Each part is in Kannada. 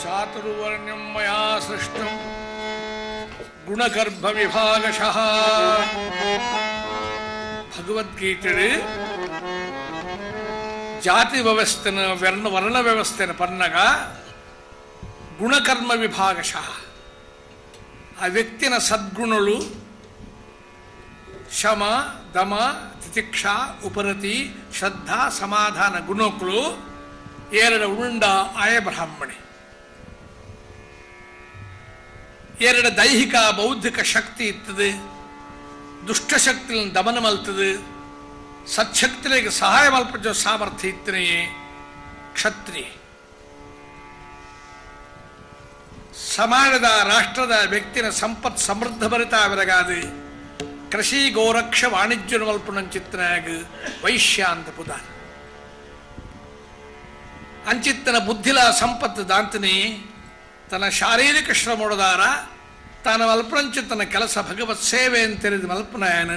ಚಾತುರ್ವರ್ಣ್ಯಂ ಮಯಾ ಸೃಷ್ಟಂ ಗುಣಗರ್ಭ ವಿಭಾಗಶಃ. ಭಗವದ್ಗೀತೆ ಜಾತಿ ವ್ಯವಸ್ಥೆನ ವರ್ಣ ವ್ಯವಸ್ಥೆನ ಪನ್ನಗ ಗುಣಕರ್ಮ ವಿಭಾಗಶಃ. ಆ ವ್ಯಕ್ತಿನ ಸದ್ಗುಣಗಳು ಶಮ ದಮ ತಿತಿಕ್ಷಾ ಉಪರತಿ ಶ್ರದ್ಧಾ ಸಮಾಧಾನ ಗುಣಗಳು ಎರಡು ಉಂಡ ಆಯ ಬ್ರಾಹ್ಮಣೆ. ಎರಡು ದೈಹಿಕ ಬೌದ್ಧಿಕ ಶಕ್ತಿ ಇರ್ತದೆ, ದುಷ್ಟಶಕ್ತಿಯನ್ನು ದಮನ ಮಲ್ತದೆ, ಸಚ್ಛಕ್ತಿಗೆ ಸಹಾಯ ಮಲ್ಪಜೋ ಸಾಮರ್ಥ್ಯ ಇತ್ತನೆಯೇ ಕ್ಷತ್ರಿಯ. ಸಮಾಜದ ರಾಷ್ಟ್ರದ ವ್ಯಕ್ತಿನ ಸಂಪತ್ ಸಮೃದ್ಧ ಭರಿತಾವರಗಾದೆ ಕೃಷಿ ಗೋರಕ್ಷ ವಾಣಿಜ್ಯ ಮಲ್ಪುಣಂಚಿತ್ತನಾಗ ವೈಶ್ಯ ಅಂತ ಪುದಾರ ಅಂಚಿತ್ತನ ಬುದ್ಧಿಲ ಸಂಪತ್ತು ದಾಂತನೇ ತನ್ನ ಶಾರೀರಿಕ ಶ್ರಮೋಡದಾರ ತಾನು ಮಲ್ಪುಣಂಚಿತ್ತನ ಕೆಲಸ ಭಗವತ್ ಸೇವೆ ಅಂತೇಳಿದ ಮಲ್ಪನಾಯನ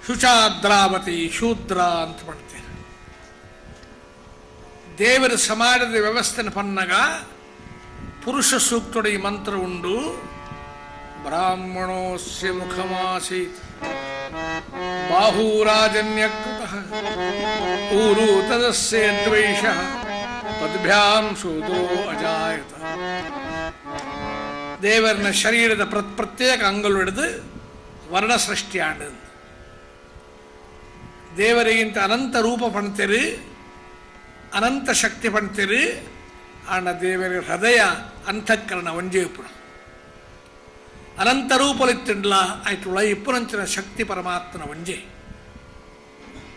ಶುಚಾದ್ರಾವತಿ ಶೂದ್ರ ಅಂತ ಮಾಡ್ತೇನೆ. ದೇವರ ಸಮಾಜದ ವ್ಯವಸ್ಥೆನ ಪನ್ನಗ ಪುರುಷ ಸೂಕ್ತೊಡ ಈ ಮಂತ್ರ ಉಂಡು. ಬ್ರಾಹ್ಮಣೋಸ್ಯ ಮುಖಮಾಸೀತ್ ಬಾಹೂರಾಜನ್ಯಕೃತಃ ಊರು ತದಸ್ಯ ದ್ವೈಷಃ ಪದ್ಭ್ಯಾಂ ಶೂದ್ರೋ ಅಜಾಯತ. ದೇವರನ ಶರೀರದ ಪ್ರತ್ಯೇಕ ಅಂಗಲು ಹಿಡಿದು ವರ್ಣ ಸೃಷ್ಟಿಯಾಂಡ ದೇವರಿಗಿಂತ ಅನಂತ ರೂಪ ಪಣ್ತೀರಿ, ಅನಂತ ಶಕ್ತಿ ಪಣ್ತೀರಿ. ಆಂಡ ದೇವರ ಹೃದಯ ಅಂತಃಕರಣ ಒಂಜೇ ಇಪ್ಪುಡು ಅನಂತ ರೂಪಲಿತ್ತಿಂಡ್ಲ ಆಯ್ತುಳ ಇಪ್ಪುನಂಚಿನ ಶಕ್ತಿ ಪರಮಾತ್ಮನ ಒಂಜೆ.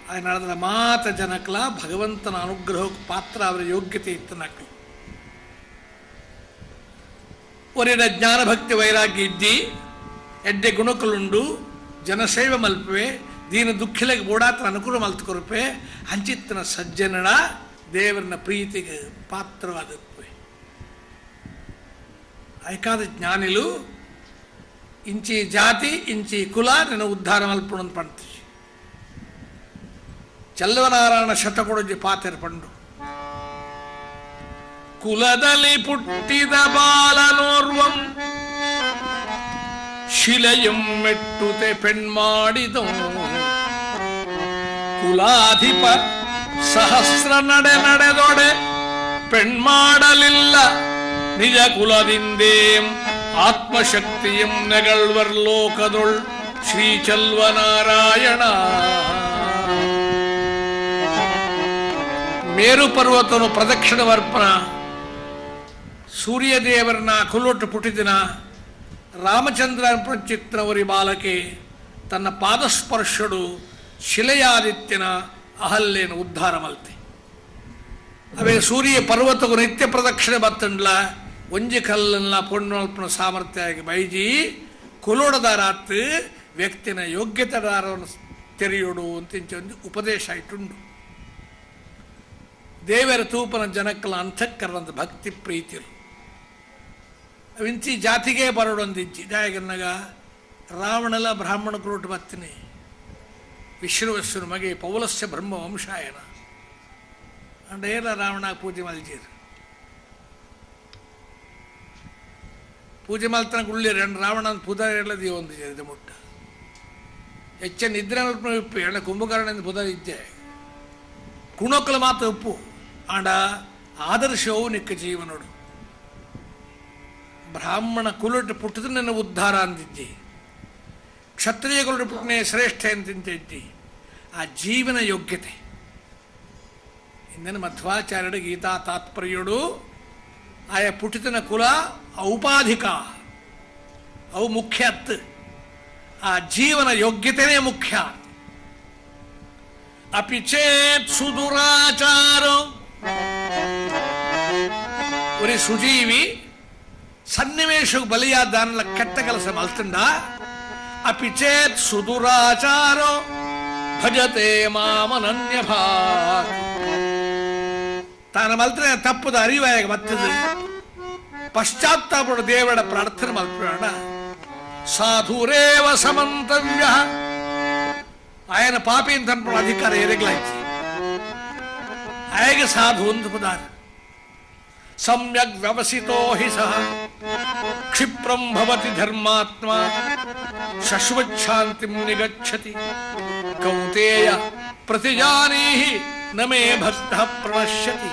ಆಯ್ತು ನಡೆದ ಮಾತ ಜನಕ್ಲ ಭಗವಂತನ ಅನುಗ್ರಹಕ್ಕೆ ಪಾತ್ರ ಅವರ ಯೋಗ್ಯತೆ ಇತ್ತು ನಕ್ಲು. ಒರಿನ ಜ್ಞಾನ ಭಕ್ತಿ ವೈರಾಗ್ಯ ಇದ್ದಿ ಎಡ್ಡೆ ಗುಣಕಲುಂಡು ಜನಸೇವೆ ಮಲ್ಪವೆ ದೀನ ದುಃಖಿಲೆಗೆ ಓಡಾತ್ರ ಅನುಕೂಲ ಮಲ್ತುಕೊರಪೆ ಹಂಚಿತ್ತನ ಸಜ್ಜನಳ ದೇವರನ ಪ್ರೀತಿಗೆ ಪಾತ್ರವಾದಪ್ಪೆ. ಐಕಾದ ಜ್ಞಾನಿಲು ಇಂಚಿ ಜಾತಿ ಇಂಚಿ ಕುಲ ನಿನ್ನ ಉದ್ಧಾರ ಮಲ್ಪುಣ ಪಣ್ತಿ ಚಲ್ಲವನಾರಾಯಣ ಶತಕೊಡಜಿ ಪಾತೆರ ಪಂಡು. ಕುಲದಲ್ಲಿ ಪುಟ್ಟಿದ ಬಾಲನೋರ್ವಂ ಶಿಲೆಯಂ ಮೆಟ್ಟುತೆ ಪೆಣ್ಮಾಡಿದವನು ಕುಲಾಧಿಪ ಸಹಸ್ರ ನಡೆದೊಡೆ ಪೆಣ್ಮಾಡಲಿಲ್ಲ ನಿಜ ಕುಲದಿಂದೇಂ ಆತ್ಮಶಕ್ತಿಯಂ ನೆಗಳ್ವರ್ ಲೋಕದೊಳ್ ಶ್ರೀ ಚಲ್ವನಾರಾಯಣ. ಮೇರು ಪರ್ವತನು ಪ್ರದಕ್ಷಿಣ ವರ್ಪನ ಸೂರ್ಯದೇವರನ್ನ ಕುಲ್ಲೊಟ್ಟು ಪುಟಿದಿನ ರಾಮಚಂದ್ರ ಚಿತ್ರವರಿ ಬಾಲಕೆ ತನ್ನ ಪಾದಸ್ಪರ್ಶಡು ಶಿಲೆಯಾದಿತ್ಯನ ಅಹಲ್ಯನ ಉದ್ಧಾರ ಮಲ್ತೆ. ಅವೇ ಸೂರ್ಯ ಪರ್ವತಗೂ ನಿತ್ಯ ಪ್ರದಕ್ಷಿಣೆ ಬತ್ತಂಡ್ಲ ಒಂಜಿ ಕಲ್ಲನ್ನ ಪೊಣ್ಣಲ್ಪನ ಸಾಮರ್ಥ್ಯ ಆಗಿ ಬೈಜಿ ಕುಲೋಡದಾರಾತ್ ವ್ಯಕ್ತಿನ ಯೋಗ್ಯತೆದಾರವನ್ನು ತೆರೆಯೋಡು ಅಂತ ಒಂದು ಉಪದೇಶ ಆಯ್ತುಂಡು. ದೇವರ ತೂಪನ ಜನಕ್ಕಲ ಅಂತಃಕರಣದ ಭಕ್ತಿ ಪ್ರೀತಿರು ಅವಿಂಚಿ ಜಾತಿಗೆ ಬರೋಡೊಂದಿಜ್ಜಿ ದಾಯಗನ್ನಗ ರಾವಣಲ ಬ್ರಾಹ್ಮಣ ಕುಲೋಟು ಬತ್ತಿನಿ ವಿಶ್ವವಸ್ಸುನ ಮಗೆ ಪೌಲಸ್ಯ ಬ್ರಹ್ಮ ವಂಶಾಯನ ಅಂಡೇಲ ರಾವಣ ಪೂಜೆ ಮಲ್ಜೀರ್ ಪೂಜೆ ಮಲ್ತನ ಉಳ್ಳಿ రెండు ರಾವಣ ಪುದರ್ ಹೇಳದಿ ಒಂದು ಇದು ಮುಟ್ಟ ಹೆಚ್ಚ ನಿದ್ರೆ ಉಪ್ಪು ಎಣ್ಣ ಕುಂಭಕರ್ಣ ಪುದರ್ ಇದ್ದೆ ಕುಣೋಕ್ಕಲ ಮಾತು ಉಪ್ಪು ಆಂಡ ಆದರ್ಶವು ನಿಕ್ಕ ಜೀವನೋಡು ಬ್ರಾಹ್ಮಣ ಕುಲೊಟ್ಟು ಪುಟ್ಟದ ನನ್ನ ಉದ್ಧಾರ ಅಂದಿದ್ದಿ, ಕ್ಷತ್ರಿಯ ಕುಲೊಟ್ಟು ಪುಟ್ಟನೆ ಶ್ರೇಷ್ಠ ಅಂತಿದ್ದಿ. ಆ ಜೀವನ ಯೋಗ್ಯತೆ ಇಂದಿನ ಮಧ್ವಾಚಾರ್ಯರು ಗೀತಾ ತಾತ್ಪರ್ಯಡು ಆಯಾ ಪುಟಿತನ ಕುಲ ಔಪಾಧಿಕ ಅವು ಮುಖ್ಯ ಅತ್ತು. ಆ ಜೀವನ ಯೋಗ್ಯತೆಯೇ ಮುಖ್ಯ. ಅಪಿಚೇತ್ ಸುದುರಾಚಾರ ഒരു സുജീവി സന്നിവേശ ബലിയാദാനുള്ള ಕೆಟ್ಟ ಕೆಲಸ ಮಲ್ತಂಡ ಅಪಿಚೇತ್ ಸುದುರಾಚಾರೋ ಭಜತೆ ಮಾಮನನ್ಯಭಾಗ್ ತಾನು ಮಲ್ತನೆ ತಪ್ಪದ ಅರಿವಾಯಾಗ ಮತ್ತದು ಪಶ್ಚಾತ್ತಾಪಡ ದೇವರ ಪ್ರಾರ್ಥನೆ ಮಲ್ಪೋಣ. ಸಾಧುರೇವ ಸಮಂತವ್ಯ ఆయన పాపి ಅಂತ ಅನ್ಪಡ ಅಧಿಕಾರ ಏರೆಗ್ಲಾಯ್ತು ಆಯಗೆ ಸಾಧು ಅಂತ ಪದಾರ ಸಮ್ಯಕ್ ವ್ಯವಸಿತೋ ಹಿ ಸಹ ಕ್ಷಿಪ್ರಂ ಭವತಿ ಧರ್ಮಾತ್ಮ ಶಶ್ವಚ್ಛಾಂತಿಂ ನಿಗಚ್ಚತಿ ಕೌಂತೇಯ ಪ್ರತಿಜಾನೀಹಿ ನಮೇ ಭಕ್ತ ಪ್ರಣಶ್ಯತಿ.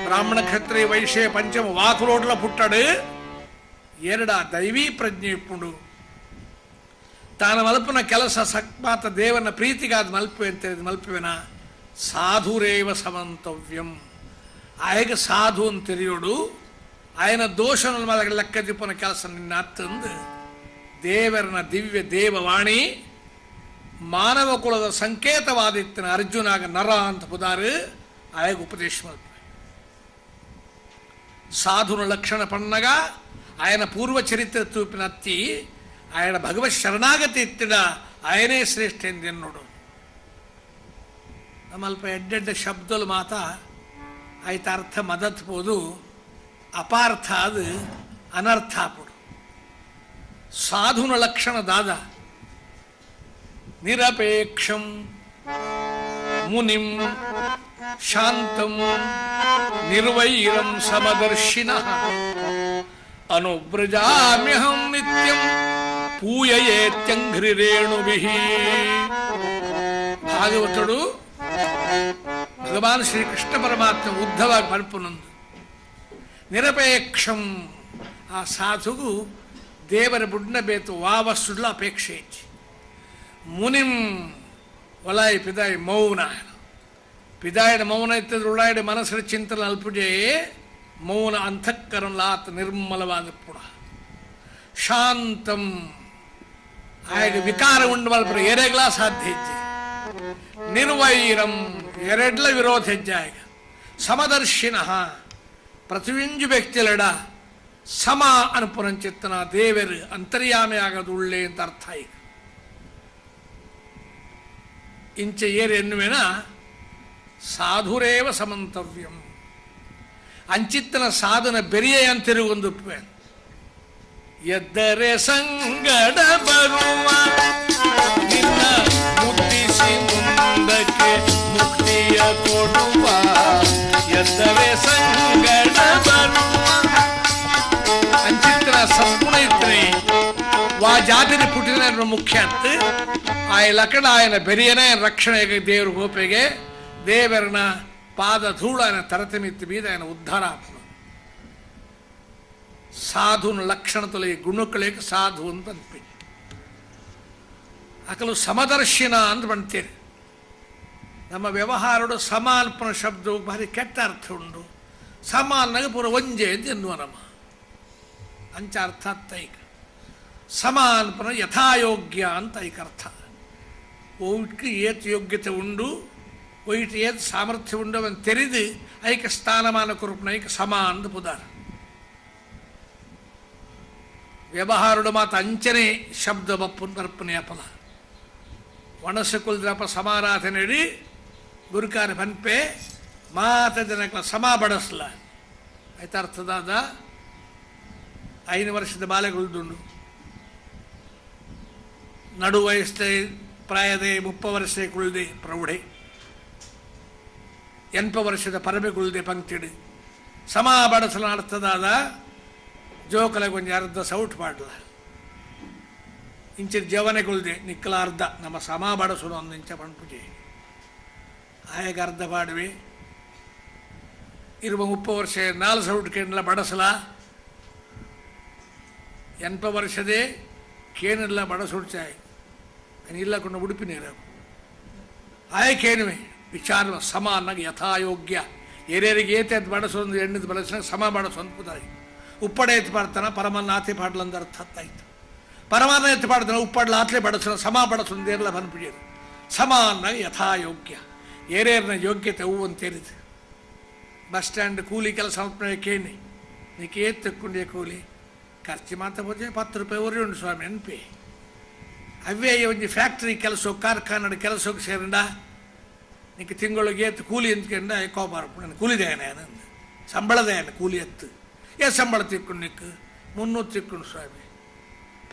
ಬ್ರಾಹ್ಮಣ ಕ್ಷತ್ರಿಯ ವೈಶ್ಯ ಪಂಚಮ ವಾಕುರೋಡ್ಲ ಪುಟ್ಟಡು ಎರಡ ದೈವೀ ಪ್ರಜ್ಞೆ ಇಪ್ಪುಂಡು ತಾನು ಮಲ್ಪನ ಕೆಲಸ ಸಕ್ಮಾತ ದೇವನ ಪ್ರೀತಿಗಾದ ಮಲ್ಪೆ ಅಂತ ಹೇಳಿದ ಮಲ್ಪುವೆನ ಸಾಧುರೇವ ಸಮಂತವ್ಯಂ. ಆಯಗ ಸಾಧು ಅಂತ ತಿಳಿಯೋಡು ಆಯನ ದೋಷ ಲೆಕ್ಕ ದಿಪ್ಪನ ಕೆಲಸ ನಿನ್ನ ಅತ್ತಂದು ದೇವರನ ದಿವ್ಯ ದೇವವಾಣಿ ಮಾನವ ಕುಲದ ಸಂಕೇತವಾದಿತ್ತನ ಅರ್ಜುನಾಗ ನರ ಅಂತ ಪುದಾರು ಆಯಗ ಉಪದೇಶ ಮಲ್ಪೆ. ಸಾಧುನ ಲಕ್ಷಣ ಪಣ್ಣಗ ఆయన పూర్వ చరిత్ర చూపిన అత్తి ఆయన భగవత్ శరణాగతి ఎత్తిడ ఆయనే శ్రేಷ್ಠ ಎಂದೆನ್ನೋಡು. ನಮ್ಮಲ್ಪ ಎಡ್ಡೆಡ್ಡ ಶಬ್ದలు ಮಾತ ಆಯ್ತ ಅರ್ಥ ಮದತ್ಬೋದು ಅಪಾರ್ಥ ಅದು ಅನರ್ಥ ಆಪಡು. ಸಾಧುನ ಲಕ್ಷಣ ದಾದ ನಿರಪೇಕ್ಷಂ ಮುನಿಂ ಶಾಂತಂ ನಿರ್ವೈರಂ ಸಮದರ್ಶಿನಃ ಅನುವ್ರಜಾಮ್ಯಹಂ ನಿತ್ಯಂ ಪೂಯಯೇತ್ಯಂಘ್ರಿರೇಣುಭಿಃ. ಭಾಗವತಡು ಭಗವಾನ್ ಶ್ರೀಕೃಷ್ಣ ಪರಮಾತ್ಮ ಉದ್ಧವಾಗಿ ಮಲ್ಪುನಂದು ನಿರಪೇಕ್ಷಂ. ಆ ಸಾಧುಗೂ ದೇವರ ಬುಡ್ನ ಬೇತು ವಾವಸ್ಸುಡ್ಲ ಅಪೇಕ್ಷೆ ಇಚ್ಚಿ. ಮುನಿಂ ಒಲಾಯಿ ಪಿದಾಯಿ ಮೌನ ಪಿದಾಯಡ ಮೌನ ಇತ್ತದ್ರೆ ಉಳ್ಳಾಯಡ ಮನಸ್ಸಿನ ಚಿಂತನೆ ಅಲ್ಪುಜೇ ಮೌನ ಅಂತಃಕರಣಲಾತ್ ನಿರ್ಮಲವಾದ ಪುಡ. ಶಾಂತಂ ಆಗ ವಿಕಾರ ಉಂಡು ಮಲ್ಪುರ ಎರೆಗ್ಲಾ ಸಾಧ್ಯ ಹೆಜ್ಜೆ. ನಿರ್ವೈರಂ ಎರಡ್ಲ ವಿರೋಧ ಹೆಜ್ಜೆ ಆಗ. ಸಮದರ್ಶಿನಃ ಪ್ರತಿವಿಂಜು ವ್ಯಕ್ತಿಯಲ್ಲಡ ಸಮ ಅನುಪುರಂಚಿತ್ತನ ದೇವರು ಅಂತರ್ಯಾಮಿ ಆಗೋದು ಉಳ್ಳೆ ಅಂತ ಅರ್ಥ. ಈಗ ಇಂಚ ಏರು ಎನ್ನುವೇನ ಸಾಧುರೇವ ಸಮಂತವ್ಯಂ. ಅಂಚಿತ್ತನ ಸಾಧನ ಬೆರಿಯ ಅಂತಿರುಗೊಂದು ಎದ್ದರೆ ಸಂಗಡ ಬರುವ ನಿನ್ನ ಮುಟ್ಟಿಸಿ ಮುಂದಕ್ಕೆ ಮುಕ್ತಿಯ ಕೊಡುವ. ಎದ್ದರೆ ಸಂಗಡ ಬರುವ ಅಂಚಿತ್ತನ ಸಂಪೂರ್ಣ ಇತ್ತನೆ ವಾ ಜಾತಿನ ಪುಟ್ಟಿನ ಮುಖ್ಯ ಅಂತ ಆಯ ಲಕಡ ಆಯನ ಬೆರಿಯನೇ ರಕ್ಷಣೆಗೆ ದೇವ್ರ ಗೋಪೆಗೆ ದೇವರನ ಪಾದ ಧೂಳ ఆయన తరతమిత్తి మీద ఆయన ఉద్ధార. ಸಾಧುನ ಲಕ್ಷಣತೊಲೆ ಗುಣಕಳೆಗೆ ಸಾಧು ಅಂತ ಅನ್ಪಿ ಅಕಲು ಸಮದರ್ಶಿನ ಅಂತ ಬಂತೀರಿ. ನಮ್ಮ ವ್ಯವಹಾರಡು ಸಮಾಲ್ಪನ ಶಬ್ದವು ಭಾರಿ ಕೆಟ್ಟ ಅರ್ಥ ಉಂಡು. ಸಮಾಲ್ನಾಗ ಪೂರ ಒಂಜೆ ಅಂತ ಎನ್ನುವ ನಮ್ಮ ಅಂಚ ಅರ್ಥ ಐಕ. ಸಮಾಲ್ಪನ ಯಥಾಯೋಗ್ಯ ಅಂತ ಐಕ ಅರ್ಥ. ಓಟ್ಗೆ ಏತ್ ಯೋಗ್ಯತೆ ಉಂಡು ಒಯ್ಟ್ ಏತ್ ಸಾಮರ್ಥ್ಯ ಉಂಡು ಅವನು ತೆರೆದು ಐಕ ಸ್ಥಾನಮಾನ ಕುರುಪನ ಐಕ ಸಮ ಅಂದು ಪುದಾರ. ವ್ಯವಹಾರಡು ಮಾತು ಅಂಚನೆ ಶಬ್ದ ಬಪ್ಪನ್ ಬರ್ಪನೆಯ ಫಲ ಒಣಸು ಕುಲ್ದ್ರಪ್ಪ ಸಮಾರಾಧನೆ ಗುರುಕಾರ ಪನ್ಪೆ ಮಾತ ಜನಕ್ಕೆ ಸಮ ಬಡಸ್ಲ ಆಯ್ತ ಅರ್ಥದಾದ 5 ವರ್ಷದ ಬಾಲೆಗುಳ್ದುಂಡು ನಡು ವಯಸ್ಸೆ ಪ್ರಾಯದ 30 ವರ್ಷ ಕುಳ್ದೆ ಪ್ರೌಢೆ 80 ವರ್ಷದ ಪರಮೆಗುಳ್ದೆ ಪಂಕ್ತಿಡು ಸಮ ಬಡಸಲ ಅರ್ಥದಾದ ಜೋಕಲಾಗ ಒಂದು ಅರ್ಧ ಸೌಟ್ ಮಾಡಲ ಇಂಚ ಜವನೆಗುಳ್ದೆ ನಿಕ್ಕಲ ಅರ್ಧ ನಮ್ಮ ಸಮ ಬಡಸಲು ಒಂದು ಇಂಚ ಪಂಪುಜೆ ಆಯಗ ಅರ್ಧ ಪಾಡುವೆ ಇರುವ 30 ವರ್ಷ 4 ಸೌಟ್ ಕೇಳಲ ಬಡಸಲ 80 ವರ್ಷದೇ ಕೇನೆಲ್ಲ ಬಡಸುಡ್ಚಾಯ್ ಇಲ್ಲ ಕೊಂಡು ಉಡುಪಿ ನೀರು ಆಯಕೇನುವೆ ವಿಚಾರ ಸಮ ಅನ್ನಗ ಯಥಾಯೋಗ್ಯ ಹಿರಿಯರಿಗೆ ಏತೆ ಎತ್ತು ಬಡಸೊಂದು ಎಣ್ಣದ ಬಳಸಿನ ಸಮ ಬಡಸೊಂದು ಪುದಾಯಿ ಉಪ್ಪಡೆ ಎತ್ತು ಪಾಡ್ತಾನ ಪರಮನ್ನ ಆತೆ ಪಾಡ್ಲಂದ ಅರ್ಥ ಆಯ್ತು. ಪರಮಾನ ಎತ್ತು ಪಾಡ್ತಾನೆ ಉಪ್ಪಡ್ಲ ಆತ್ಲೆ ಬಡಸನ ಸಮ ಬಡಸೊಂದು ಏರ್ಲ ಬಂದ್ಬಿಡಿಯೋದು ಸಮ ಅನ್ನಗ ಯಥಾಯೋಗ್ಯ ಏರೇರ್ನ ಯೋಗ್ಯತೆ ಹೂವು ಅಂತೇರಿದು. ಬಸ್ ಸ್ಟ್ಯಾಂಡ್ ಕೂಲಿ ಕೆಲಸ ಕೇಳಿ ನೀಕೆ ಏತ್ ತಕ್ಕೊಂಡೆ ಕೂಲಿ ಖರ್ಚು ಮಾತ್ರ ಬೋಜೆ 10 ರೂಪಾಯಿ ಒರಿ ಉಂಡು ಸ್ವಾಮಿ ಅನ್ಪಿ ಅವೇ ಒಂದು ಫ್ಯಾಕ್ಟ್ರಿ ಕೆಲಸ ಕಾರ್ಖಾನೆ ಕೆಲಸಕ್ಕೆ ಸೇರಂಡ ನೀನು ತಿಂಗಳಿಗೆ ಏತ್ತು ಕೂಲಿ ಅಂತ್ಕೊಂಡ ಕೋಪಾರ ನಾನು ಕೂಲಿದೇನೆ ನಂದು ಸಂಬಳದೇನೆ ಕೂಲಿ ಎತ್ತು ಸಂಬಳ ತಿಕ್ಕೊಂಡು ನಿಕ್ಕು 300 ತಿಕ್ಕೊಂಡು ಸ್ವಾಮಿ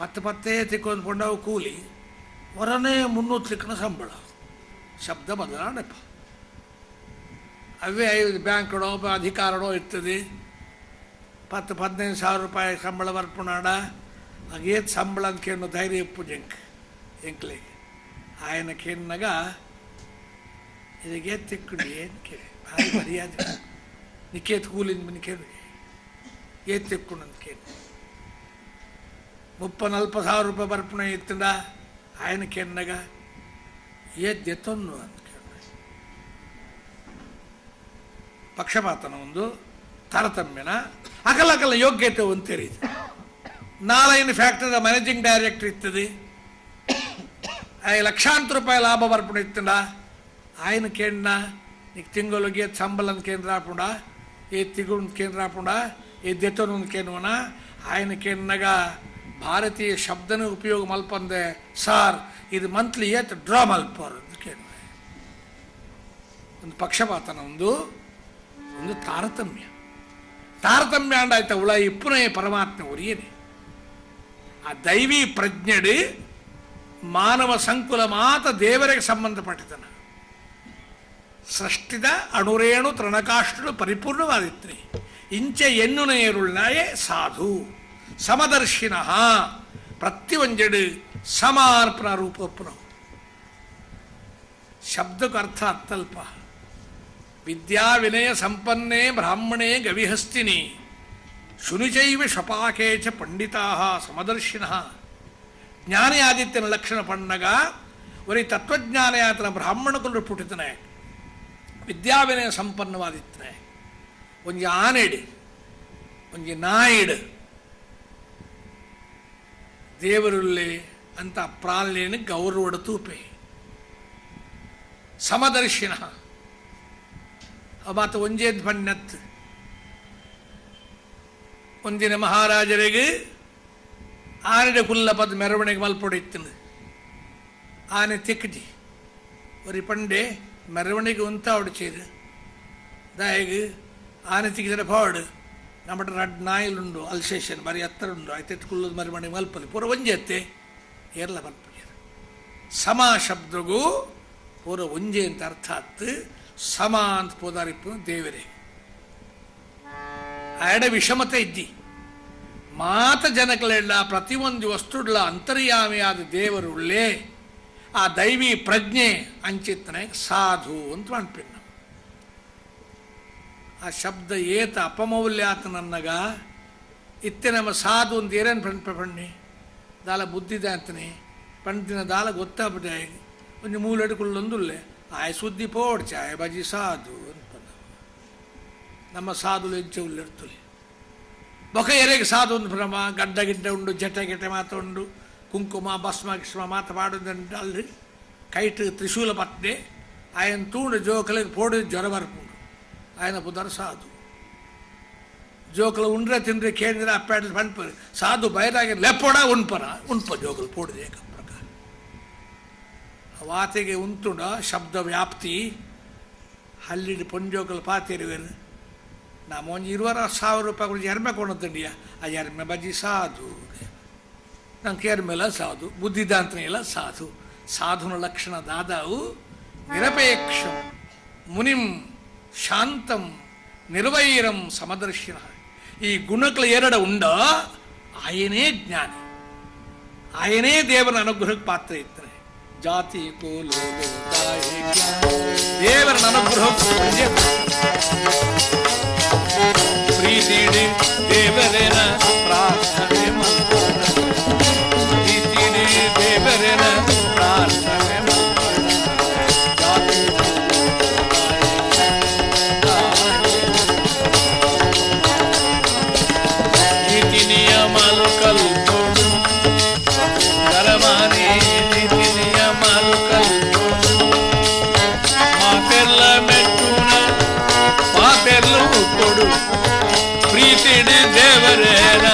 10 ತಿಕ್ಕೊಂಡು ಕೊಂಡವು ಕೂಲಿ ಹೊರನೇ 300 ತಿಕ್ಕನ ಸಂಬಳ ಶಬ್ದ ಬದಲಾಣಪ್ಪ ಅವೇ 5 ಬ್ಯಾಂಕ್ಗಳೋ ಅಧಿಕಾರಗಳೋ ಇರ್ತದೆ. 10-15 ಸಾವಿರ ರೂಪಾಯಿ ಸಂಬಳ ಬರ್ಪುನಾಡ ಆಗೇತ್ ಸಂಬಳ ಅಂತ ಕೇಳೋ ಧೈರ್ಯ ಇಪ್ಪು ಎಂಕ್ಲಿಗೆ ఆయన ಕೇಳಿನಾಗ ಇದಕ್ಕೆ ತಿಕ್ಕೊಂಡು ಏನು ಕೇಳಿ ಭಾರಿ ಮರ್ಯಾದೆ ನಿಕ್ಕೇತ್ ಕೂಲಿಂದ ಮನೆ ಕೇಳಿ ಏತ್ ತಿಕ್ಕೊಂಡು ಅಂತ ಕೇಳಿ 30-40 ಸಾವಿರ ರೂಪಾಯಿ ಬರ್ಪುಣ ಇತ್ತಂಡ ఆయన ಕೇಳಿನಾಗ ಏತ್ ಎತ್ತೊಂದು ಅಂತ ಕೇಳಿ ಪಕ್ಷಪಾತನ ಒಂದು ತಾರತಮ್ಯನ ಅಕಲ ಯೋಗ್ಯತೆ ಒಂತೇರಿ ನಾಳೆಯನ್ನು ಫ್ಯಾಕ್ಟರಿದ ಮ್ಯಾನೇಜಿಂಗ್ ಡೈರೆಕ್ಟರ್ ಇರ್ತದೆ ಲಕ್ಷಾಂತರ ರೂಪಾಯಿ ಲಾಭ ಬರ್ಪುಣ ಇತ್ತಂಡ ఆయన ಕೇಳಿನ నీకు తింగోలుగే సంబలం కేంద్ర రాకుండా ఏ తిగుడు కేంద్ర రాకుండా ఏ దెత్తను కేనువన ఆయన ಕೇಳಿನಾಗ ಭಾರತೀಯ ಶಬ್ದನ ಉಪಯೋಗ ಮಲ್ಪಂದೆ ಸಾರ್ ಇದು ಮಂತ್ಲಿ ಏತ್ ಡ್ರಾ ಮಲ್ಪರ್ ಅಂತ ಕೇಳ ಒಂದು ಪಕ್ಷಪಾತನ ಒಂದು ತಾರತಮ್ಯ ಅಂಡಾಯ್ತ ಉಳ ಇಪ್ಪನೇ ಪರಮಾತ್ಮ ಒರಿಯನೆ ಆ ದೈವಿ ಪ್ರಜ್ಞೆಡು ಮಾನವ ಸಂಕುಲ ಮಾತ ದೇವರಿಗೆ ಸಂಬಂಧಪಟ್ಟಿದ್ದಾನ ಸೃಷ್ಟಿದ ಅಣುರೇಣು ತೃಣಕಾಷ್ಠಳು ಪರಿಪೂರ್ಣವಾದಿತ್ರಿ ಇಂಚೆ ಎನ್ನುನೆಯರುಳ್ನಾಯೇ ಸಾಧು ಸಮದರ್ಶಿನ ಪ್ರತಿಯೊಂಜೆಡು ಸಮಾರ್ಪಣ ರೂಪಪ್ಪನ ಶಬ್ದಕ್ಕೆ ಅರ್ಥ ಅತ್ತಲ್ಪ ವಿದ್ಯಾ ವಿನಯ ಸಂಪನ್ನೇ ಬ್ರಾಹ್ಮಣೇ ಗವಿಹಸ್ತಿನಿ ಶುನಿಚೈವ ಶಪಾಕೆ ಚ ಪಂಡಿತಾ ಸಮದರ್ಶಿನ ಜ್ಞಾನಿ ಆದಿತ್ಯನ ಲಕ್ಷಣ ಪಣ್ಣಗ ಒರಿ ತತ್ವಜ್ಞಾನಯಾತನ ಬ್ರಾಹ್ಮಣಕುಲು ಪುಟಿತನೆ ವಿದ್ಯಾವಿನಯ ಸಂಪನ್ನವಾದಿತ್ತನೆ ಒಂಜಿ ಆನೆಡು ಒಂಜಿ ನಾಯಿಡು ದೇವರುಳ್ಳಿ ಅಂತ ಪ್ರಾಲ್ಯನ ಗೌರವಡ ತೂಪೆ ಸಮದರ್ಶಿನ ಮಾತು ಒಂಜೇದ್ ಬಣ್ಣತ್ ಒಂದಿನ ಮಹಾರಾಜರಿಗೆ ಆನೆಡೆ ಕುಲ್ಲಪದ ಮೆರವಣಿಗೆ ಮಲ್ಪೊಡಿತ್ತು ಆನೆ ತಿಕ್ಕಟಿ ಒರಿ ಪಂಡೆ ಮೆರವಣಿಗೆ ಉಂತ ಹೊಡಿಚೇದು ದಾಯಿಗೆ ಆನೆ ತಿಕ್ಕಿದ್ರೆ ಪಾಡು ನಮ್ಮ ರಡ್ ನಾಯಿಲುಂಡು ಅಲ್ಸೇಷನ್ ಬರೀ ಹತ್ತರ ಉಂಡು ಆಯ್ತು ಕುಲ್ಲದ ಮೆರವಣಿಗೆ ಮಲ್ಪಲಿ ಪೂರ ಒಂಜೆತ್ತೆ ಏರ್ಲ ಮಲ್ಪಲಿ ಸಮ ಶಬ್ದಗೂ ಪೂರ ಒಂಜೆ ಅಂತ ಅರ್ಥ ಆತ್ತು ಸಮ ಅಂತ ಪೋದಾರಿಪ್ಪು ದೇವರೇ ಆಡ ವಿಷಮತೆ ಇದ್ದಿ ಮಾತ ಜನಗಳೆಲ್ಲ ಪ್ರತಿಯೊಂದು ವಸ್ತುಡ್ಲ ಅಂತರ್ಯಾಮಿಯಾದ ದೇವರುಳ್ಳೇ ಆ ದೈವಿ ಪ್ರಜ್ಞೆ ಅಂಚಿತ್ತನೆ ಸಾಧು ಅಂತ ಅನ್ಪಿನ್ನ ಆ ಶಬ್ದ ಏತ ಅಪಮೌಲ್ಯಾತ ನನ್ನಗ ಇತ್ತೆ ನಮ್ಮ ಸಾಧು ಅಂತ ಏರೇನು ಪಣ್ಣಿ ದಾಲ ಬುದ್ಧಿದೆ ಅಂತನೆ ಪಂಡಿನ ದಾಲ ಗೊತ್ತಾಗ್ಬಿಟ್ಟೆ ಒಂದು ಮೂಲೆಡ್ಕೊಳ್ಳೊಂದುಲ್ಲೆ ಆಯ್ ಸುದ್ದಿ ಪೋಡ್ಚೆ ಆಯ್ ಬಜಿ ಸಾಧು ಅಂತ ನಮ್ಮ ಸಾಧುಲು ಹೆಜ್ಜೆ ಉಳ್ಳಿರ್ತಲಿ ಬೊಕ ಎರೆಗೆ ಸಾಧು ಒಂದು ಭ್ರಮ ಗಡ್ಡ ಗಿಡ್ಡ ಉಂಡು ಜಟೆ ಮಾತ ಉಂಡು ಕುಂಕುಮ ಭಸ್ಮ ಗಿಸ್ಮ ಮಾತ ಮಾಡುದಂಟ ಅಲ್ರಿ ಕೈಟ್ ತ್ರಿಶೂಲ ಪತ್ತೆ ಆಯನ ತೂಂಡು ಜೋಕಲಿಗೆ ಪೋಡಿದ ಜ್ವರ ಬರ್ಪುಂಡು ఆయన పుదర్ సాధు జోకులు ఉండ్రే తిండ్ರೆ కేంద్ర అప్పాడలు పనిపరు సాధు బయరాగి లెప్పడా ఉన్ప జోకులు పోడిదే ప్రಕಾರ ವಾತಿಗೆ ಉಂತುಂಡ ಶಬ್ದ ವ್ಯಾಪ್ತಿ ಹಲ್ಲಿಡಿ ಪೊಂಜೋಕಲು ಪಾತಿರುವೆರು ನಮ್ಮ ಒಂದು 20,000 ರೂಪಾಯಿ ಗುరించి ಎರ್ಮೆ ಕೊಂಡಂಡಿಯ ಆ ಎರ್ಮೆ ಬಜ್ಜಿ ಸಾಧು ನಂಗೆ ಎರ್ಮೆಲ್ಲ ಸಾಧು ಬುದ್ಧಿದಾಂತನೇ ಇಲ್ಲ ಸಾಧುನ ಲಕ್ಷಣ ದಾದಾವು ನಿರಪೇಕ್ಷಂ ಮುನಿಂ ಶಾಂತಂ ನಿರ್ವೈರಂ ಸಮದರ್ಶಿನ ಈ ಗುಣಗಳು ಎರಡು ಉಂಡ ಆಯನೇ ಜ್ಞಾನಿ ಆಯನೇ ದೇವರ ಅನುಗ್ರಹಕ್ಕೆ ಪಾತ್ರ ಇರ್ತಾರೆ ಜಾತಿ ಕೋಲು ದೇವರ ಅನುಗ್ರಹಕ್ಕೆ ಪ್ರೀತಿಡಿ ದೇವರೇನ ಪ್ರಾರ್ಥನೆ ಪ್ರೀತಿಡಿ ದೇವರೇನ ಪ್ರಾರ್ಥನೆ నియమాలు కలుపుతోడు గరమాని నీతి నియమాలు కలుపుతోడు మా పెళ్ళ మెట్టున మా పెళ్ళు కొడు ప్రీతిడి దేవరేన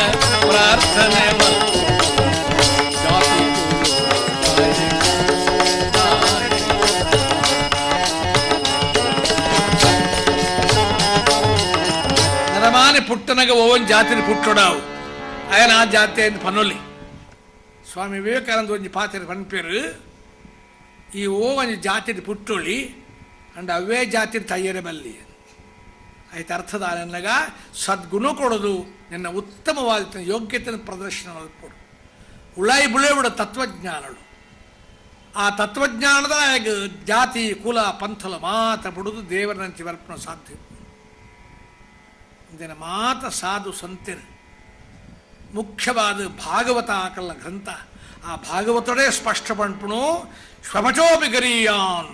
ప్రార్థನೆ నరమాని పుట్టనగ ఓవన్ జాతిని పుట్టడావు ఆయన ఆ జాతి అయింది పనుల్లి స్వామి వివేకానంద ಒಂಜಿ ಪಾತ್ರೆ ಪನ್ಪೇರು ಈ ಓ ಒಂಜಿ ಜಾತಿದ ಪುಟ್ಟೊಳಿ ಅಂಡ್ ಅವೇ ಜಾತಿ ತಯ್ಯರೆ ಬಲ್ಲಿ ಆಯ್ತು ಅರ್ಥದ ನನಗ ಸದ್ಗುಣ ಕೊಡೋದು, ನಿನ್ನ ಉತ್ತಮವಾದ ಯೋಗ್ಯತೆಯನ್ನು ಪ್ರದರ್ಶನ ಮಲ್ಪಡು. ಉಳಾಯಿ ಬುಳೆಬಿಡ ತತ್ವಜ್ಞಾನಗಳು. ಆ ತತ್ವಜ್ಞಾನದ ಜಾತಿ ಕುಲ ಪಂಥಲ ಮಾತ ಬಿಡುದು ದೇವರನಂಚಿ ಬರ್ಪಣ ಸಾಧ್ಯ. ಇಂದಿನ ಮಾತ ಸಾಧು ಸಂತಿರ್ ಮುಖ್ಯವಾದ ಭಾಗವತ ಆಕಲ್ಲ ಗ್ರಂಥ. ಆ ಭಾಗವತೋಡೆ ಸ್ಪಷ್ಟ ಪಂಪಣು ಶ್ವಮಚೋಪಿ ಗರೀಯಾನ್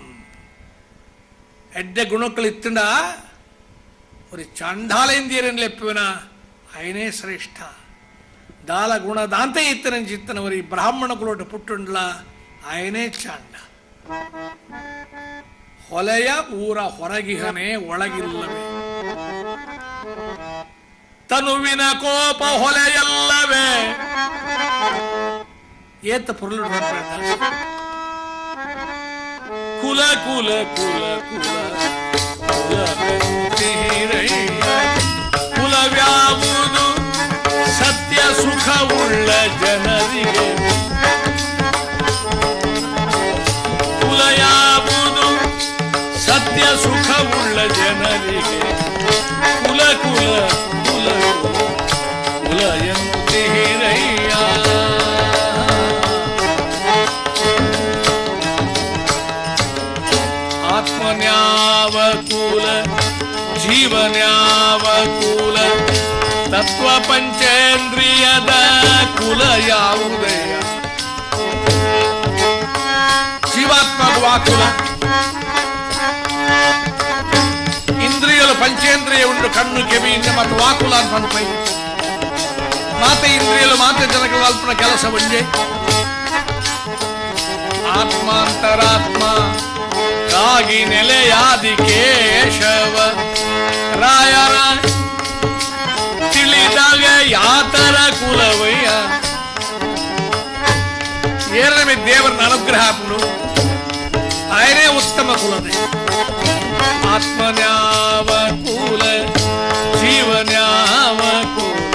ಎಡ್ಡೆ ಗುಣಕ್ಕಳಿತ್ತಂಡ ഒരു ചാണ്ടാലേന്ത്യരനിലെപ്പുവന അയനേ ശ്രേഷ്ഠ ದಾಲ ಗುಣದಾಂತ ಇತ್ತನ ಚಿತ್ತನವರಿ ಬ್ರಾಹ್ಮಣ ಕುಲೋಟ ಪುಟ್ಟುಂಡ್ಲ ಅಯನೇ ಚಾಂಡ ಹೊಲೆಯ ಊರ ಹೊರಗಿಹನೆ ಒಳಗಿಲ್ಲವೇ ತನುವಿನ ಕೋಪ ಹೊಲೆಯಲ್ಲವೇ ಏತ ಪುರುಳು ಕುಲ ಕುಲ ಕುಲ ಕುಲ ಕುಲವ್ಯಾವುದು ಸತ್ಯ ಸುಖವುಳ್ಳ ಜನರಿಗೆ ಕುಲ ಯಾವುದು ಸತ್ಯ ಸುಖವುಳ್ಳ ಜನರಿಗೆ ಕುಲ ಕುಲ ಕುಲ ಕುಲ ಎಂತೀರಯ್ಯ ಆತ್ಮನ್ಯಾವ ಕುಲ ಜೀವನ್ಯಾವ ಕುಲ ತತ್ವ ಪಂಚೇಂದ್ರಿಯದ ಕುಲ ಯಾವುದೇ జీవాత్మకు వాకుల ఇంద్రియులు పంచేంద్రియ ఉండు కన్ను కెవి ಮತ್ತು ವಾಕುಲ ಅಂತ ಅನ್ಪೈ ಮಾತೆ ಇಂದ್ರಿಯಲು ಮಾತೆ ಜನಗಳ ಅಲ್ಪನ ಕೆಲಸ ಬಂಜೆ ಆತ್ಮಾಂತರಾತ್ಮ ಕಾಗಿ ನೆಲೆಯಾದಿ ಕೇಶವ ರಾಯರ ತಿಳಿದಾಗ ಯಾತರ ಕುಲವಯ್ಯ ಏಳನೇ ದೇವರ ಅನುಗ್ರಹ ఆయనే ఉత్తమ కులదే ఆత్మన్యావ కుల జీవన్యావ కుల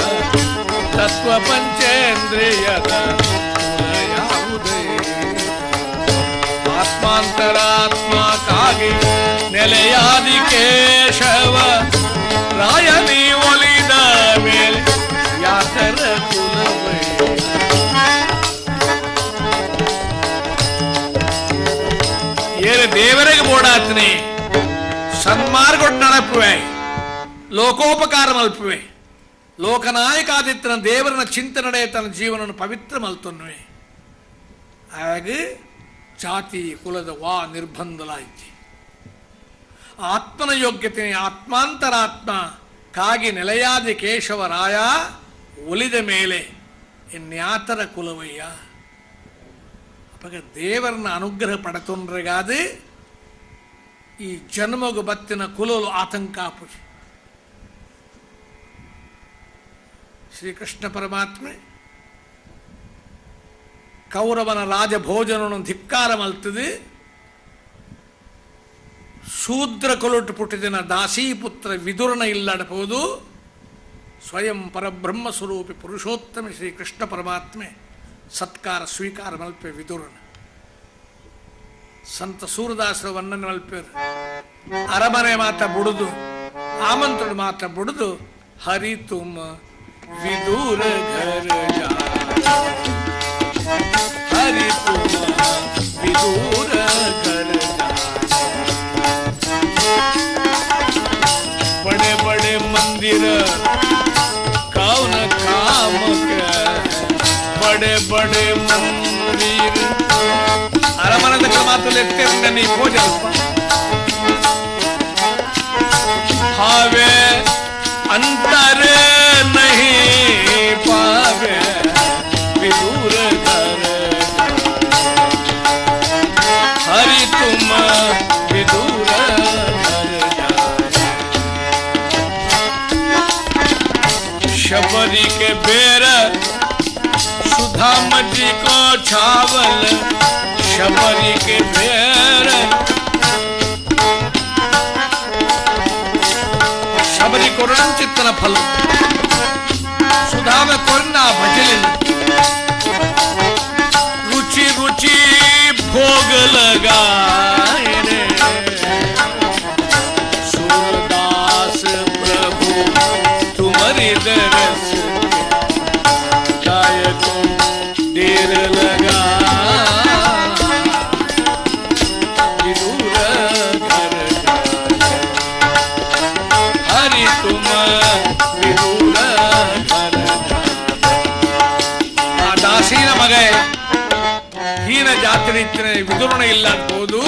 ತತ್ವ ಪಂಚೇಂದ್ರಿಯದ ಯಾವುದೇ ಆತ್ಮಾಂತರಾತ್ಮಕ್ಕಾಗಿ ನೆಲೆಯಾದಿ ಕೇಶವ ರಾಯನಿ ಒಲಿದ ಮೇಲೆ ಯಾತರ ಕುಲವೇ ದೇವರಿಗೆ ಬೋಡಾತನೆ ಸನ್ಮಾರ್ಗೊಟ್ಟು ನಡಪುವೆ ಲೋಕೋಪಕಾರ ಮಲ್ಪುವೆ ಲೋಕನಾಯಕಾದಿತ್ತನ ದೇವರನ ಚಿಂತನೆ ತನ್ನ ಜೀವನವನ್ನು ಪವಿತ್ರ ಮಲ್ತೊನ್ನುವೆ ಹಾಗೆ ಜಾತಿ ಕುಲದ ವಾ ನಿರ್ಬಂಧಲಾಯ್ತಿ ಆತ್ಮನ ಯೋಗ್ಯತೆ ಆತ್ಮಾಂತರಾತ್ಮ ಕಾಗಿ ನೆಲೆಯಾದಿ ಕೇಶವರಾಯ ಒಲಿದ ಮೇಲೆ ಇನ್ಯಾತರ ಕುಲವಯ್ಯ ದೇವರನ್ನ ಅನುಗ್ರಹ ಪಡೆತೊಂಡ್ರಿಗಾದೆ ಈ ಜನ್ಮಗು ಬತ್ತಿನ ಕುಲಲು ಆತಂಕಾಪುರಿ ಶ್ರೀಕೃಷ್ಣ ಪರಮಾತ್ಮೆ ಕೌರವನ ರಾಜಭೋಜನವನ್ನು ಧಿಕ್ಕಾರ ಮಲ್ತದೆ ಶೂದ್ರ ಕೊಲೊಟ್ಟು ಪುಟ್ಟಿದಿನ ದಾಸೀಪುತ್ರ ವಿದುರನ ಇಲ್ಲಡಬಹುದು ಸ್ವಯಂ ಪರಬ್ರಹ್ಮ ಸ್ವರೂಪಿ ಪುರುಷೋತ್ತಮ ಶ್ರೀಕೃಷ್ಣ ಪರಮಾತ್ಮೆ ಸತ್ಕಾರ ಸ್ವೀಕಾರ ಮಲ್ಪೆ ವಿದುರನ ಸಂತ ಸೂರದಾಸರ ವರ್ಣನೆ ಮಲ್ಪೇರು ಅರಮನೆ ಮಾತ ಬುಡುದು ಆಮಂತ್ರಣ ಮಾತ ಬುಡುದು ಹರಿ ತುಮ ವಿದೂರ ಘರ ಜಾ ಹರಿ ತುಮ ವಿದೂರ ಘರ ಜಾ ಬಡೆ ಬಡೆ ಮಂದಿರ ಕೌನ ಕಾಮ ಬಡೆ ಬಡೆ ಮಂದಿರ ಅರಮನೆ దగ్గర ಮಾತ್ರ ಎತ್ತೇನೆ ನೀ ಪೂಜೆ ಹಾವೆ ಅಂತರ ನಹಿ ಪಾವೆ ವಿದೂರ ಘರ ಹರಿ ತುಮ ವಿದೂರ ಘರ ಶಬರಿ के बेर सुधाम जी को छावल शबरी के बेर शबरी कोरण चित्तन फल सुधा में कोरना भजलिन रुचि रुचि भोग लगाए सूरदास ಜಾತ್ರೆ ಇತ್ತನೆ ವಿದುರಣ ಇಲ್ಲ ಹೋದು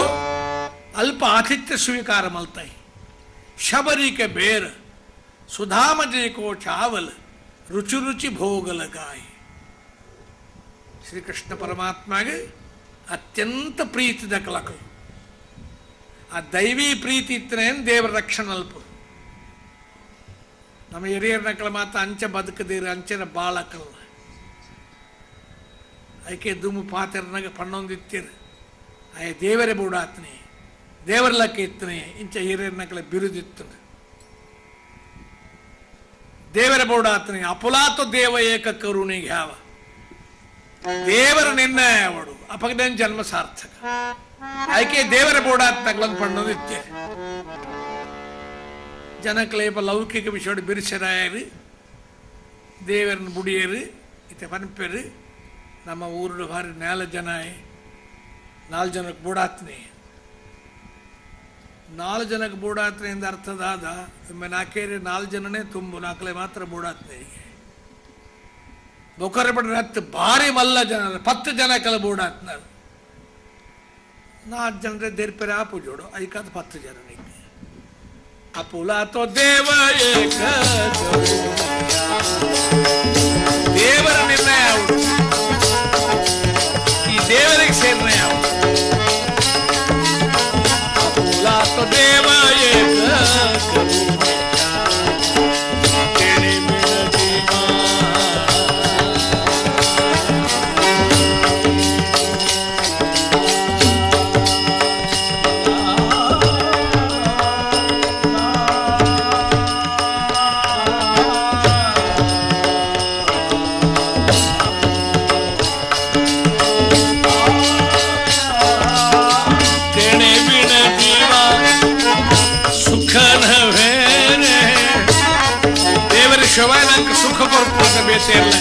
ಅಲ್ಪ ಆತಿಥ್ಯ ಸ್ವೀಕಾರ ಮಲ್ತಾಯಿ ಶಬರಿಕೆ ಬೇರ ಸುಧಾಮಜೇಕೋ ಚಾವಲ್ ರುಚಿ ರುಚಿ ಭೋಗಲ ಗಾಯಿ. ಶ್ರೀಕೃಷ್ಣ ಪರಮಾತ್ಮಗೆ ಅತ್ಯಂತ ಪ್ರೀತಿದ ಕಲಕಲು ಆ ದೈವೀ ಪ್ರೀತಿ ಇತ್ತನೇನು ದೇವರ ರಕ್ಷಣೆ ಅಲ್ಪ. ನಮ್ಮ ಹಿರಿಯರ ನಕಲ ಮಾತ್ರ ಅಂಚೆ ಬದುಕದಿರ ಅಂಚೆನ ಬಾಳಕಲ್ಲ ಐಕೆ ದುಮ್ಮು ಪಾತೆರನಾಗ ಪಣ್ಣೊಂದಿತ್ತೀರು ಅಯ್ಯ ದೇವರೇ ಬೂಡಾತ್ನಿ ದೇವರ ಲಕ್ಕ ಇತ್ತನೆ ಇಂಚ ಹಿರಿಯರ ನಕಲ ಬಿರುದಿತ್ತು ದೇವರ ಬೋಡಾತ್ನಿ ಅಪುಲಾತು ದೇವ ಏಕ ಕರುಣಿಗೆ ಯಾವ ದೇವರ ನಿರ್ಣಯ ಅವಡು ಅಪಗದನ್ ಜನ್ಮ ಸಾರ್ಥಕ ಆಯ್ಕೆ ದೇವರ ಬೋಡಾತ್ ತಗ್ಲಂದು ಪಣ್ಣೊಂದಿತ್ತೇವೆ ಜನಕ್ಲೇಪ ಲೌಕಿಕ ವಿಷಯ ಬಿರುಸರಾಯರು ದೇವರನ್ನ ಬುಡಿಯರು ಇತ್ತೆ ಪನ್ಪೇರು ನಮ್ಮ ಊರು ಭಾರಿ 4 ಜನ 4 ಜನಕ್ಕೆ ಬೂಡಾತ್ನಿ 4 ಜನಕ್ಕೆ ಬೂಡಾತ್ನಿ ಎಂದ ಅರ್ಥದಾದ ಒಮ್ಮೆ 4 ಜನನೇ ತುಂಬು 4 ಮಾತ್ರ ಬೂಡಾತ್ನಿ ಬೊಕರೆ ಬಿಡ್ರೆ 10 ಭಾರಿ ಮಲ್ಲ ಜನ 10 ಜನಕ್ಕೆಲ್ಲ ಬೂಡಾತ್ನ 4 ಜನರೇ ದೇರ್ಪೆರೆ ಆಪು ಜೋಡು ಐಕಾದ 10 ಜನ ಅಪುಲಾ ತೋ ದೇವ ಏಕ ದೇವರ ನಿರ್ಣಯ ಅವರು ಈ ದೇವರಿಗೆ ಸೇರ್ಣಯ ಅವರು ಅಪುಲಾ ತೋ ದೇವ ಏಕ ಸುಖ ಕೊಡ್ಕೊಂಡ ಬೇಸೆಲ್ಲ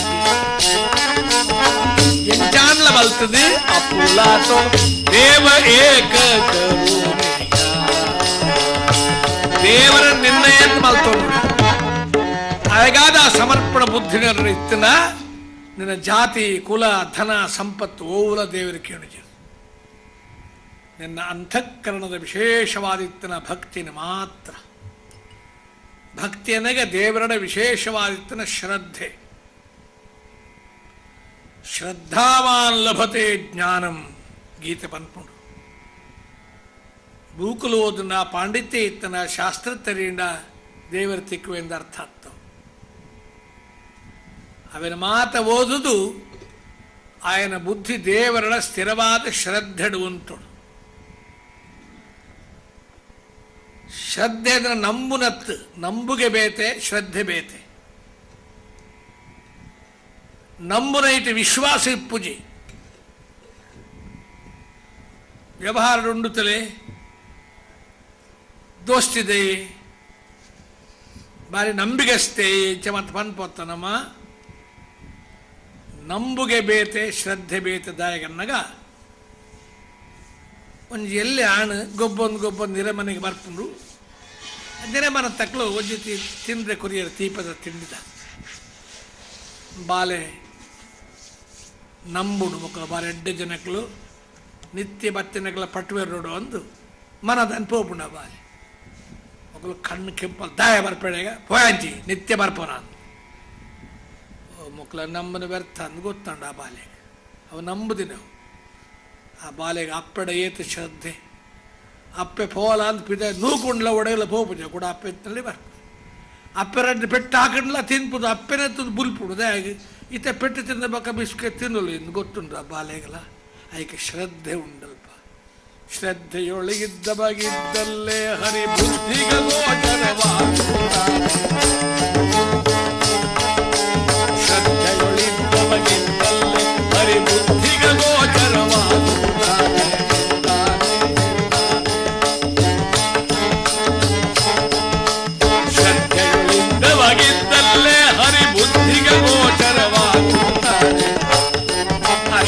ಎಂಜಾನ್ಲ ಬಲ್ತದೆ ಅಪುಲಾತೋ ದೇವ ಏಕ ದೇವರ ನಿರ್ಣಯ ಮಲ್ತೋಡು ಹಾಗಾದ ಸಮರ್ಪಣ ಬುದ್ಧಿನರ ಇತ್ತನ ನಿನ್ನ ಜಾತಿ ಕುಲ ಧನ ಸಂಪತ್ತು ಓವುಲ ದೇವರ ಕೇಳಿಜ ನಿನ್ನ ಅಂತಃಕರಣದ ವಿಶೇಷವಾದಿತ್ತನ ಭಕ್ತಿನ ಮಾತ್ರ ಭಕ್ತಿಯನಗೆ ದೇವರಡ ವಿಶೇಷವಾದಿತ್ತನ ಶ್ರದ್ಧೆ ಶ್ರದ್ಧಾವಾನ್ ಲಭತೆ ಜ್ಞಾನಂ ಗೀತೆ ಪನ್ಪುಂಡು ಬೂಕಲು ಓದನ ಪಾಂಡಿತ್ಯ ಇತ್ತನ ಶಾಸ್ತ್ರ ತರಿಯಿಂದ ದೇವರ ತಿಕ್ಕುವೆಂದು ಅರ್ಥ ಆಗ್ತವೆ ಅವನ ಮಾತ ಓದುದು ಆಯನ ಬುದ್ಧಿ ದೇವರಡ ಸ್ಥಿರವಾದ ಶ್ರದ್ಧೆಡು ಉಂಟು ಶ್ರದ್ಧೆ ಅಂದ್ರೆ ನಂಬುನತ್ತು ನಂಬುಗೆ ಬೇತೆ ಶ್ರದ್ಧೆ ಬೇತೆ ನಂಬುನ ಇಟ್ಟು ವಿಶ್ವಾಸ ಇಪ್ಪುಜಿ ವ್ಯವಹಾರ ಉಂಡುತ್ತಲೇ ದೋಸ್ತಿದೆ ಬಾರಿ ನಂಬಿಗಸ್ತೆ ಚಮತ್ ಪನ್ಪೊತ್ತ ನಮ್ಮ ನಂಬುಗೆ ಬೇತೆ ಶ್ರದ್ಧೆ ಬೇತೆ ದಾಯಗನ್ನಗ ಒಂದು ಎಲ್ಲಿ ಆಣು ಗೊಬ್ಬೊಂದು ನಿರಮನೆಗೆ ಬರ್ಪುಂಡು ನಿರಮನ ತಕ್ಕಲು ಒಂಜಿ ತಿಂದ್ರೆ ಕೊರಿಯರು ತೀಪದ ತಿಂಡಿದ ಬಾಲೆ ನಂಬುಡು ಮಕ್ಕಳು ಬಾರಿ 2 ಜನಕ್ಕಳು ನಿತ್ಯ ಬತ್ತಿನಗಳ ಪಟ್ವೇರು ನೋಡು ಒಂದು ಮನದ ಅನ್ಪೋಪುಂಡ ಬಾಲೆ ಮಕ್ಕಳು ಕಣ್ಣು ಕೆಂಪಲ್ ದಾಯ ಬರ್ಪೇಳೆಗ ಪೋಯಾಂಚಿ ನಿತ್ಯ ಬರ್ಪೋನ ಮಕ್ಕಳ ನಂಬನ ವ್ಯರ್ಥ ಅಂದು ಗೊತ್ತಂಡ ಆ ಬಾಲೆಗೆ ಅವು ನಂಬುದಿನ ಆ ಬಾಲೆಗೆ ಅಪ್ಪಡ ಏತು ಶ್ರದ್ಧೆ ಅಪ್ಪೆ ಪೋಲ ಅಂತ ಪಿದ ನೂಕುಂಡ್ಲ ಒಡೆಯಲ್ಲ ಪೋಪುಜ ಕೂಡ ಅಪ್ಪೆ ಎತ್ತಲ್ಲಿ ಬರ್ಪ ಅಪ್ಪೆರಡ್ಡು ಪೆಟ್ಟು ಹಾಕಂಡ್ಲ ತಿನ್ಪುದು ಅಪ್ಪೆನೆ ತುದು ಬುಲ್ಪುಡುದು ಹಾಗೆ ಈತ ಪೆಟ್ಟು ತಿಂದ ಬಕ್ಕ ಬಿಸ್ಕೆ ತಿನ್ನಲು ಇನ್ನು ಗೊತ್ತುಂಡು ಆ ಬಾಲೆಗಲ್ಲ ಅದಕ್ಕೆ ಶ್ರದ್ಧೆ ಉಂಡಲ್ಪ ಶ್ರದ್ಧೆಯೊಳಗಿದ್ದ ಬಗಿದ್ದಲ್ಲೇ ಹರಿ ಬುದ್ಧಿಗ ಶ್ರದ್ಧೆಯೊಳಿದ್ದ ಬಗಿದ್ದಲ್ಲೇ ಹರಿ ಬುದ್ಧಿಗ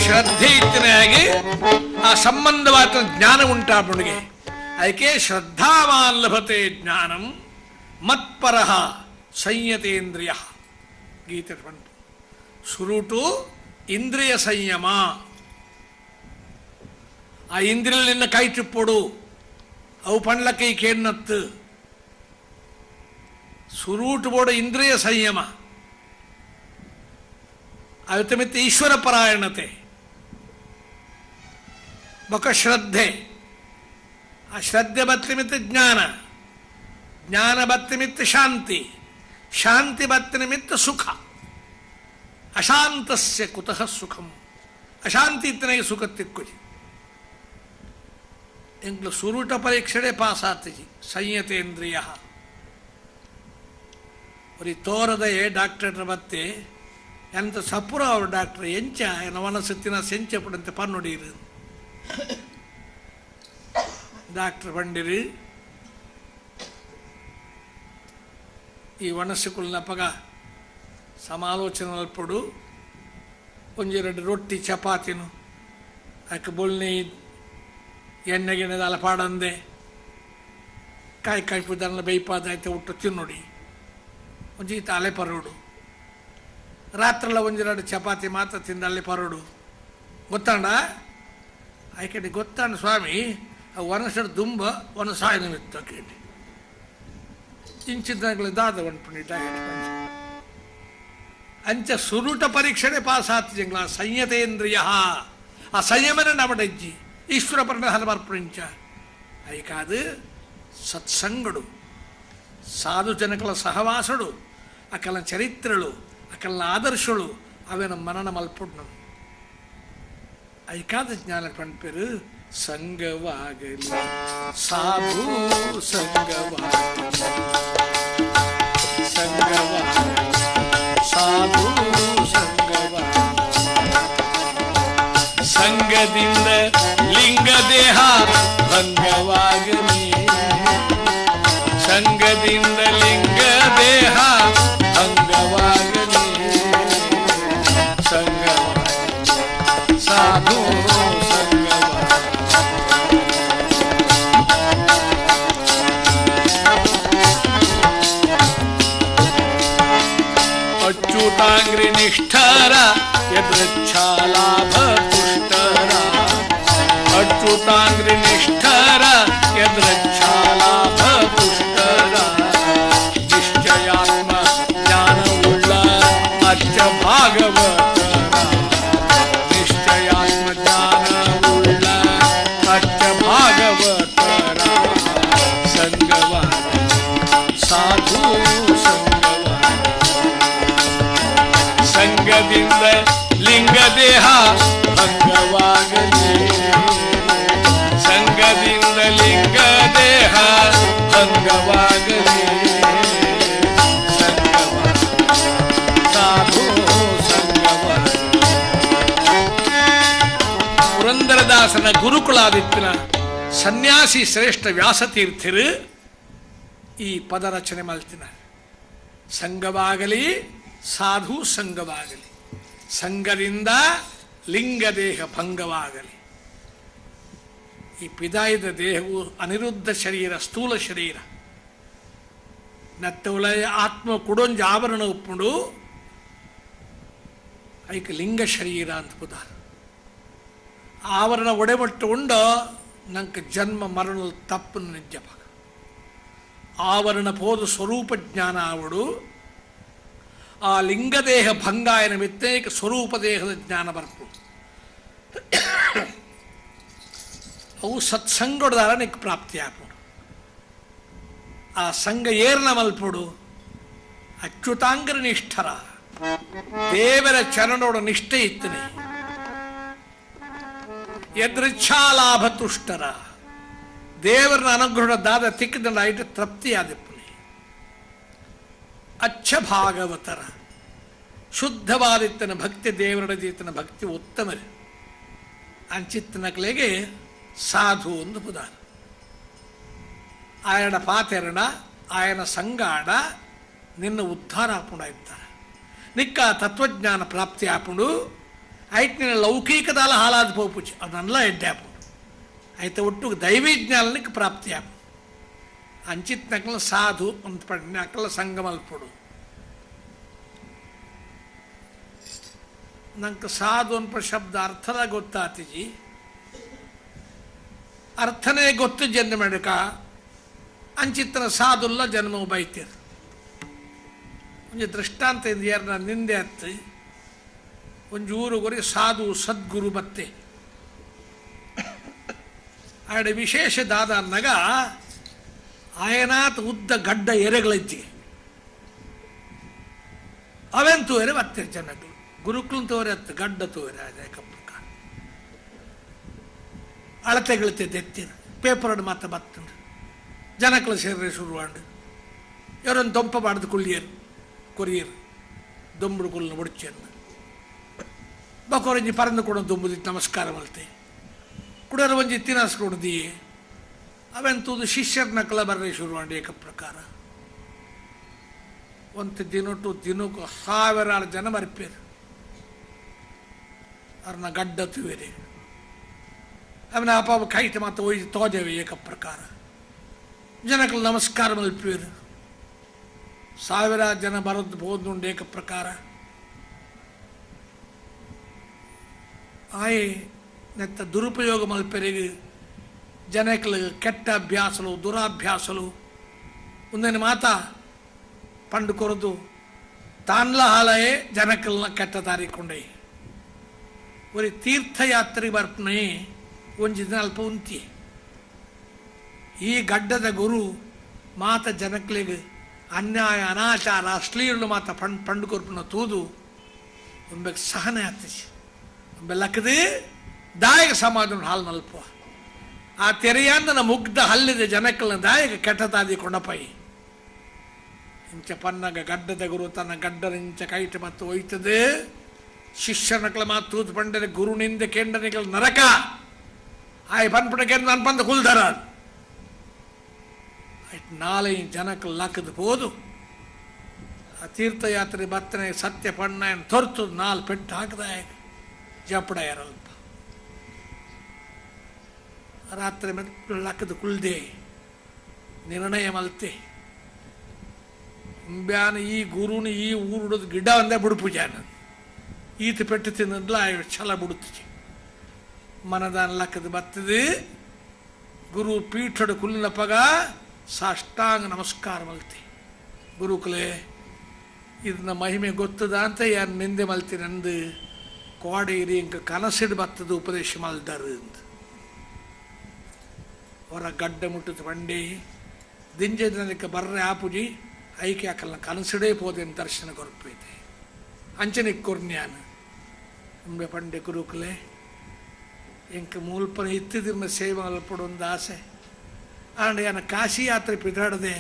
ಶ್ರದ್ಧೆ ಇತ್ತನಾಗಿ ಆ ಸಂಬಂಧವಾದ ಜ್ಞಾನ ಉಂಟಾಪುಣಿಗೆ ಅದಕ್ಕೆ ಶ್ರದ್ಧಾವಾನ್ ಲಭತೆ ಜ್ಞಾನಂ ಮತ್ಪರಃ ಸಂಯತೇಂದ್ರಿಯ ಗೀತೆ ಸುರುಟು ಇಂದ್ರಿಯ ಸಂಯಮ ಆ ಇಂದ್ರಿಯಲ್ಲಿ ನಿನ್ನ ಕೈ ಚಿಪ್ಪೊಡು ಅವು ಪಂಡ್ಲ ಕೈ ಕೇನ್ನತ್ತು ಸುರೂಟು ಬೋಡು ಇಂದ್ರಿಯ ಸಂಯಮ ಅವತ್ತ ಮಿತ್ತ ಈಶ್ವರ ಪರಾಯಣತೆ ಬೊಕ ಶ್ರದ್ಧೆ ಆ ಶ್ರದ್ಧೆ ಬತ್ತಿ ಮಿತ್ತ ಜ್ಞಾನ ಜ್ಞಾನ ಬತ್ತಿ ಮಿತ್ತ ಶಾಂತಿ ಶಾಂತಿ ಬತ್ತಿ ನಿಮಿತ್ತ ಸುಖ ಅಶಾಂತಸ್ಯ ಕುತಃ ಸುಖಂ ಅಶಾಂತಿ ಇತ್ತನೆಗೆ ಸುಖ ತಿಕ್ಕುಜಿ ಎಂಕ್ಲು ಸುರುಟ ಪರೀಕ್ಷೆ ಪಾಸ್ ಆತಜಿ ಸಂಯತೇಂದ್ರಿಯ ஒரு தோரதையே டாக்டர் பத்து ಎಂತ ಸಪುರ ಅವರು ಡಾಕ್ಟರ್ ಎಂಚ ನವನಸತ್ತಿನ ಸೆಂಚಪಡಂತೆ ಪನ್ನೊಡಿರು ಡಾಕ್ಟರ್ ಪಂಡಿರು ಈ ವನಸ್ಸುಕುಲ್ನಪ್ಪಗ ಸಮಾಲೋಚನೆ ಅಲ್ಪಡು ಒಂಜೆರಡು ರೊಟ್ಟಿ ಚಪಾತಿನು ಅದಕ್ಕೆ ಬೊಲ್ನೆ ಎಣ್ಣೆಗೆಣ್ಣೆದ ಅಲಪಾಡಂದೆ ಕಾಯಿ ಕಾಯಿ ಪುದನ್ನ ಬೈಪಾದಾಯ್ತು ಉಟ್ಟು ತಿನ್ನೋಡಿ ಒಂಜಿ ಅಲೆ ಪರೋಡು ರಾತ್ರೆಲ್ಲ ಒಂಜೆರಡು ಚಪಾತಿ ಮಾತ್ರ ತಿಂದ ಅಲ್ಲಿ ಪರೋಡು ಗೊತ್ತಾಂಡ ಆಯ್ಕೆ ಗೊತ್ತಾಂಡ ಸ್ವಾಮಿ ಒನಸಡು ದುಂಬ ಒಂದು ಸಾಯನ ಇತ್ತು ಕೇಳಿ ಇಂಚಿದ್ದಾಗಲೇ ದಾದ ಒಣ್ಪುಣಿ ಅಂಚ ಸುರುಟ ಪರೀಕ್ಷೆ ಪಾಸ್ ಆತಿಜಂಗ್ಲ ಸಂಯತೇಂದ್ರಿಯ ಆ ಸಂಯಮನ ನವಡಜ್ಜಿ ಈಶ್ವರ ಪರ್ಣ ಹಲವಾರ್ಪುಂಚ ಐಕಾದು ಸತ್ಸಂಗಡು ಸಾಧು ಜನಕಲ ಸಹವಾಸಡು ಅಕಲ ಚರಿತ್ರಳು ಅಕಲ ಆದರ್ಶಗಳು ಅವೇನ ಮನನ ಮಲ್ಪುಡ್ನು ಐಕಾದ ಜ್ಞಾನ ಪಂಪೇರು ಸಂಗವಾಗಲಿ ಸಾಧು ಸಂಗವಾಗಲಿ ಸಂಗವಾಗಲಿ ಸಾಧು ಸಂಗವಾಗಲಿ ಸಂಗದಿಂದ ಲಿಂಗ ದೇಹ ಭಂಗವಾಗಲಿ ಸಂಗದಿಂದ ಲಿಂಗ ದೇಹ ಭಂಗವಾಗಲಿ ಸಂಗವಾಗಲಿ ಸಾಧು ಅಚ್ಯುತಾಂಗ್ರಿ ನಿಷ್ಠರ ಯದೃಚ್ಛಾಲಾಭ ತುಷ್ಟರ ಅಚ್ಯುತಾಂಗ್ರಿ ನಿಷ್ಠರ ಯದೃಚ್ಛಾಲಾಭ ತುಷ್ಟರ ನಿಶ್ಚಯಾತ್ಮ ಜ್ಞಾನವುಳ್ಳ ಅಚ್ಚ ಭಾಗವತರ ನಿಶ್ಚಯಾತ್ಮ ಜ್ಞಾನವುಳ್ಳ ಅಚ್ಚ ಭಾಗವತರ ಸಂಗವ ಸಾಧು ಸಂಗದಿಂದ ಲಿಂಗ ದೇಹ ಭಂಗವಾಗಲಿ ಸಂಗದಿಂದ ಲಿಂಗ ದೇಹ ಭಂಗವಾಗಲಿ ಸಾಧು ಸಂಗವಾಗಲಿ. ಪುರಂದರದಾಸನ ಗುರುಕುಲಾದಿತ್ಯನ ಸನ್ಯಾಸಿ ಶ್ರೇಷ್ಠ ವ್ಯಾಸತೀರ್ಥರು ಈ ಪದ ರಚನೆ ಮಾಡ್ತಿನ ಸಂಗವಾಗಲಿ ಸಾಧು ಸಂಗವಾಗಲಿ ಸಂಗದಿಂದ ಲಿಂಗದೇಹ ಭಂಗವಾಗಲಿ. ಈ ಪಿದಾಯದ ದೇಹವು ಅನಿರುದ್ಧ ಶರೀರ ಸ್ಥೂಲ ಶರೀರ ನತ್ತವಲಯ ಆತ್ಮ ಕುಡೊಂಜ ಆವರಣ ಉಪ್ಪುಂಡು ಐಕ ಲಿಂಗ ಶರೀರ ಅಂತ ಪುದಾರ ಆವರಣ ಒಡೆಮಟ್ಟು ಉಂಡ ನಂಗೆ ಜನ್ಮ ಮರಣ ತಪ್ಪು ನಿಜವಾಗ ಆವರಣ ಪೋದು ಸ್ವರೂಪ ಜ್ಞಾನ ಆವಡು ಆ ಲಿಂಗದೇಹ ಭಂಗಾಯನ ಮಿತ್ತೇಕ ಸ್ವರೂಪ ದೇಹದ ಜ್ಞಾನ ಬರ್ಪು ಅವು ಸತ್ಸಂಗಡದಾರ ನಿಕ್ ಪ್ರಾಪ್ತಿ ಆಪುಡು ಆ ಸಂಘ ಏರ್ನ ಮಲ್ಪುಡು ಅಚ್ಯುತಾಂಗರ ನಿಷ್ಠರ ದೇವರ ಚರಣೋಡ ನಿಷ್ಠೆ ಇತ್ತನೆ ಯದೃಚ್ಛಾಲಾಭ ತುಷ್ಟರ ದೇವರನ ಅನುಗ್ರಹದ ದಾದ ತಿಕ್ಕದಂಡ ಐಟ ತೃಪ್ತಿಯಾದಪ್ಪನೆ ಅಚ್ಚ ಭಾಗವತರ ಶುದ್ಧವಾದಿತ್ತನ ಭಕ್ತಿ ದೇವರಡದೀತನ ಭಕ್ತಿ ಉತ್ತಮರು ಅಂಚಿತ್ತನಕ್ಲೆಗೆ ಸಾಧು ಒಂದು ಪುದಾನ ಆಯನ ಪಾತೆರಣ ಆಯನ ಸಂಗಾಡ ನಿನ್ನ ಉದ್ಧಾರ ಆಪುಂಡ ಇದ್ದಾರೆ ನಿಕ್ಕ ತತ್ವಜ್ಞಾನ ಪ್ರಾಪ್ತಿ ಆಪುಂಡು ಐಟ್ ನಿನ್ನ ಲೌಕಿಕದಾಲ ಹಾಲಾದ ಪೋಪುಚಿ ಅದನ್ನೆಲ್ಲ ಎಡ್ಡೆ ಆಪುಂಡು ಆಯ್ತು ಒಟ್ಟು ದೈವಜ್ಞಾನಕ್ಕೆ ಪ್ರಾಪ್ತಿ ಆಪು ಅಂಚಿತ್ ನಕಲ ಸಾಧು ಅಂತ ಪಡ್ ನಕಲ ಸಂಗಮಲ್ಪಡು ನಂಗೆ ಸಾಧು ಅನ್ಪ ಶಬ್ದ ಅರ್ಥದ ಗೊತ್ತಾತಿಜಿ ಅರ್ಥನೇ ಗೊತ್ತು ಜನ್ಮ ಮಾಡಕ ಅಂಚಿತ್ತನ ಸಾಧುಲ್ಲ ಜನ್ಮ ಬೈತೀರ ಒಂಜಿ ದೃಷ್ಟಾಂತ ಇಂದ ಯಾರನ್ನ ನಿಂದೆ ಹತ್ತು ಒಂಜಿ ಊರುಗೊರಿ ಸಾಧು ಸದ್ಗುರು ಬತ್ತೆ ಆಡೆ ವಿಶೇಷ ದಾದ ಅನ್ನಗ ಆಯನಾತ್ ಉದ್ದ ಗಡ್ಡ ಎರೆಗಳಿಜ್ಜಿ ಅವೆನ್ ತೋರೆ ಬತ್ತೆ ಜನಗಳು ಗುರುಕುಲನ್ ತೋರೆ ಹತ್ತು ಗಡ್ಡ ತೋರೆ ಕಪ್ಪಕ ಅಳತೆಗಳತೆ ತೆತ್ತಿರು ಪೇಪರ್ ಮಾತ್ರ ಬತ್ತಂಡು ಜನಗಳು ಸೇರಿ ಶುರುವಾಂಡು ಇವರನ್ನು ದೊಂಪ ಬಾಡ್ದು ಕುಳ್ಳಿಯರು ಕೊರಿಯರು ದೊಂಬುಡು ಕುಲ್ನ ಮುಡಿಚೆಂದು ಬಕೋರಂಜಿ ಪರಂದು ಕೊಡೋ ದೊಂಬುದಿತ್ತು ನಮಸ್ಕಾರ ಮಲ್ತೆ ಕುಡರ ಒಂಜಿ ತಿನಸ್ಕೊಡ್ದಿಯೇ ಅವೆಂತೂದು ಶಿಷ್ಯರ ನಕಲ ಬರ್ರೆ ಶುರುವಾಂಡು ಏಕ ಪ್ರಕಾರ ಒಂದು ದಿನಕ್ಕೂ 1000 ಜನ ಮರ್ಪೇರು ಅವ್ರನ್ನ ಗಡ್ಡ ತುವೇರೆ ಅವನ ಅಪ್ಪ ಕೈಟ್ ಮಾತ್ರ ಒಯ್ದು ತೋಜವೆ ಏಕ ಪ್ರಕಾರ ಜನಗಳು ನಮಸ್ಕಾರ ಮಲ್ಪೇರು 1000 ಜನ ಬರೋದು ಬೋದುಂಡು ಏಕ ಪ್ರಕಾರ ಆಯೆ ನೆತ್ತ ದುರುಪಯೋಗ ಮಲ್ಪೆರಿಗೆ ಜನಕ್ಕೆ ಕೆಟ್ಟ ಅಭ್ಯಾಸಲು ದುರಾಭ್ಯಾಸಲು ಒಂದೇನು ಮಾತಾ ಪಂಡು ಕೊರದು ತಾನ್ಲ ಹಾಲಯೇ ಜನಕ್ಕಲ್ನ ಕೆಟ್ಟ ದಾರಿಕೊಂಡೆ ಒರಿ ತೀರ್ಥಯಾತ್ರೆ ಬರ್ಪನೆ ಒಂಜಿ ದಿನ ಅಲ್ಪ ಉಂತಿ ಈ ಗಡ್ಡದ ಗುರು ಮಾತ ಜನಕ್ಲಿಗೆ ಅನ್ಯಾಯ ಅನಾಚಾರ ಅಶ್ಲೀಲು ಮಾತ ಪಂಡು ಕೊರ್ಪನ ತೂದು ಒಂಬೆಗೆ ಸಹನೆ ಹತ್ತಿಸಿ ಒಂಬೆ ಲಕ್ಕದೆ ದಾಯಕ ಸಮಾಜನ ಹಾಲು ಮಲ್ಪ ಆ ತೆರೆಯಾಂದನ ಮುಗ್ಧ ಹಲ್ಲಿದ ಜನಕ್ಕಲ್ನ ದಾಯಕ ಕೆಟ್ಟದಾದಿ ಕೊಂಡಪೈ ಇಂಚ ಪನ್ನಗ ಗಡ್ಡದ ಗುರು ತನ್ನ ಗಡ್ಡನ ಇಂಚ ಕೈಟ್ ಮತ್ತು ಒಯ್ತದೆ ಶಿಷ್ಯನಕ್ಲ ಮಾತೂದು ಪಂಡರೆ ಗುರುನಿಂದ ಕೆಂಡನಿಗಳ ನರಕ ಆಯ್ ಪನ್ಪುಟಕ್ಕೆ ನಾನು ಬಂದು ಕುಲ್ದರ ಆಯ್ತು ನಾಳೆ ಜನಕ್ಕೆ ಲಕ್ಕದ ಹೋದು ಆ ತೀರ್ಥಯಾತ್ರೆ ಬತ್ತನೆ ಸತ್ಯ ಪಣ್ಣ ತೊರ್ತು 4 ಪೆಟ್ಟು ಹಾಕದ ಜಪಡ ಯಾರಲ್ಪ ರಾತ್ರಿ ಮೆಟ್ಟು ಲಕ್ಕದ ಕುಲ್ದೆ ನಿರ್ಣಯ ಮಲ್ತೆ ಬ್ಯಾನ ಈ ಗುರುನ ಈ ಊರುಡೋದು ಗಿಡ ಒಂದೇ ಬಿಡುಪುಜಾನ ಈತ ಪೆಟ್ಟು ತಿನ್ನದ್ಲ ಛಲ ಬಿಡುತ್ತೆ ಮನದಾನ ಲಕ್ಕದ ಬತ್ತದು ಗುರು ಪೀಠದ ಕುಲ್ಲಿನ ಪಗ ಸಾಷ್ಟಾಂಗ ನಮಸ್ಕಾರ ಮಲ್ತಿ ಗುರುಕುಲೆ ಇದನ್ನ ಮಹಿಮೆ ಗೊತ್ತದ ಅಂತ ಯಾರು ನಿಂದೆ ಮಲ್ತಿ ನಂದು ಕೋಡೇರಿ ಇಂಕ ಕನಸಿಡ್ ಬತ್ತದ ಉಪದೇಶ ಮಲ್ದಾರ ಹೊರ ಗಡ್ಡ ಮುಟ್ಟದ ಬಂಡಿ ದಿಂಜೆ ದಿನಕ್ಕೆ ಬರ್ರೆ ಆಪುಜಿ ಐಕೆ ಹಾಕಲ್ಲ ಕನಸಿಡೇ ಪೋದೇನು ದರ್ಶನ ಕೊರಪೈತೆ ಅಂಚನಿಕ್ ಕೊರ್ನ್ಯಾನ ಅಂಬೆ ಪಂಡೆ ಗುರುಕುಲೆ ಎಂಕ ಮೂಲಪನ ಇತ್ತಿದಿರ್ನ ಸೇವೆ ಮಲ್ಪಡೊಂದು ಆಸೆ ಆಂಡ ಯಾನ ಕಾಶಿ ಯಾತ್ರೆ ಪಿದಾಡದೆ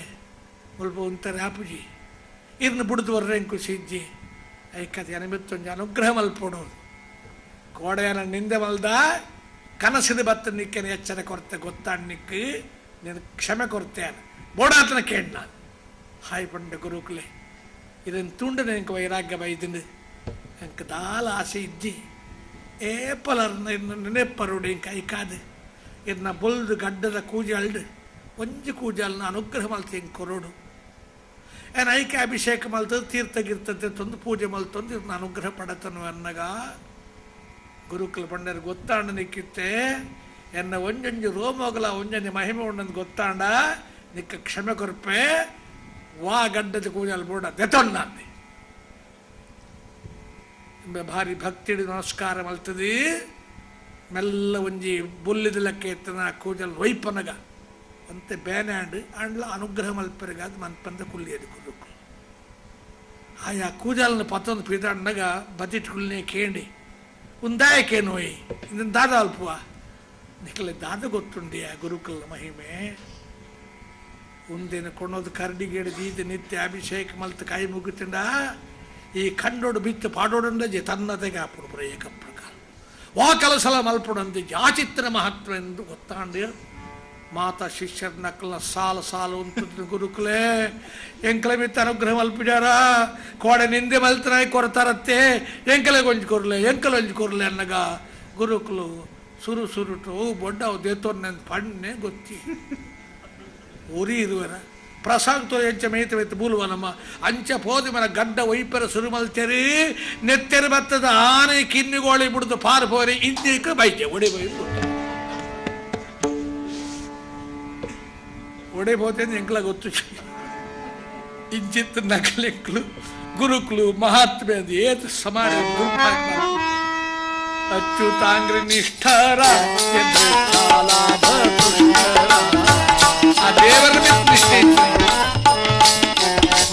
ಮುಲ್ಪ ಒಂತಾರೆ ಆಪುಜಿ ಇರ್ನ ಬಿಡ್ದು ಬರ್ರೆ ಎಂಕು ಸಿಜ್ಜಿ ಐಕತೆ ಅನಿಮಿತ್ತೊಂದು ಅನುಗ್ರಹ ಮಲ್ಪಡೋದು ಕೋಡೆಯನ ನಿಂದೆ ಮಲ್ದ ಕನಸಿದ ಬತ್ತ ನಿಕ್ಕೇನೆ ಎಚ್ಚರ ಕೊರತೆ ಗೊತ್ತಾಡ್ನಿಕ್ಕೆ ನೀನು ಕ್ಷಮೆ ಕೊರತೆ ಬೋಡಾತನ ಕೇಳ ನಾನು ಹಾಯ್ ಪಂಡ ಗುರುಕುಲೆ ಇದನ್ನು ತುಂಡು ನನಗೆ ವೈರಾಗ್ಯ ಬೈದಿನ ಎಂಕ ದಾಲ ಆಸೆ ಇಜ್ಜಿ ಏಪಲರ್ನ ನೆನೆಪ್ಪರುಡು ಇಂಕ ಐಕಾದು ಇದನ್ನ ಬೊಲ್ದು ಗಡ್ಡದ ಕೂಜಾಳ್ಡು ಒಂಜಿ ಕೂಜಾಲ್ನ ಅನುಗ್ರಹ ಮಲ್ತಿ ಹಿಂಗೆ ಕೊರೋಡು ಏನು ಐಕೆ ಅಭಿಷೇಕ ಮಲ್ತದ್ದು ತೀರ್ಥ ಗೀರ್ತತೆ ತಂದು ಪೂಜೆ ಮಲ್ತಂದು ಇದನ್ನ ಅನುಗ್ರಹ ಪಡತನು ಅನ್ನಗ ಗುರುಕುಲ ಪಂಡರು ಗೊತ್ತಾಂಡ ನಿಕ್ಕಿತ್ತೆ ಎನ್ನ ಒಂಜೊಂಜು ರೋಮೋಗಲ ಒಂಜೊಂಜು ಮಹಿಮೆ ಉಂಡಂದು ಗೊತ್ತಾಂಡ ನಿಕ್ಕ ಕ್ಷಮೆ ಕೊರಪೆ ವಾ ಗಡ್ಡದ ಕೂಜಾಲ್ ಬೋಡ ದೆತೊಂಡಾಂದೆ ಭಾರಿ ಭಕ್ತಿ ನಮಸ್ಕಾರ ಮಲ್ತದಿ ಮೆಲ್ಲ ಒಂಜಿ ಬೊಲ್ಲಿದ ಲೆಕ್ಕ ಎತ್ತನ ಕೂಜಲ್ ವೈಪನಗ ಅಂತೆ ಬೇನಾಂಡ್ ಅಂಡ್ಲ ಅನುಗ್ರಹ ಮಲ್ಪರಿಗಾದ ಮನ್ಪಂದ ಕುಲ್ಲಿಯದು ಗುರುಕುಲು ಆಯಾ ಕೂಜಾಲನ ಪತ್ತೊಂದು ಪಿದಾಂಡಗ ಬದಿಟ್ ಕುಲ್ನೇ ಕೇಂಡಿ ಉಂದಾಯಕ್ಕೆ ನೋಯ್ ಇದನ್ನು ದಾದ ಅಲ್ಪವಾ ನಿಖಲೆ ದಾದ ಗೊತ್ತುಂಡಿಯ ಗುರುಕುಲ ಮಹಿಮೆ ಒಂದಿನ ಕೊಣೋದು ಕರಡಿಗೇಡು ದೀದ ನಿತ್ಯ ಅಭಿಷೇಕ ಮಲ್ತ ಕೈ ಮುಗಿತಿಂಡ ಈ ಕಂಡೋಡು ಬಿತ್ತು ಪಾಡೋಡಂಡಜೆ ತನ್ನತೆಗೆ ಆಪುಡು ಏಕ ಪ್ರಕಾರ ವಾ ಕೆಲಸಲ ಮಲ್ಪುಡಂದು ಯಾಚಿತ್ರ ಮಹತ್ವ ಎಂದು ಗೊತ್ತಾಂಡ ಮಾತಾ ಶಿಷ್ಯರ ನಕಲ್ನ ಸಾಲು ಉಂಟು ಗುರುಕುಲೆ ಎಂಕಲೆ ಮಿತ್ತ ಅನುಗ್ರಹ ಮಲ್ಪಿಡ್ಯಾರ ಕೋಡೆ ನಿಂದೆ ಮಲ್ತನಾಯಿ ಕೊರತಾರತ್ತೆ ಎಂಕಲೆ ಗೊಂಜಿ ಕೊರ್ಲೆ ಅನ್ನಗ ಗುರುಕುಲು ಸುರುಟು ಬೊಡ್ಡ ದೇತೋರ್ನ ಪಣ್ಣೆ ಗೊತ್ತಿ ಉರಿ ಇರುವರ ಪ್ರಸಾದ್ ತೋ ಎಂಚ ಮೇಯ್ತ ಬೂಲುವನಮ್ಮ ಅಂಚ ಪೋದಿ ಮನ ಗಡ್ಡ ವೈಪರ ಸುರುಮಲ್ತೆರಿ ನೆತ್ತೆರು ಬತ್ತದ ಆನೆ ಕಿನ್ನಿಗೋಳಿ ಬಿಡುದು ಪಾರು ಪೋರಿ ಇಂದಿಕ ಬೈತೆ ಒಡಿ ಬೈ ಒಡೆಬೋತೆ ಎಂಕ್ಲ ಗೊತ್ತು ಇಂಚಿತ್ ನಕಲೆಕ್ಲು ಗುರುಕ್ಲು ಮಹಾತ್ಮೆ ಅದು ಏತು ಸಮಾಜ ದುರ್ಭಾಗ್ಯ ಅಚ್ಯುತಾಂಗ್ರಿ ನಿಷ್ಠರ ಆ ದೇವರ ಮೇಲೆ ನಿಷ್ಠೆ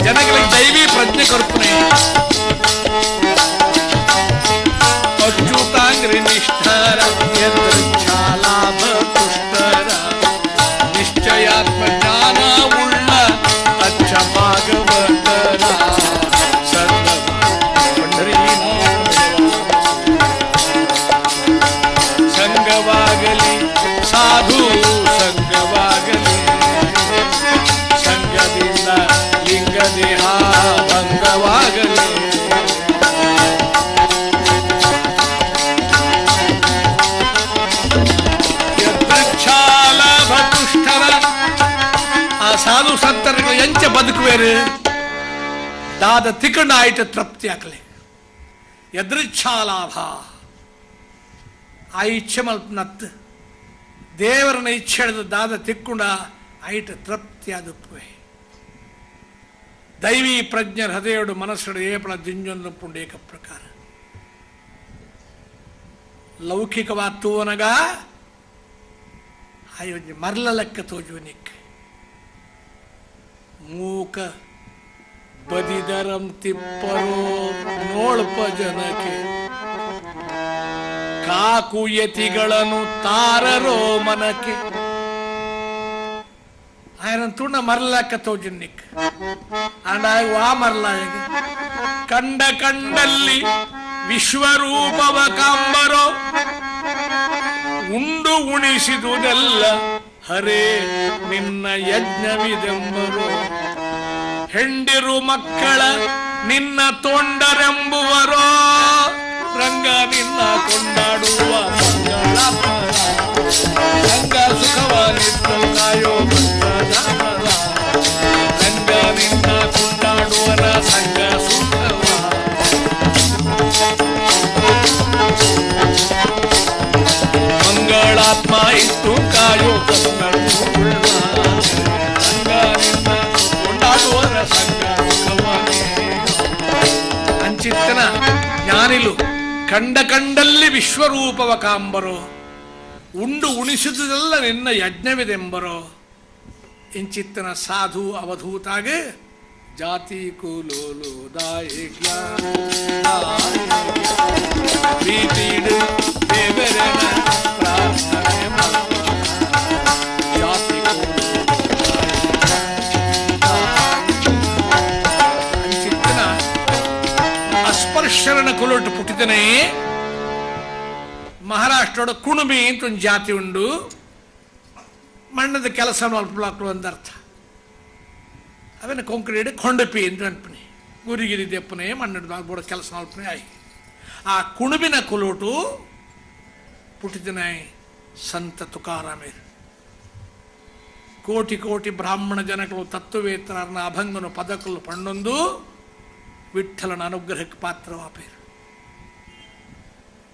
ಜನಗಳಿಗೆ ದೈವಿ ಪ್ರಜ್ಞೆ ಕೊರ್ಪಣೆ ಅಚ್ಯುತಾಂಗ್ರಿ ನಿಷ್ಠರ ಲಾಭ ಪುಷ್ಟರ ನಿಶ್ಚಯಾತ್ಮ ಜ್ಞಾನ ಉಳ್ಳ ಅಚ್ಚ ಭಾಗವತರ ಸಂಗವಾಗಲಿ ಸಾಧು ಸಂಗವಾಗಲಿ ಸಂಗದಿಂದ ಲಿಂಗ ದೇಹ ಭಂಗವಾಗಲಿ ಆ ಸಾಧು ಸಂತರುಗಳು ಎಂಚ ಬದುಕುವೇರು ದಾದ ತಿಕಂಡ ಆಯ್ತು ತೃಪ್ತಿ ಹಾಕಲಿ ಎದೃಚ್ಛಾಲಾಭ ಆ ಇಚ್ಛೆ ಮಲ್ಪನತ್ತು ದೇವರನ್ನ ಇಚ್ಛೆ ಹಿಡಿದು ದಾದ ತಿಕ್ಕೊಂಡ ಐಟ ತೃಪ್ತಿ ಆದುಪ್ಪುವೆ ದೈವಿ ಪ್ರಜ್ಞೆ ಹೃದಯೋಡು ಮನಸ್ಸು ಏಪಳ ದಿಂಜೊಂದು ಪುಂಡೇಕ ಪ್ರಕಾರ ಲೌಕಿಕವಾದ ತೂವನಗ ಆಯೋಜನೆ ಮರಲ ಲೆಕ್ಕ ತೋಜುವನಿಕ್ ಮೂಕ ಬದಿದರಂ ತಿಪ್ಪರೋ ನೋಳ್ಪ ಜನಕ್ಕೆ ಕಾಕು ಯತಿಗಳನ್ನು ತಾರರೋ ಮನಕ್ಕೆ ఆయన తుండ మరలాక తోజున్నిక్ అండ్ వా మరలాగి కండ కండల్లి ವಿಶ್ವರೂಪವ ಕಾಂಬರೋ ಉಂಡು ಉಣಿಸಿದುದೆಲ್ಲ ಹರೇ ನಿನ್ನ ಯಜ್ಞವಿದೆಂಬರು ಹೆಂಡಿರು ಮಕ್ಕಳ ನಿನ್ನ ತೊಂಡರೆಂಬುವರೋ ರಂಗ ನಿನ್ನ ಕೊಂಡಾಡುವ ರಂಗ ಸುಖವಾಗಿತ್ತು ಕಾಯೋ ರಂಗ ನಿನ್ನ ಕೊಂಡಾಡುವರ ಸಂಗ ಸುಖವ ಮಂಗಳಾತ್ಮ ಇತ್ತು ಕಾಯೋ ರಂಗ ನಿನ್ನ ಕೊಂಡಾಡುವರ ಸಂಗ ಸುಖವಾಗಿ ಅಂಚಿತ್ತನ ಜ್ಞಾನಿಲು ಕಂಡ ಕಂಡಲ್ಲಿ ವಿಶ್ವರೂಪವ ಕಾಂಬರೋ ಉಂಡು ಉಣಿಸಿದುದೆಲ್ಲ ನಿನ್ನ ಯಜ್ಞವಿದೆಂಬರೋ ಇಂಚಿತ್ತನ ಸಾಧು ಅವಧೂತಾಗ ಜಾತಿ ಕುಲೋಲು ಪ್ರೀತಿಡು ದೇವರನ ಪ್ರಾರ್ಥನೆ ಜಾತಿ ಅಂಚಿತ್ತನ ಅಸ್ಪರ್ಶರನ ಕುಲೊಟ್ಟು ಪುಟ್ಟಿದನೇ ಮಹಾರಾಷ್ಟ್ರದ ಕುಣುಮಿ ಅಂತ ಒಂದು ಜಾತಿ ಉಂಡು ಮಣ್ಣದ ಕೆಲಸ ಮಲ್ಪಲಾಕ್ಲು ಒಂದರ್ಥ ಅವನ ಕೊಂಕಡಿ ಕೊಂಡಪಿ ಅಂತ ಅನ್ಪಣಿ ಗುರಿಗಿರಿ ದೆಪ್ಪನೆ ಮಣ್ಣದ ಬೋಡ ಕೆಲಸ ಮಲ್ಪನೆ ಆಯ್ ಆ ಕುಣುಬಿನ ಕುಲೋಟು ಪುಟ್ಟಿದನೇ ಸಂತ ತುಕಾರಾಮೇ ಕೋಟಿ ಕೋಟಿ ಬ್ರಾಹ್ಮಣ ಜನಗಳು ತತ್ವವೇತರನ್ನ ಅಭಂಗನ ಪದಕಲು ಪಣ್ಣೊಂದು ವಿಠಲನ ಅನುಗ್ರಹಕ್ಕೆ ಪಾತ್ರವಾಪೇರು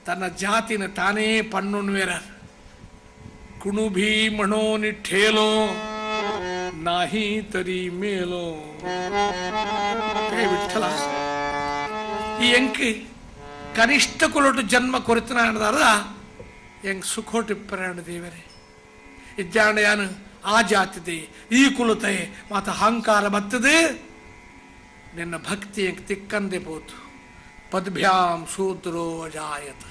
ತನ್ನ ಜಾತಿನ ತಾನೇ ಪಣ್ಣುಣ್ವೇರ ಕುಣುಭಿ ಮಣೋ ನಿಠೇಲೋ ನಾಹಿ ತರಿ ಮೇಲೋ ವಿಠಲ ಈ ಎಂಕಿ ಕನಿಷ್ಠ ಕುಲೋಟು ಜನ್ಮ ಕೊರಿತನ ಅನ್ನದಾರ ಹೆಂಗ್ ಸುಖೋಟಿ ಪರಾಣ ದೇವರೇ ಇದ್ದಾಂಡ ಯಾನು ಆ ಜಾತಿದೆ ಈ ಕುಲತೆ ಮಾತ ಅಹಂಕಾರ ಬರ್ತದೆ ನಿನ್ನ ಭಕ್ತಿ ಹೆಂಗ್ ತಿಕ್ಕಂದೆ ಬೋದು ಪದ್ಭ್ಯಾಂ ಶೂದ್ರೋ ಅಜಾಯತ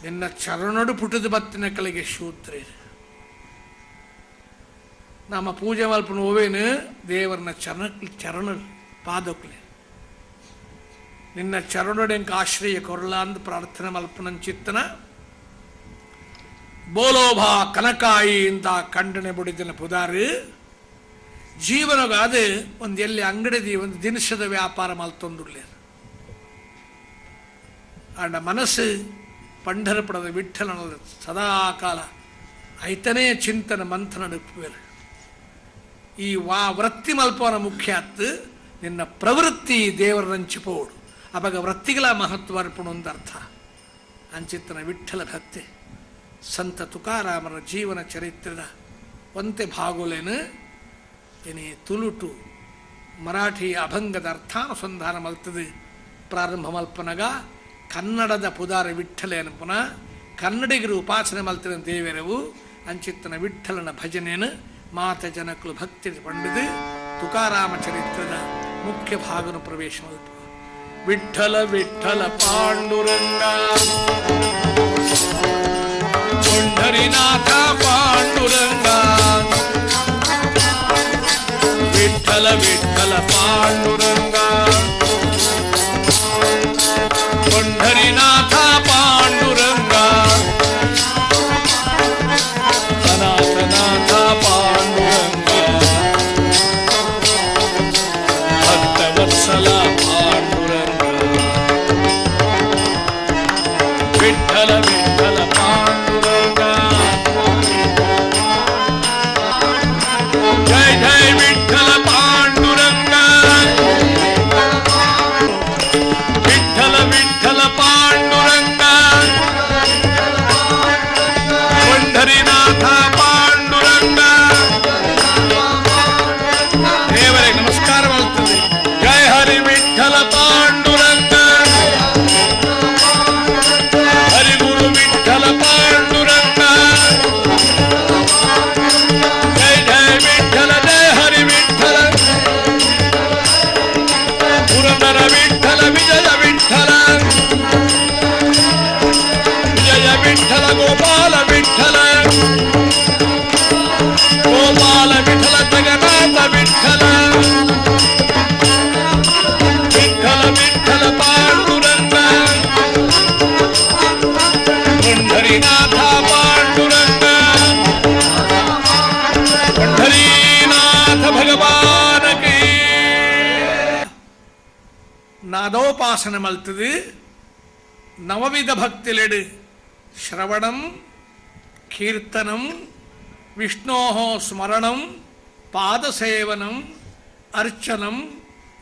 ನಿನ್ನ ಚರಣಡು ಪುಟದ ಬತ್ತಿನ ಕಲೆಗೆ ಶೂದ್ರೇ ನಮ್ಮ ಪೂಜೆ ಮಲ್ಪನ ಓವೇನು ದೇವರನ್ನ ಚರಣ ಪಾದಕ್ಲೆ ನಿನ್ನ ಚರಣೊಡೆಂಕ ಆಶ್ರಯ ಕೊರಲ ಅಂದು ಪ್ರಾರ್ಥನೆ ಮಲ್ಪನ ಚಿತ್ತನ ಬೋಲೋಭಾ ಕನಕಾಯಿ ಅಂತ ಕಂಡನೆ ಬುಡಿದಿನ ಪುದಾರು ಜೀವನಗಾದ ಒಂದು ಎಲ್ಲಿ ಅಂಗಡಿದಿ ಒಂದು ದಿನಸದ ವ್ಯಾಪಾರ ಮಲ್ತೊಂದುಳ್ಳೆ ಆಂಡ ಮನಸ್ಸು ಪಂಢರಪಡದ ವಿಠಲನ ಸದಾಕಾಲ ಐತನೇ ಚಿಂತನ ಮಂಥನ ನಡುಪುವೆರು ಈ ವೃತ್ತಿ ಮಲ್ಪವನ ಮುಖ್ಯ ಅತ್ತು ನಿನ್ನ ಪ್ರವೃತ್ತಿ ದೇವರ ನಂಚಿಪೋಡು ಅವಾಗ ವೃತ್ತಿಗಳ ಮಹತ್ವ ಅರ್ಪಣ ಒಂದು ಅರ್ಥ ಅಂಚಿತ್ತನ ವಿಠಲ ಭಕ್ತಿ ಸಂತ ತುಕಾರಾಮರ ಜೀವನ ಚರಿತ್ರದ ಒಂತೆ ಭಾಗೋಲೇನು ಏನೇ ತುಳುಟು ಮರಾಠಿ ಅಭಂಗದ ಅರ್ಥಾನುಸಂಧಾನ ಮಲ್ತದೆ ಪ್ರಾರಂಭ ಮಲ್ಪನಗ ಕನ್ನಡದ ಪುದಾರ ವಿಠ್ಠಲೇನು ಪುನಃ ಕನ್ನಡಿಗರು ಉಪಾಸನೆ ಮಲ್ತಿನ ದೇವರವು ಅಂಚಿತ್ತನ ವಿಠ್ಠಲನ ಭಜನೆಯನ್ನು ಮಾತ ಜನಕಲು ಭಕ್ತಿ ಪಂಡಿದು ತುಕಾರಾಮ ಚರಿತ್ರದ ಮುಖ್ಯ ಭಾಗನು ಪ್ರವೇಶ ಮಲ್ಪ ವಿಠ್ಠಲ ವಿಠ್ಠಲ ಪಾಂಡುರಂಗ ಪಂಢರಿನಾಥ ಪಾಂಡುರಂಗ ವಿಠ್ಠಲ ವಿಠ್ಠಲ ಪಾಂಡುರಂಗ ಪಂಢರಿನಾಥ ಪಾಂಡುರಂಗ ಅನಾಥನಾಥ ಪಾಂಡುರಂಗ ಭಕ್ತವತ್ಸಲ ಪಾಂಡುರಂಗ ವಿಠ್ಠಲ ವಿಠ್ಠಲ ಪಾಂಡುರಂಗ ಜಯ ಜಯ ವಿಠ್ಠಲ ಪಾಂಡುರಂಗ ವಿಠ್ಠಲ ವಿಠ್ಠಲ ಪಾಂಡುರಂಗ ಪಂಢರಿನಾಥ ಪಾಂಡುರಂಗ ದೇವರಿಗೆ ನಮಸ್ಕಾರ ಮಾಡುತ್ತದೆ ಜಯ ಹರಿ ವಿಠ್ಠಲ ಪಾಂಡುರಂಗ ಹರಿಗುರು ವಿಠ್ಠಲ ಪಾಂಡುರಂಗ ಜಯ ಜಯ ವಿಠ್ಠಲ ಜಯ ಹರಿ ವಿಠ್ಠಲ ಪುರಂದರ ವಿಠ್ಠಲ ವಿಜಯ ವಿಠ್ಠಲ ವಿಜಯ ವಿಠ್ಠಲ ಗೋಪಾಲ ವಿಠ್ಠಲ ಗೋಪಾಲ ವಿಠಲ ಜಗನ್ನಾಥ ವಿಠಲ ವಿಠಲ ವಿಠಲ ಪಾಂಡುರಂಗ ಪಂಢರಿನಾಥ ಪಾಂಡುರಂಗ ಪಂಢರೀನಾಥ ಭಗವಾನಕಿ ನಾದೋಪಾಸನೆ ಮಲ್ತದು ನವವಿಧ ಭಕ್ತಿಲೆಡು ಶ್ರವಣಂ ಕೀರ್ತನಂ ವಿಷ್ಣೋ ಸ್ಮರಣಂ ಪಾದಸೇವನಂ ಅರ್ಚನಂ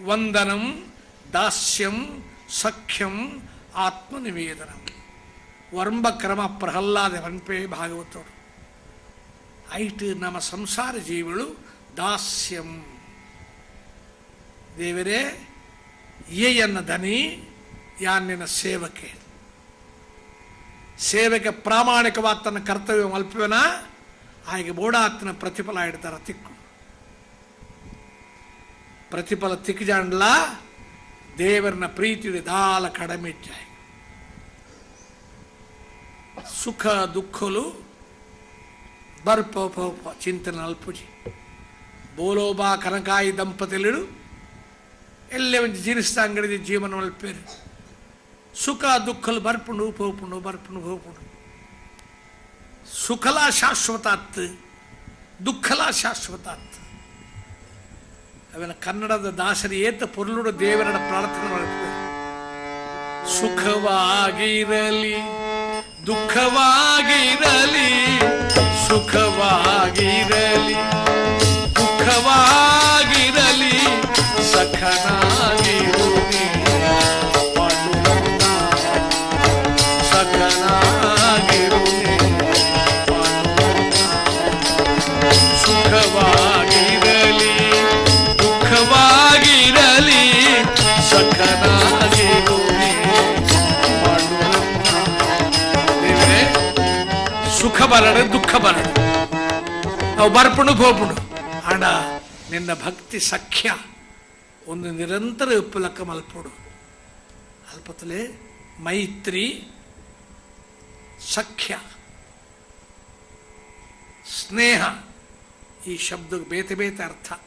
ವಂದನಂ ದಾಸ್ಯಂ ಸಖ್ಯಂ ಆತ್ಮನಿವೇದನಂ ವರ್ಂಬಕ್ರಮ ಪ್ರಹ್ಲಾದ ಹಂಪೆ ಭಾಗವತರು ಐಟು ನಮ್ಮ ಸಂಸಾರ ಜೀವಗಳು ದಾಸ್ಯಂ ದೇವರೇ ಏಯನ್ನ ದನಿ ಯಾನಿನ ಸೇವಕೆ ಸೇವೆಗೆ ಪ್ರಾಮಾಣಿಕವಾದ ತನ್ನ ಕರ್ತವ್ಯ ಮಲ್ಪವನ ಹಾಗೆ ಬೋಡಾತನ ಪ್ರತಿಫಲ ಹಿಡ್ತಾರ ತಿಕ್ಕು ಪ್ರತಿಫಲ ತಿಕ್ಕಜಾಂಡ್ಲ ದೇವರನ್ನ ಪ್ರೀತಿ ದಾಲ ಕಡಿಮೆ ಇಚ್ಚಾಯಿ ಸುಖ ದುಃಖಲು ಬರ್ಪ ಚಿಂತನೆ ಅಲ್ಪುಜಿ ಬೋಲೋಬಾ ಕನಕಾಯಿ ದಂಪತಿಗಳು ಎಲ್ಲೇ ಒಂದು ಜೀರಿಸ್ತಾ ಅಂಗಡಿ ಜೀವನ ಮಲ್ಪೇರು ಸುಖ ದುಃಖಲು ಬರ್ಪುಂಡು ಹೋಗ್ಪುಂಡು ಬರ್ಪುಂಡು ಹೋಗ್ಪುಂಡು ಸುಖಲ ಶಾಶ್ವತಾತ್ ದುಃಖಲ ಶಾಶ್ವತಾತ್ ಅವೆಲ್ಲ ಕನ್ನಡದ ದಾಸರಿ ಏತ ಪೊರ್ಲುಡು ದೇವರ ಪ್ರಾರ್ಥನೆ ಮಾಡ್ತೇವೆ ಸುಖವಾಗಿರಲಿ ದುಃಖವಾಗಿರಲಿ ಸುಖವಾಗಿರಲಿ ದುಃಖವಾಗಿರಲಿ ಸಖನಾಗಿರುನಿ ಪಾಂಡುರಂಗ ಸಖನಾಗಿರುನಿ ಪಾಂಡುರಂಗ ಸುಖವಾಗಿರಲಿ ದುಃಖವಾಗಿರಲಿ ಸಖನಾಗಿರುನಿ ಪಾಂಡುರಂಗ ದೇವರೇ ಸುಖ ಬರಡು ದುಃಖ ಬರಡು ಅವು ಬರ್ಪುಂಡು ಹೋಗ್ಪುಂಡು ಆಂಡ ನಿನ್ನ ಭಕ್ತಿ ಸಖ್ಯ ಒಂದು ನಿರಂತರ ಉಪ್ಪುಲಕ್ಕ ಮಲ್ಪುಡು ಅಲ್ಪತಲೆ ಮೈತ್ರಿ ಸಖ್ಯ ಸ್ನೇಹ ಈ ಶಬ್ದಕ್ಕೆ ಬೇತೆ ಬೇತೆ ಅರ್ಥ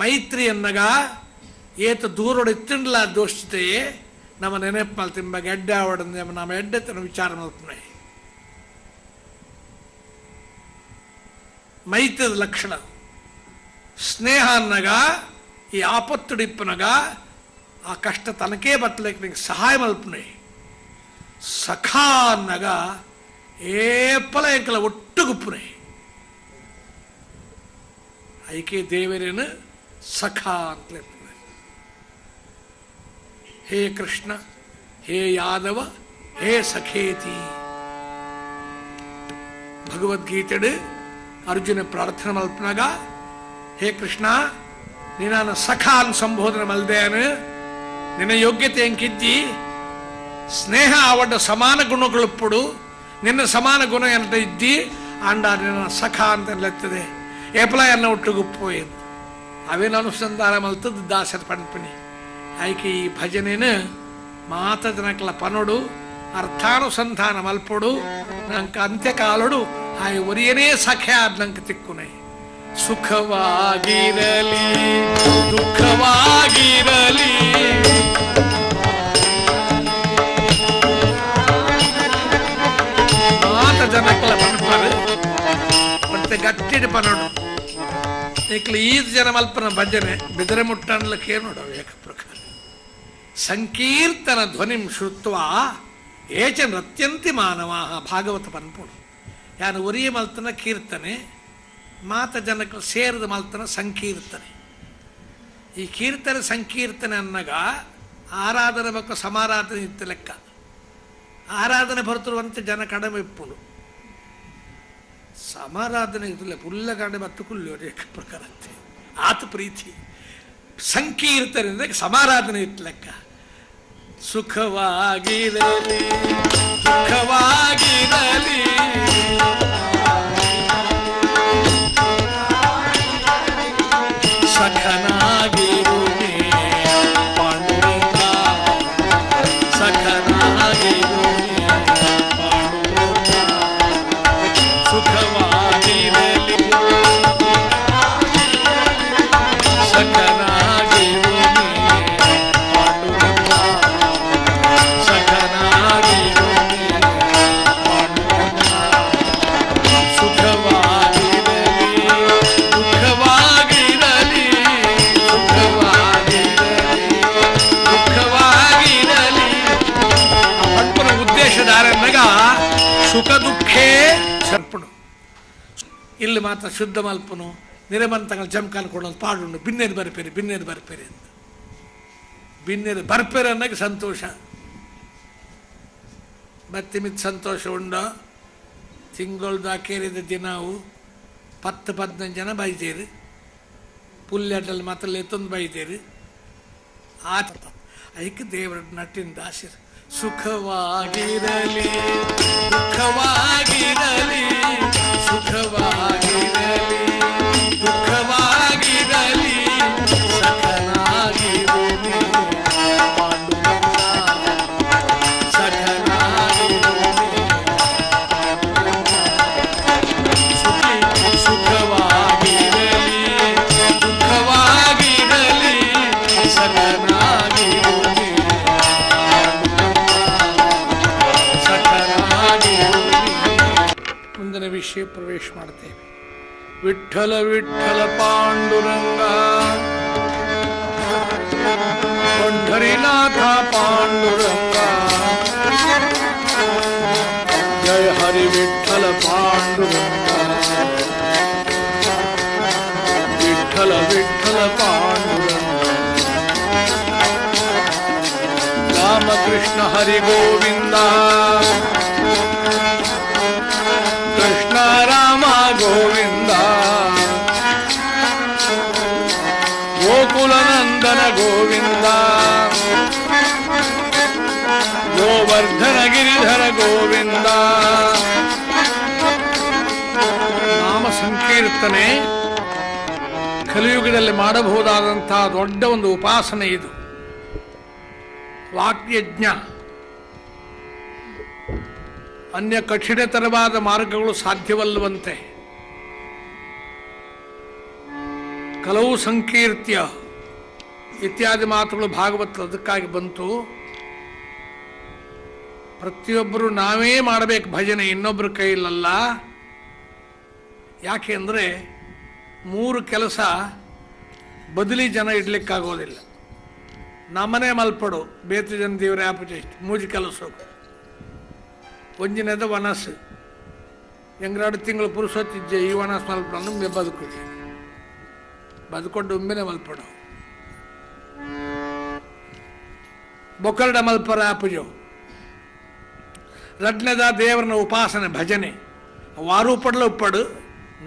ಮೈತ್ರಿ ಅನ್ನಗ ಏತ ದೂರೋಡು ಎತ್ತಿಂಡ್ಲ ದೋಷತೆಯೇ ನಮ್ಮ ನೆನಪು ಮಲ್ತಿಂಬ ಗೆಡ್ಡೆ ಆವಡ ನಮ್ಮ ಎಡ್ಡೆತನ ವಿಚಾರ ಮಲ್ಪನೆ ಮೈತ್ರದ ಲಕ್ಷಣ ಸ್ನೇಹ ಅನ್ನಗ ಈ ಆಪತ್ತುಡಿಪ್ಪನಗ ಆ ಕಷ್ಟ ತನಕೇ ಬತ್ತಲಿಕ್ಕೆ ನಿಂಗೆ ಸಹಾಯ ಮಲ್ಪನೆ ಸಖ ಅನ್ನಗ ಏಪಲ ಎಂಕಲ ಒಟ್ಟುಗುಪ್ಪನೆ ಐಕೆ ದೇವರೇನು ಸಖ ಅಂತಲೇ ಹೇ ಕೃಷ್ಣ ಹೇ ಯಾದವ ಹೇ ಸಖೇತಿ ಭಗವದ್ಗೀತೆಡು ಅರ್ಜುನ ಪ್ರಾರ್ಥನೆ ಮಲ್ಪನಾಗ, ಹೇ ಕೃಷ್ಣ, ನಿನ್ನ ಸಖ ಅನ್ ಸಂಬೋಧನೆ ಮಲ್ದೇನು, ನಿನ್ನ ಯೋಗ್ಯತೆ ಎಂಕಿದ್ದಿ, ಸ್ನೇಹ ಅವಡ ಸಮಾನ ಗುಣಗಳುಪ್ಪಡು, ನಿನ್ನ ಸಮಾನ ಗುಣ ಎಂತ ಇದ್ದಿ ಅಂಡ ನಿನ್ನ ಸಖ ಅಂತ ಲೆತ್ತದೆ ಏಪಲ ಎನ್ನ ಒಟ್ಟುಗುಪ್ಪೋಯೆಂದು ಅವೇನು ಅನುಸಂಧಾನ ಮಲ್ತದ್ದು ದಾಸರ ಪಂಪಣಿ ಆಯ್ಕೆ. ಈ ಭಜನೆನು ಮಾತ ಜನಕಲ ಪನೋಡು ಅರ್ಥಾನುಸಂಧಾನ ಮಲ್ಪೊಡು ನಂಕ ಅಂತ್ಯಕಾಲಡು ಆಯ್ ಒರಿಯನೇ ಸಖೆ ಆದ ನಂಗೆ ತಿಕ್ಕುನೆ. ಸುಖವಾಗಿರಲಿ ದುಃಖವಾಗಿರಲಿ ಮಾತ ಜನಕಲ ಪನ್ಪರು ಮತ್ತೆ ಗಟ್ಟಿಡು ಪನೋಡು ಏಕಲ ಈದ್ ಜನ ಮಲ್ಪನ ಭಜನೆ ಬೆದರೆ ಮುಟ್ಟನ್ಲಕ್ಕೆ ನೋಡು ಏಕ ಪ್ರಕಾರ ಸಂಕೀರ್ತನ ಧ್ವನಿಂ ಶ್ರುತ್ವ ಏಚ ನೃತ್ಯಂತಿ ಮಾನವ. ಭಾಗವತ ಪನ್ಪುಡು ಯಾನು ಒರಿಯ ಮಲ್ತನ ಕೀರ್ತನೆ, ಮಾತ ಜನಕ್ಕೆ ಸೇರಿದ ಮಲ್ತನ ಸಂಕೀರ್ತನೆ. ಈ ಕೀರ್ತನೆ ಸಂಕೀರ್ತನೆ ಅನ್ನಗ ಆರಾಧನೆ ಬಗ್ಗೆ ಸಮಾರಾಧನೆ ಇತ್ತು ಲೆಕ್ಕ. ಆರಾಧನೆ ಬರುತ್ತಿರುವಂತೆ ಜನ ಕಡಿಮೆ ಇಪ್ಪುಡು, ಸಮಾರಾಧನೆ ಇರಲಿಲ್ಲ ಪುಲ್ಲ ಕಡೆ ಮತ್ತು ಕುಲ್ಲು ಏಕ ಪ್ರಕಾರ ಆತ ಪ್ರೀತಿ. ಸಂಕೀರ್ತನೆ ಸಮಾರಾಧನೆ ಇತ್ತು ಲೆಕ್ಕ. ಸುಖವಾಗಿರಲಿ ದುಃಖವಾಗಿರಲಿ ಸಖನಾಗಿರುವೆ ಪಾಂಡುರಂಗ, ಸಖನಾಗಿರುವೆ ಪಾಂಡುರಂಗ. ಸುಖವಾಗಿರಲಿ ಸಖನಾಗಿರುವೆ ಪಾಂಡುರಂಗ, ಸಖನಾಗಿರುವೆ ಪಾಂಡುರಂಗ. ಸುಖವಾಗಿರಲಿ ದುಃಖವಾಗಿರಲಿ ಉದ್ದೇಶದಾರನಾಗ ಸುಖ ದುಃಖೇ ಸರ್ಪಣು. ಇಲ್ಲಿ ಮಾತ್ರ ಶುದ್ಧ ಮಲ್ಪನು ನಿರಮಂತಗಳ ಜಮಕಾಲ ಕೊಡೋದು ಪಾಡುಂಡು ಬಿನ್ನೇರು ಬರ್ಪೇರಿ ಬಿನ್ನೇರು ಬರ್ಪೇರಿ ಅಂತ. ಬಿನ್ನೇರು ಬರ್ಪೇರಿ ಅನ್ನಕ್ಕೆ ಸಂತೋಷ ಬತ್ತಿಮಿತ್ ಸಂತೋಷ ಉಂಡು. ತಿಂಗಳದ ಕೇರಿದ ದಿನವು 10-15 ಜನ ಬೈತೇರಿ, ಪುಲ್ಯಡ್ಡಲ್ಲಿ ಮಾತ್ರ ಎತ್ತೊಂದು ಬೈತೇರಿ. ಆತ ಅದಕ್ಕೆ ದೇವರ ನಟ್ಟಿನ ದಾಸರು ಸುಖವಾಗಿರಲಿ ದುಃಖವಾಗಿರಲಿ ಸುಖವಾಗಿರಲಿ ದುಃಖವಾಗಿರಲಿ ಸಖನಾಗಿರುವೆ ಪಾಂಡುರಂಗ, ಸಖನಾಗಿರುವೆ ಸುಖವಾಗಿರಲಿ ದುಃಖವಾಗಿರಲಿ ಸಖನಾಗಿರುವೆ ಮುಂದಿನ ವಿಷಯ ಪ್ರವೇಶ ಮಾಡ್ತೇವೆ. ವಿಠ್ಠಲ ವಿಠ್ಠಲ ಪಾಂಡುರಂಗ ಪಂಢರಿನಾಥ ಪಾಂಡುರಂಗ, ಜಯ ಹರಿ ವಿಠ್ಠಲ ಪಾಂಡುರಂಗ, ವಿಠ್ಠಲ ವಿಠ್ಠಲ ಪಾಂಡುರಂಗ. ರಾಮಕೃಷ್ಣ ಹರಿ ಗೋವಿಂದ, ಕೃಷ್ಣ ರಾಮ ಗೋವಿಂದ, ಗೋಕುಲನಂದನ ಗೋವಿಂದ, ಗೋವರ್ಧನ ಗಿರಿಧರ ಗೋವಿಂದ. ನಾಮ ಸಂಕೀರ್ತನೆ ಕಲಿಯುಗದಲ್ಲಿ ಮಾಡಬಹುದಾದಂತಹ ದೊಡ್ಡ ಒಂದು ಉಪಾಸನೆ ಇದು. ವಾಕ್ಯಜ್ಞ, ಅನ್ಯ ಕಠಿಣತರವಾದ ಮಾರ್ಗಗಳು ಸಾಧ್ಯವಲ್ಲವಂತೆ. ಕಲವು ಸಂಕೀರ್ತ್ಯ ಇತ್ಯಾದಿ ಮಾತುಗಳು ಭಾಗವತ ಅದಕ್ಕಾಗಿ ಬಂತು. ಪ್ರತಿಯೊಬ್ಬರು ನಾವೇ ಮಾಡಬೇಕು ಭಜನೆ, ಇನ್ನೊಬ್ಬರ ಕೈಯಲ್ಲ. ಯಾಕೆ ಅಂದರೆ 3 ಕೆಲಸ ಬದಲಿ ಜನ ಇಡ್ಲಿಕ್ಕಾಗೋದಿಲ್ಲ. ನಮ್ಮನೆ ಮಲ್ಪಡು ಬೇತು ಜನ ದೇವರ ಆಪಚೇಸ್ಟ್ 3 ಕೆಲಸ. ಒಂಜಿನದ ವನಸ್ಸು ಎಂಗ್ರಾಡು ತಿಂಗಳು ಪುರುಷೊತ್ತಿದ್ದೆ ಈ ವನಸ್ ಮಲ್ಪಡು ಒಮ್ಮೆ ಬದುಕುತ್ತೆ, ಬದುಕೊಂಡು ಒಮ್ಮೆನೆ ಮಲ್ಪಡು. ಬೊಕ್ಕರಡ ಮಲ್ಪರ ಆಪುಜೋ ರಡ್ನೆದ ದೇವರನ ಉಪಾಸನೆ ಭಜನೆ ವಾರು ಪಡ್ಲ ಉಪ್ಪಡು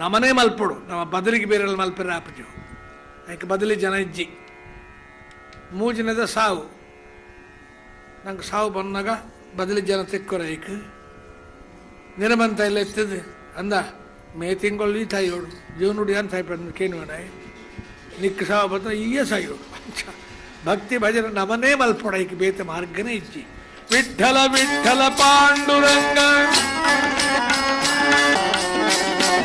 ನಮನೇ ಮಲ್ಪಡು ನಮ್ಮ ಬದಲಿಗೆ ಬೇರೆ ಮಲ್ಪಿರ ಆಪಜು ಯಾಕೆ ಬದಲಿ ಜನ ಇಜ್ಜಿ ಮೂಜಿನದ ಸಾವು ನಂಗೆ ಸಾವು ಬಂದಾಗ ಬದಲಿ ಜನ ತೆಕ್ಕೊರ ಐಕ ನಿನಮಂತ ಇಲ್ಲ ಎತ್ತದು ಅಂದ ಮೇ ತಿಂಗಳು ಈ ತಾಯಿಯೋಡು ಜೀವನುಡಿ ಅಂತ ಆಯ್ತು ಕೇನು ಮಾಡ ನಿಕ್ಕ ಸಾವು ಬಂದ ಈಯೇ ಸಾಯೋಡು ಭಕ್ತಿ ಭಜನೆ ನಮನೇ ಮಲ್ಪಡ ಐಕ ಬೇತ ಮಾರ್ಗನೇ ಇಜ್ಜಿ ವಿಠಲ ವಿಠಲ ಪಾಂಡುರಂಗ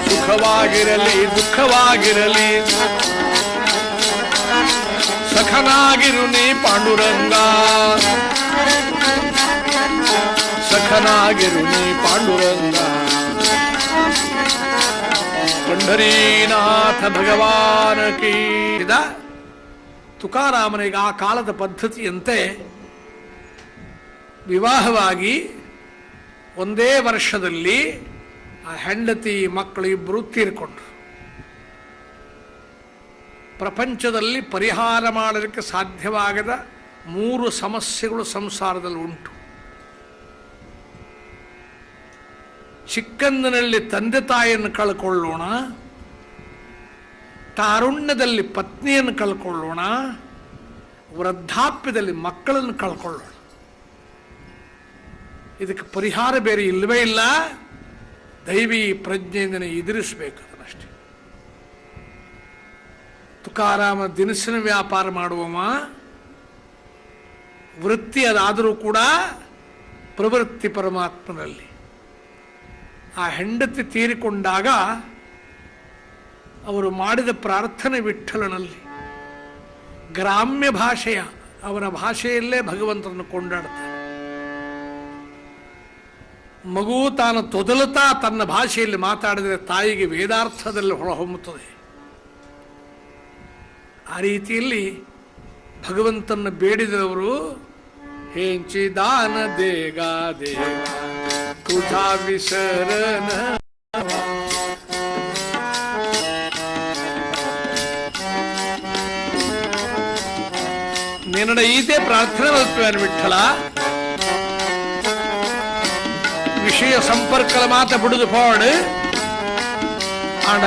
ಸುಖವಾಗಿರಲಿ ದುಃಖವಾಗಿರಲಿ ಸಖನಾಗಿರು ನೀ ಪಾಂಡುರಂಗ ಸಖನಾಗಿರು ನೀ ಪಾಂಡುರಂಗ ಪಂಢರೀನಾಥ ಭಗವಾನ ಕೀ ತುಕಾರಾಮನಿಗೆ ಆ ಕಾಲದ ಪದ್ಧತಿಯಂತೆ ವಿವಾಹವಾಗಿ ಒಂದೇ ವರ್ಷದಲ್ಲಿ ಆ ಹೆಂಡತಿ ಮಕ್ಕಳು ಇಬ್ಬರು ತೀರ್ಕೊಂಡ್ರು. ಪ್ರಪಂಚದಲ್ಲಿ ಪರಿಹಾರ ಮಾಡಲಿಕ್ಕೆ ಸಾಧ್ಯವಾಗದ 3 ಸಮಸ್ಯೆಗಳು ಸಂಸಾರದಲ್ಲಿ ಉಂಟು. ಚಿಕ್ಕಂದಿನಲ್ಲಿ ತಂದೆ ತಾಯಿಯನ್ನು ಕಳ್ಕೊಳ್ಳೋಣ, ತಾರುಣ್ಯದಲ್ಲಿ ಪತ್ನಿಯನ್ನು ಕಳ್ಕೊಳ್ಳೋಣ, ವೃದ್ಧಾಪ್ಯದಲ್ಲಿ ಮಕ್ಕಳನ್ನು ಕಳ್ಕೊಳ್ಳೋಣ. ಇದಕ್ಕೆ ಪರಿಹಾರ ಬೇರೆ ಇಲ್ಲವೇ ಇಲ್ಲ. ದೈವಿ ಪ್ರಜ್ಞೆಯಿಂದನೇ ಎದುರಿಸಬೇಕು ಅದನ್ನಷ್ಟೇ. ತುಕಾರಾಮ ದಿನಸಿನ ವ್ಯಾಪಾರ ಮಾಡುವವ, ವೃತ್ತಿ ಅದಾದರೂ ಕೂಡ ಪ್ರವೃತ್ತಿ ಪರಮಾತ್ಮನಲ್ಲಿ. ಆ ಹೆಂಡತಿ ತೀರಿಕೊಂಡಾಗ ಅವರು ಮಾಡಿದ ಪ್ರಾರ್ಥನೆ ವಿಠ್ಠಲನಲ್ಲಿ. ಗ್ರಾಮ್ಯ ಭಾಷೆಯ ಅವರ ಭಾಷೆಯಲ್ಲೇ ಭಗವಂತನನ್ನು ಕೊಂಡಾಡ್ತಾರೆ. ಮಗು ತಾನು ತೊದಲುತ್ತಾ ತನ್ನ ಭಾಷೆಯಲ್ಲಿ ಮಾತಾಡಿದರೆ ತಾಯಿಗೆ ವೇದಾರ್ಥದಲ್ಲಿ ಹೊರಹೊಮ್ಮುತ್ತದೆ. ಆ ರೀತಿಯಲ್ಲಿ ಭಗವಂತನ ಬೇಡಿದವರು ಹೇಂಚಿ ದಾನ ದೇಗ ದೇವ ತುಜಾ ವಿಸರನ ನಿನ್ನಡ ಈತೆ ಪ್ರಾರ್ಥನೆ ಮಾಡ್ತೇವೆ ವಿಠಲ. ವಿಷಯ ಸಂಪರ್ಕಲ ಮಾತ ಬಿಡುದು ಪಾಡು ಆಡ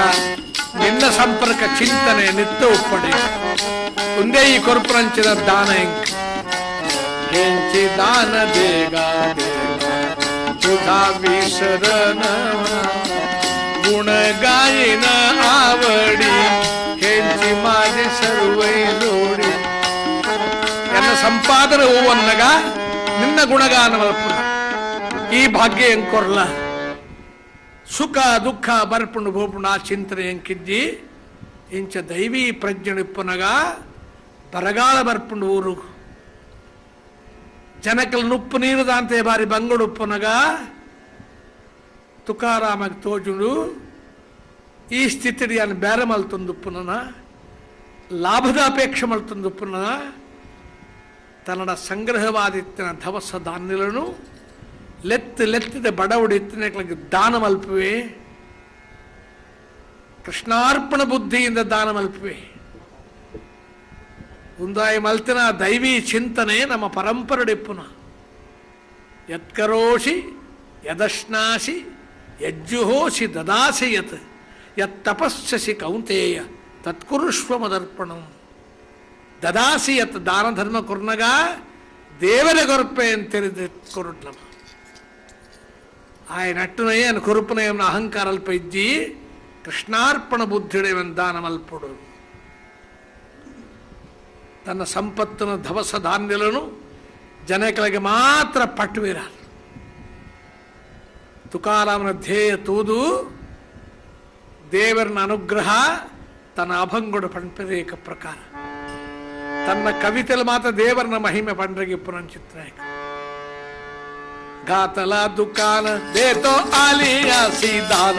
ನಿನ್ನ ಸಂಪರ್ಕ ಚಿಂತನೆ ನಿತ್ಯ ಉಪ್ಪಡಿ ಒಂದೇ ಈ ಕೊರ್ಪರಂಚಿನ ದಾನ ಹೆಂಚಿ ದಾನ ದೇಗ ವಿಸರನ ಗುಣ ಗಾಯನ ಆವಡಿ ಹೆಂಚಿ ಮಾಜಿ ಸರ್ವೈ ಲೋಡಿ. ನನ್ನ ಸಂಪಾದನೆ ಹೂವನ್ನಗ ನಿನ್ನ ಗುಣಗಾನ ಮಲ್ಪುನ ಈ ಭಾಗ್ಯ ಎಂಕೊರ್ಲ. ಸುಖ ದುಃಖ ಬರ್ಪುಂಡು ಬೋಪುಂಡು ಆ ಚಿಂತನೆ ಎಂಕಿಜ್ಜಿ ಇಂಚ ದೈವೀ ಪ್ರಜ್ಞೆನಿಪ್ಪುನಗ ಬರಗಾಲ ಬರ್ಪುಂಡು ಊರು ಜನಕಲ್ ನುಪ್ಪು ನೀರುದಂತೆ ಬಾರಿ ಬಂಗುಡುಪ್ಪುನಗ ತುಕಾರಾಮಗ್ ತೋಜುಂಡು ಈ ಸ್ಥಿತಿ ಅನ್ನು ಬೇರೆ ಮಲ್ತೊಂದುಪ್ಪುನ ಲಾಭದ ಅಪೇಕ್ಷೆ ಮಲ್ತೊಂದುಪ್ಪುನ ತನ್ನಡ ಸಂಗ್ರಹವಾದಿತ್ತಿನ ಧವಸ ಧಾನ್ಯಗಳನ್ನು ಲೆತ್ತಿದ ಬಡವಡಿತ್ತಿನಕ್ಕೆ ದಾನ ಮಲ್ಪುವೆ. ಕೃಷ್ಣಾರ್ಪಣ ಬುದ್ಧಿಯಿಂದ ದಾನ ಮಲ್ಪುವೆ. ಉಂದಾಯಿ ಮಲ್ತಿನ ದೈವೀ ಚಿಂತನೆ ನಮ್ಮ ಪರಂಪರೆಡಿಪ್ಪುನ. ಯತ್ಕರೋಷಿ ಯದಶ್ನಾಸಿ ಯಜ್ಜುಹೋಸಿ ದದಾಸಿ ಯತ್ ಯತ್ತಪಸ್ಸಸಿ ಕೌಂತೇಯ ತತ್ಕುರುಷ್ವ ಮದರ್ಪಣಂ. ದದಾಸಿ ಯತ್ ದಾನ ಧರ್ಮ ಕೊರ್ನಗ ದೇವರ ಕೊರಪೆ ಅಂತೇಳಿದ ಕೊರುಟ್ ನಮ್ಮ ఆయన అట్టునయ్య కొరుపునయన్న అహంకారాలపై ఇచ్చి కృష్ణార్పణ బుద్ధిడేవని దానమల్పుడు. తన సంపత్తును ధవస ధాన్యాలను ಜನಗಳಿಗೆ ಮಾತ್ರ ಪಟ್ಟುವಿರಾರು. ತುಕಾರಾಮನ ಧ್ಯೇಯ ತೂದು ದೇವರನ ಅನುಗ್ರಹ ತನ್ನ ಅಭಂಗುಡ ಪಂಪರೇಕ ಪ್ರಕಾರ ತನ್ನ ಕವಿತೆಯಲ್ಲಿ ಮಾತ್ರ ದೇವರನ ಮಹಿಮೆ ಪಂಡ್ರಿಗೆ ಪುನಂಚಿತ್ರಾಯಕ. ಘಾತಲ ದುಕಾನ ದೇತೋ ಆಲಿಯಾಸಿ ದಾನ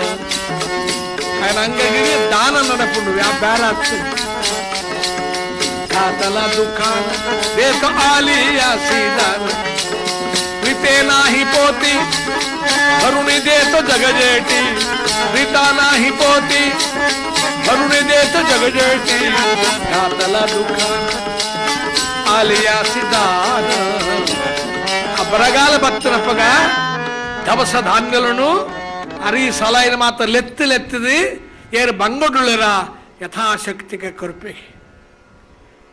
ఆయన అంగగిరి దానం నడపుండు వ్యాపార ఘాతల దుకాన దేతో ఆలియాసి దాన రితే నాహి పోతి వరుణి దేతో జగజేటి రితా నాహి పోతి వరుణి దేతో జగజేటి ఘాతల దుకాన ఆలియాసి దాన. బరగాల భక్తునప్పగా దవస ధాన్యాలను అరి సలాయిన మాత్రం లెత్తిది ಏರು ಬಂಗೊಡುಳರ ಯಥಾಶಕ್ತಿಗೆ ಕೊರ್ಪೆ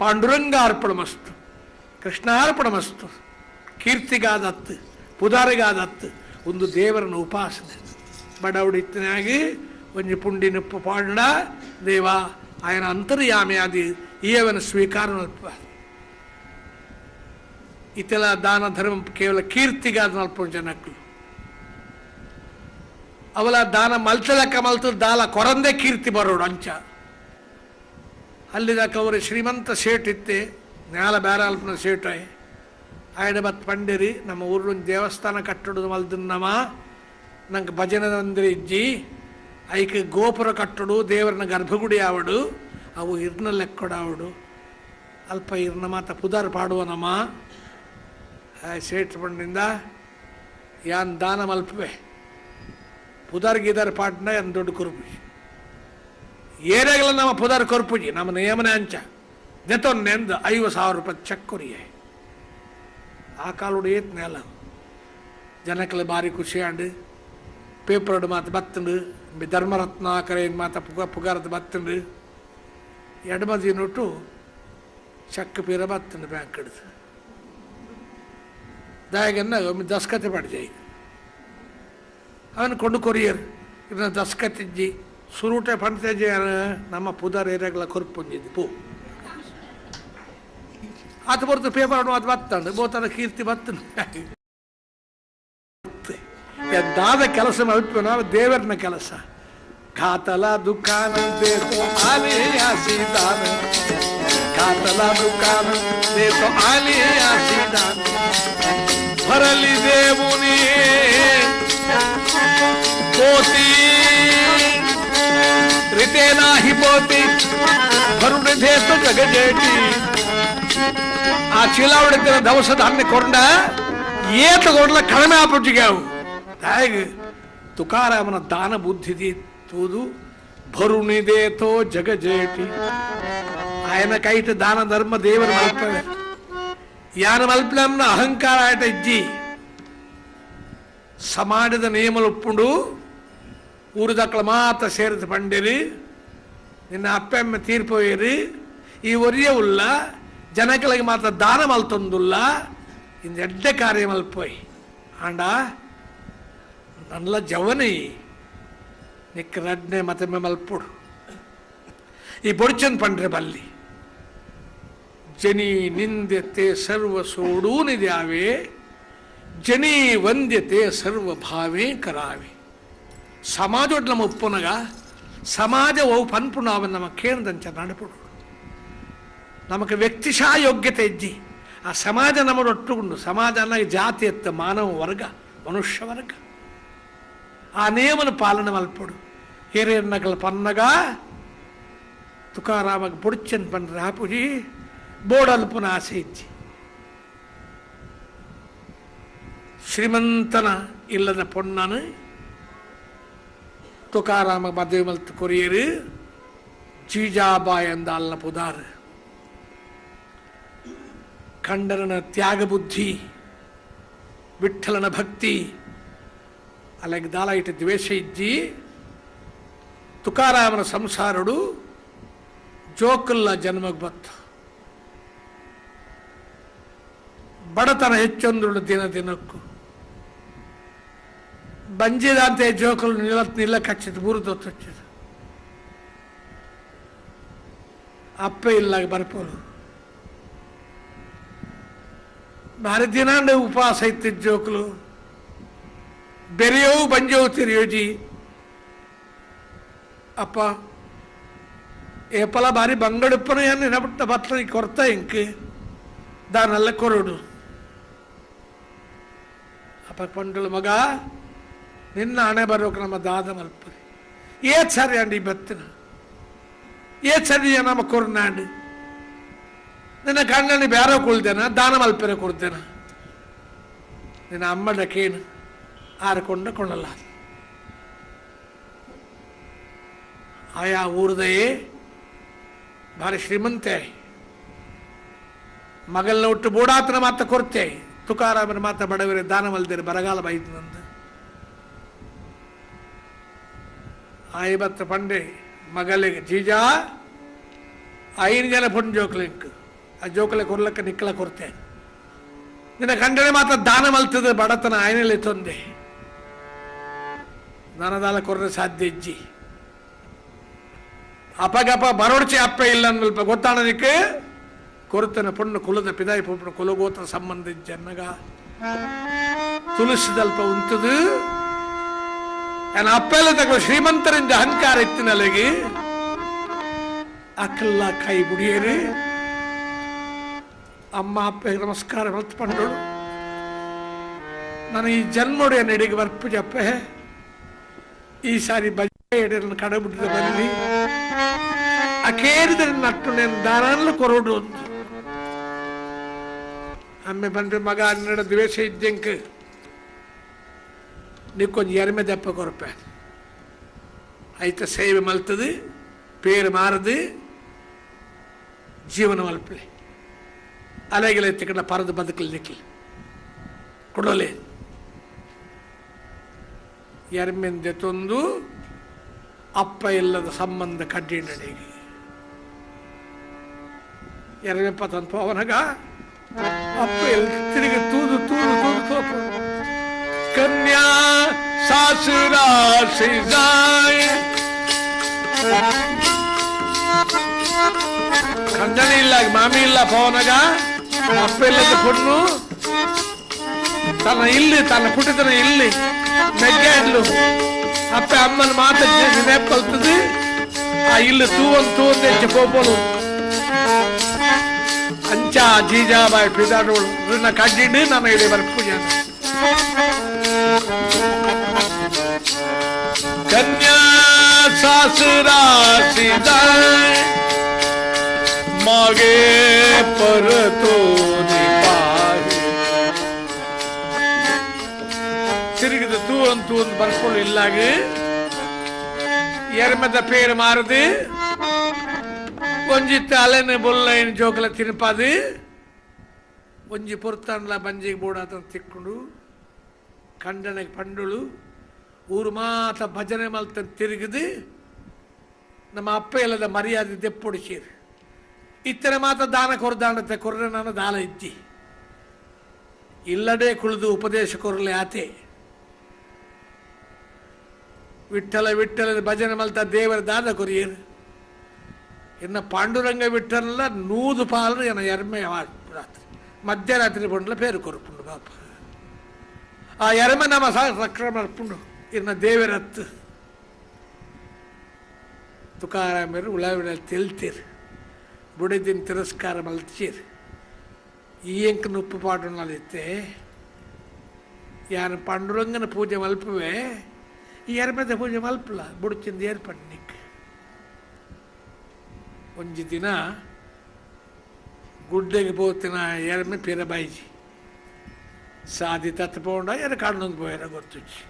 ಪಾಂಡುರಂಗಾರ್ಪಣಮಸ್ತು ಕೃಷ್ಣಾರ್ಪಣಮಸ್ತು ಕೀರ್ತಿಗಾದತ್ತು ಪುದಾರಿಗಾದತ್ತು ಒಂದು ದೇವರನ್ನು ಉಪಾಸನೆ ಬಡವಡಿತ್ತನಾಗಿ ಒಂಜಿ ಪುಂಡಿನಪ್ಪು ಪಾಂಡ ದೇವ ఆయన ಅಂತರ್ಯಾಮಿ ಆದಿ ಈಯವನ ಸ್ವೀಕಾರ ನಲ್ಪ ಇತೆಲ್ಲ ದಾನ ಧರ್ಮ ಕೇವಲ ಕೀರ್ತಿಗಾದ ನಲ್ಪ ಜನಕ್ಕಳು ಅವಲ ದಾನ ಮಲ್ತಲಕ್ಕ ಮಲ್ತದ ದಾಲ ಕೊರಂದೇ ಕೀರ್ತಿ ಬರೋಡು ಅಂಚ ಅಲ್ಲಿದಾಕ ಅವರು ಶ್ರೀಮಂತ ಸೇಟ್ ಇತ್ತೆ ನ್ಯಾಲ ಬೇರಾಲ್ಪನ ಸೇಟಾಯ್ ఆయన ಬತ್ ಪಂಡೇರಿ ನಮ್ಮ ಊರೊಂದು ದೇವಸ್ಥಾನ ಕಟ್ಟುದು ಮಲ್ದನ್ನಮ ನಂಗೆ ಭಜನೆ ಮಂದಿರ ಇಜ್ಜಿ ಐಕೆ ಗೋಪುರ ಕಟ್ಟುಡು ದೇವರನ್ನ ಗರ್ಭಗುಡಿ ಆವಡು ಅವು ಇರ್ನ ಲೆಕ್ಕೊಡಾವಡು ಅಲ್ಪ ಇರ್ನ ಮಾತ ಪುದಾರ್ ಪಾಡುವನಮ್ಮ ಸೇಟ್ ಪಂಡಿಂದ ಯಾನ್ ದಾನ ಮಲ್ಪವೆ ಪುದಾರ್ ಗೀದಾರ್ ಪಾಟ್ನ ಯಾನ್ ದೊಡ್ಡ ಕೊರ್ಪುಜಿ ಏನಾಗಲ್ಲ ನಮ್ಮ ಪುದಾರ್ ಕೊರ್ಪುಜಿ ನಮ್ಮ ನಿಯಮನೆ ಅಂಚ ಜತೊನ್ನೆಂದು 50,000 ರೂಪಾಯಿ ಚೆಕ್ ಕೊರಿಯೆ ಆ ಕಾಲುಡು ಏತ್ ನೆಲ ಜನಕ್ಲೆ ಭಾರಿ ಖುಷಿಯಾಂಡು ಪೇಪರ್ಡ್ ಮಾತು ಬತ್ತಂಡು ಧರ್ಮರತ್ನಾಕರೇನು ಮಾತ ಪುಗಾರದ ಬತ್ತಂಡು ಎಡಮದಿ ನೋಟು ಚಕ್ಕ ಪೀರ ಬತ್ತಂಡು ಬ್ಯಾಂಕ್ ಹಿಡಿದು ದಾಯಗನ್ನ ಒಮ್ಮೆ ದಸ್ಕತೆ ಪಡ್ಜಾಯಿ ಅವನು ಕೊಂಡು ಕೊರಿಯರ್ ಇದನ್ನ ದಸ್ಕತಿಜ್ಜಿ ಸುರುಟೆ ಪಂಡ್ತೇಜಿ ನಮ್ಮ ಪುದರ್ ಏರಿಯಾಗಳ ಕೊರ್ಪುಂಜಿದ್ದು ಪೂ ಅದು ಬರ್ತು ಪೇಪರ್ ಅದು ಬತ್ತಂಡು ಬೋತನ ಕೀರ್ತಿ ಬತ್ತಂಡು ದಾದ ಕೆಲಸ ಮಲ್ಪ ನಾವು ದೇವರನ ಕೆಲಸ ಖಾತಲ ದುಕಾನ ದೇತೋ ಆಲಿಯಾಸಿದಾನ ಖಾತಲ ದುಕಾನ ದೇತೋ ಆಲಿಯಾಸಿದಾನ ಭರಲಿ ದೇವುನಿ ಪೋತಿ ರಿತೇನಾ ಹಿ ಪೋತಿ ಭರುಡ ದೇತ ಜಗಜೇಟಿ ಆ ಚೀಲ ಹೊಡಿತಿರ ದವಸ ಧಾನ್ಯ ಕೊಂಡ ಏತ ಕೊಡ್ಲ ಕಡಿಮೆ ಆಪುಟ್ಟಿಗೆ ಅವು ಹೇಗೆ ತುಕಾರಾಮನ ದಾನ ಬುದ್ಧಿ ತೂದು ಭರುಣಿದೇತೋ ಜಗಜೇಟಿ ఆయన ಕೈಟ್ ದಾನ ಧರ್ಮ ದೇವರ ಮಲ್ಪವೆ ಯಾನ ಮಲ್ಪಲಂನ ಅಹಂಕಾರ ಆಟ ಇಜ್ಜಿ ಸಮಾಜದ ನಿಯಮలు ಒಪ್ಪುಂಡು ಊರಿದಕ್ಕಳ ಮಾತ್ರ ಸೇರಿದ ಪಂಡಿರಿ ನಿನ್ನ ಅಪ್ಪೆಮ್ಮ ತೀರ್ಪೋಯಿರಿ ಈ ಒರಿಯ ಉಲ್ಲ ಜನಗಳಿಗೆ ಮಾತ್ರ ದಾನ ಮಲ್ತೊಂದುಲ್ಲ ಇಂದು ಎಡ್ಡೆ ಕಾರ್ಯ ಮಲ್ಪೋಯ್ ಆಂಡ ನನ್ಲ ಜವನಿ ನಿಕ್ಕ ರಡ್ನೆ ಮತ್ತೆ ಮಲ್ಪುಡು ಈ ಬೊಡ್ಚಂದ್ ಪಂಡ್ರೆ ಬಲ್ಲಿ ಜನಿ ನಿಂದ್ಯತೆ ಸರ್ವ ಸೋಡೂನಿದ್ಯಾವೆ ಜನಿ ವಂದ್ಯತೆ ಸರ್ವ ಭಾವೇ ಕರಾವೆ ಸಮಾಜೊಡ್ ನಮ್ಮ ಒಪ್ಪುನಗ ಸಮಾಜ ಅವು ಪನ್ಪುಣ ಅವನ್ ನಮ್ಮ ಕೇಂದ್ರಂಚ ನಡಪುಡು ನಮಗೆ ವ್ಯಕ್ತಿಶಾ ಯೋಗ್ಯತೆ ಇಜ್ಜಿ ಆ ಸಮಾಜ ನಮ್ಮದೊಟ್ಟುಕೊಂಡು ಸಮಾಜ ಅನ್ನೋ ಜಾತಿ ಎತ್ತ ಮಾನವ ವರ್ಗ ಮನುಷ್ಯ ವರ್ಗ ಆ ನಿಯಮನ ಪಾಲನೆ ಮಲ್ಪಡು ಹಿರಿಯರ್ನಗಳ ಪನ್ನಗ ತುಕಾರಾಮಗ ಬುಡ್ಚಂದ್ ಪಂಡ್ರೆ ಹಾಪುಜಿ ಬೋಡಲ್ಪುನ ಆಸೆ ಇಜ್ಜಿ ಶ್ರೀಮಂತನ ಇಲ್ಲದ ಪೊಣ್ಣನು ತುಕಾರಾಮ ಮದುವೆ ಮಲ್ತು ಕೊರಿಯರು ಜೀಜಾಬಾಯ್ ಎಂದ ಅಲ್ನ ಪುದಾರ್ ಖಂಡರನ ತ್ಯಾಗ ಬುದ್ಧಿ ವಿಠಲನ ಭಕ್ತಿ ಅಲ್ಲಿಗೆ ದಾಲ ಇಟ್ಟು ದ್ವೇಷ ಇಜ್ಜಿ ತುಕಾರಾಮನ ಸಂಸಾರಡು ಜೋಕಲ್ಲ ಜನ್ಮಕ್ಕೆ ಬತ್ತು ಬಡತನ ಹೆಚ್ಚೊಂದು ದಿನ ದಿನಕ್ಕೂ ಬಂಜಿದಂತೆ ಜೋಕಲು ನಿಲ್ಲಕ್ಕೆ ಹಚ್ಚಿದ್ದು ಬುರುದೊತ್ತು ಹಚ್ಚಿದ್ದು ಅಪ್ಪ ಇಲ್ಲ ಬರ್ಪೋಲು ಭಾರಿ ದಿನಾಂಡ ಉಪವಾಸ ಇತ್ತಿದ್ದ ಜೋಕಲು ಬೆರೆಯವು ಬಂಜವು ತಿರಿಯೋಜಿ ಅಪ್ಪ ಏಪಲ ಬಾರಿ ಬಂಗಡುಪ್ಪನ ಏನು ನೆನಬಿಟ್ಟ ಬತ್ತನ ಕೊರತ ಇಂಕ್ ದಾನೆಲ್ಲ ಕೊರಡು ಅಪ್ಪ ಪಂಡಳು ಮಗ ನಿನ್ನ ಹಣೆ ಬರೋಕೆ ನಮ್ಮ ದಾದ ಮಲ್ಪರಿ ಏತ್ ಸರಿ ಅಂಡಿ ಬತ್ತಿನ ಏತ್ ಸರಿ ನಮ್ಮ ಕೊರ್ನಾಂಡು ನಿನ್ನ ಕಣ್ಣನಿ ಬೇರೆ ಕುಳ್ದೇನ ದಾನ ಮಲ್ಪೆರೆ ಕೊಡ್ತೇನ ನಿನ್ನ ಅಮ್ಮನ ಕೇನು ಆರಿಕೊಂಡ ಕೊಳ್ಳಲ್ಲ ಆಯಾ ಊರದಯೇ ಭಾರಿ ಶ್ರೀಮಂತೆ ಮಗಲ್ನ ಒಟ್ಟು ಬೋಡಾತನ ಮಾತ ಕೊರತೆ ತುಕಾರಾಮನ ಮಾತ ಬಡವರೇ ದಾನ ಮಲ್ದೇರಿ ಬರಗಾಲ ಬೈತು ನಂದು ಆಯಿ ಬತ್ತ ಪಂಡೆ ಮಗಳಿಗೆ ಜೀಜಾ 5 ಜನ ಪುಣ್ಯ ಜೋಕ್ಲಿಂಕ್ ಆ ಜೋಕಲೆ ಕೊರ್ಲಕ್ಕ ನಿಕ್ಕಲ ಕೊರ್ತೆ ನಿನ್ನ ಗಂಡನೆ ಮಾತ್ರ ದಾನ ಮಲ್ತದೆ ಬಡತನ ಆಯ್ನಲ್ಲಿ ತೊಂದೆ ನನದಾಲ ಕೊರ್ರೆ ಸಾಧ್ಯ ಇಜ್ಜಿ ಅಪಗಪ ಬರೋಡ್ಚೆ ಅಪ್ಪ ಇಲ್ಲ ಅನ್ವಲ್ಪ ಗೊತ್ತಾಣದಕ್ಕೆ ಕೊರತನ ಪುಣ್ಣ ಕುಲದ ಪಿದಾಯಿ ಪುಣ್ಣ ಕುಲಗೋತ್ರ ಸಂಬಂಧ ಜನ್ನಗ ತುಳಸಿದಲ್ಪ ಉಂಟದು ಅಪ್ಪೆಲ್ಲ ತಗೋ ಶ್ರೀಮಂತರಿಂದ ಅಹಂಕಾರ ಎತ್ತಿನಲ್ಲಿಗೆ ಅಕ್ಕಲ್ಲ ಕೈ ಬುಡಿಯರು ಅಮ್ಮ ಅಪ್ಪ ನಮಸ್ಕಾರ ಮಲ್ತ್ಪಂಡು ನಾನು ಈ ಜನ್ಮೋಡಿಯ ನಡಿಗೆ ಬರ್ಪು ಜಪ್ಪೆ ಈ ಸಾರಿ ಬಜೆ ಎಡೆಯನ್ನು ಕಡಬಿಟ್ಟಿದ ಬನ್ನಿ ಅಕೇರಿದ್ರೆ ನಟ್ಟು నేను దారాల్లో కొరడు అమ్మే ಬಂದ್ರೆ ಮಗ ಅನ್ನಡ ದ್ವೇಷ ಇದ್ದಂಕ నీకొంచెం ఎరమె దెప్ప కొరపే అయితే సేవ మల్తది పేరు మారది జీవన మల్పలే అలాగే ఇక్కడ పరద బతుకులు నిక్కలు ಕೊಡೋಲೆ ಎರ್ಮೆಂದೆ ತೊಂದು ಅಪ್ಪ ಇಲ್ಲದ ಸಂಬಂಧ ಕಡ್ಡಿ ನಡೆಗೆ ಎರ್ಮೆಪ್ಪ ತಂದು ಪವನಗ ಅಪ್ಪ ಎಲ್ಲ ತಿರುಗಿ ತೂದು ತೂದು ತೂದು ತೋಪು ಕನ್ಯಾ ಸಾಸುರಾಸಿ ಕಂದನಿ ಇಲ್ಲ ಮಾಮಿ ಇಲ್ಲ ಪವನಗ ಅಪ್ಪ ಇಲ್ಲದ ಪುಣ್ಣು ತನ್ನ ಇಲ್ಲಿ ತನ್ನ ಪುಟ್ಟಿತನ ಇಲ್ಲಿ ಮೆಗ್ಗಾಡ್ಲು ಅಪ್ಪ ಅಮ್ಮನ ಮಾತ ನೆನಪಲ್ತದೆ ಆ ಇಲ್ಲಿ ತೂವೊಂದು ತೆಚ್ಚ ಪೋಪಲು ಅಂಚ ಜೀಜಾಬಾಯಿ ಪಿದಾಡೋಳು ಇದನ್ನ ಕಡ್ಡಿಡು ನಾನು ಇಲ್ಲಿ ಬರ್ಪೂಜ ಕನ್ಯಾ ಸಾಸುರಾಸಿದ ಮಾಗೆ ಪರತೋ ತಿರುಗಿದ ತೂವಂತೂ ಒಂದು ಬರ್ಕೊಳ್ಳು ಇಲ್ಲಾಗಿ ಎರ್ಮೆದ ಪೇರು ಮಾರದು ಒಂಜಿತ್ತ ಅಲೆನ ಬೊಲ್ಲೈನ ಜೋಕಲ ತಿನ್ಪಾದು ಒಂಜಿ ಪೊರ್ತನ್ಲ ಬಂಜಿಗೆ ಬೋಡಾತ ತಿಕ್ಕೊಂಡು ಕಂಡನೆಗೆ ಪಂಡುಳು ಊರು ಮಾತ ಭಜನೆ ಮಲ್ತ ತಿರುಗಿದು ನಮ್ಮ ಅಪ್ಪ ಇಲ್ಲದ ಮರ್ಯಾದೆ ದೆಪ್ಪೊಡಿಸೀರು ಇತ್ತರ ಮಾತ ದಾನ ಕೊರ್ದಾಣತೆ ಕೊರ್ರೆ ನಾನು ದಾನ ಇದ್ದಿ ಇಲ್ಲಡೆ ಕುಳಿದು ಉಪದೇಶ ಕೊರಲೆ ಆತೆ ವಿಠಲ ವಿಠಲ ಭಜನೆ ಮಲ್ತ ದೇವರ ದಾದ ಕೊರಿಯರು ಇನ್ನು ಪಾಂಡುರಂಗ ವಿಠಲ ನೂದು ಪಾಲು ಎನ್ನ ಎರ್ಮೆ ರಾತ್ರಿ ಮಧ್ಯರಾತ್ರಿ ಬಂಡ್ಲ ಪೇರು ಕೊರಪುಂಡು ಪಾಪ ಆ ಎರ್ಮೆ ನಮ್ಮ ರಕ್ಷಣೆ ಮಾಡ್ಪುಂಡು ಇನ್ನು ದೇವರತ್ತು ತುಕಾರಾಮರು ಉಳಾವಿಡ ತಿಳ್ತೀರು ಬುಡಿದಿನ ತಿರಸ್ಕಾರ ಮಲ್ತೀರು ಈ ಎಂಕನ ಉಪ್ಪು ಪಾಡು ನಲಿತೆ ಯಾನು ಪಾಂಡುರಂಗನ ಪೂಜೆ ಮಲ್ಪುವೆ ಈ ಎರ್ಮೆದ ಪೂಜೆ ಮಲ್ಪಲ ಬುಡುಚಿಂದ ಏರ್ಪಡ್ನಿಕ್ ಒಂಜಿ ದಿನ ಗುಡ್ಡೆಗೆ ಪೋತಿನ ಎರ್ಮೆ ಪಿರ ಬಾಯಿಜಿ ಸಾದಿ ತತ್ತಪೋಂಡ ಎರ ಕಣ್ಣೊಂದು ಪೋಯರ ಗೊತ್ತುಚ್ಚಿ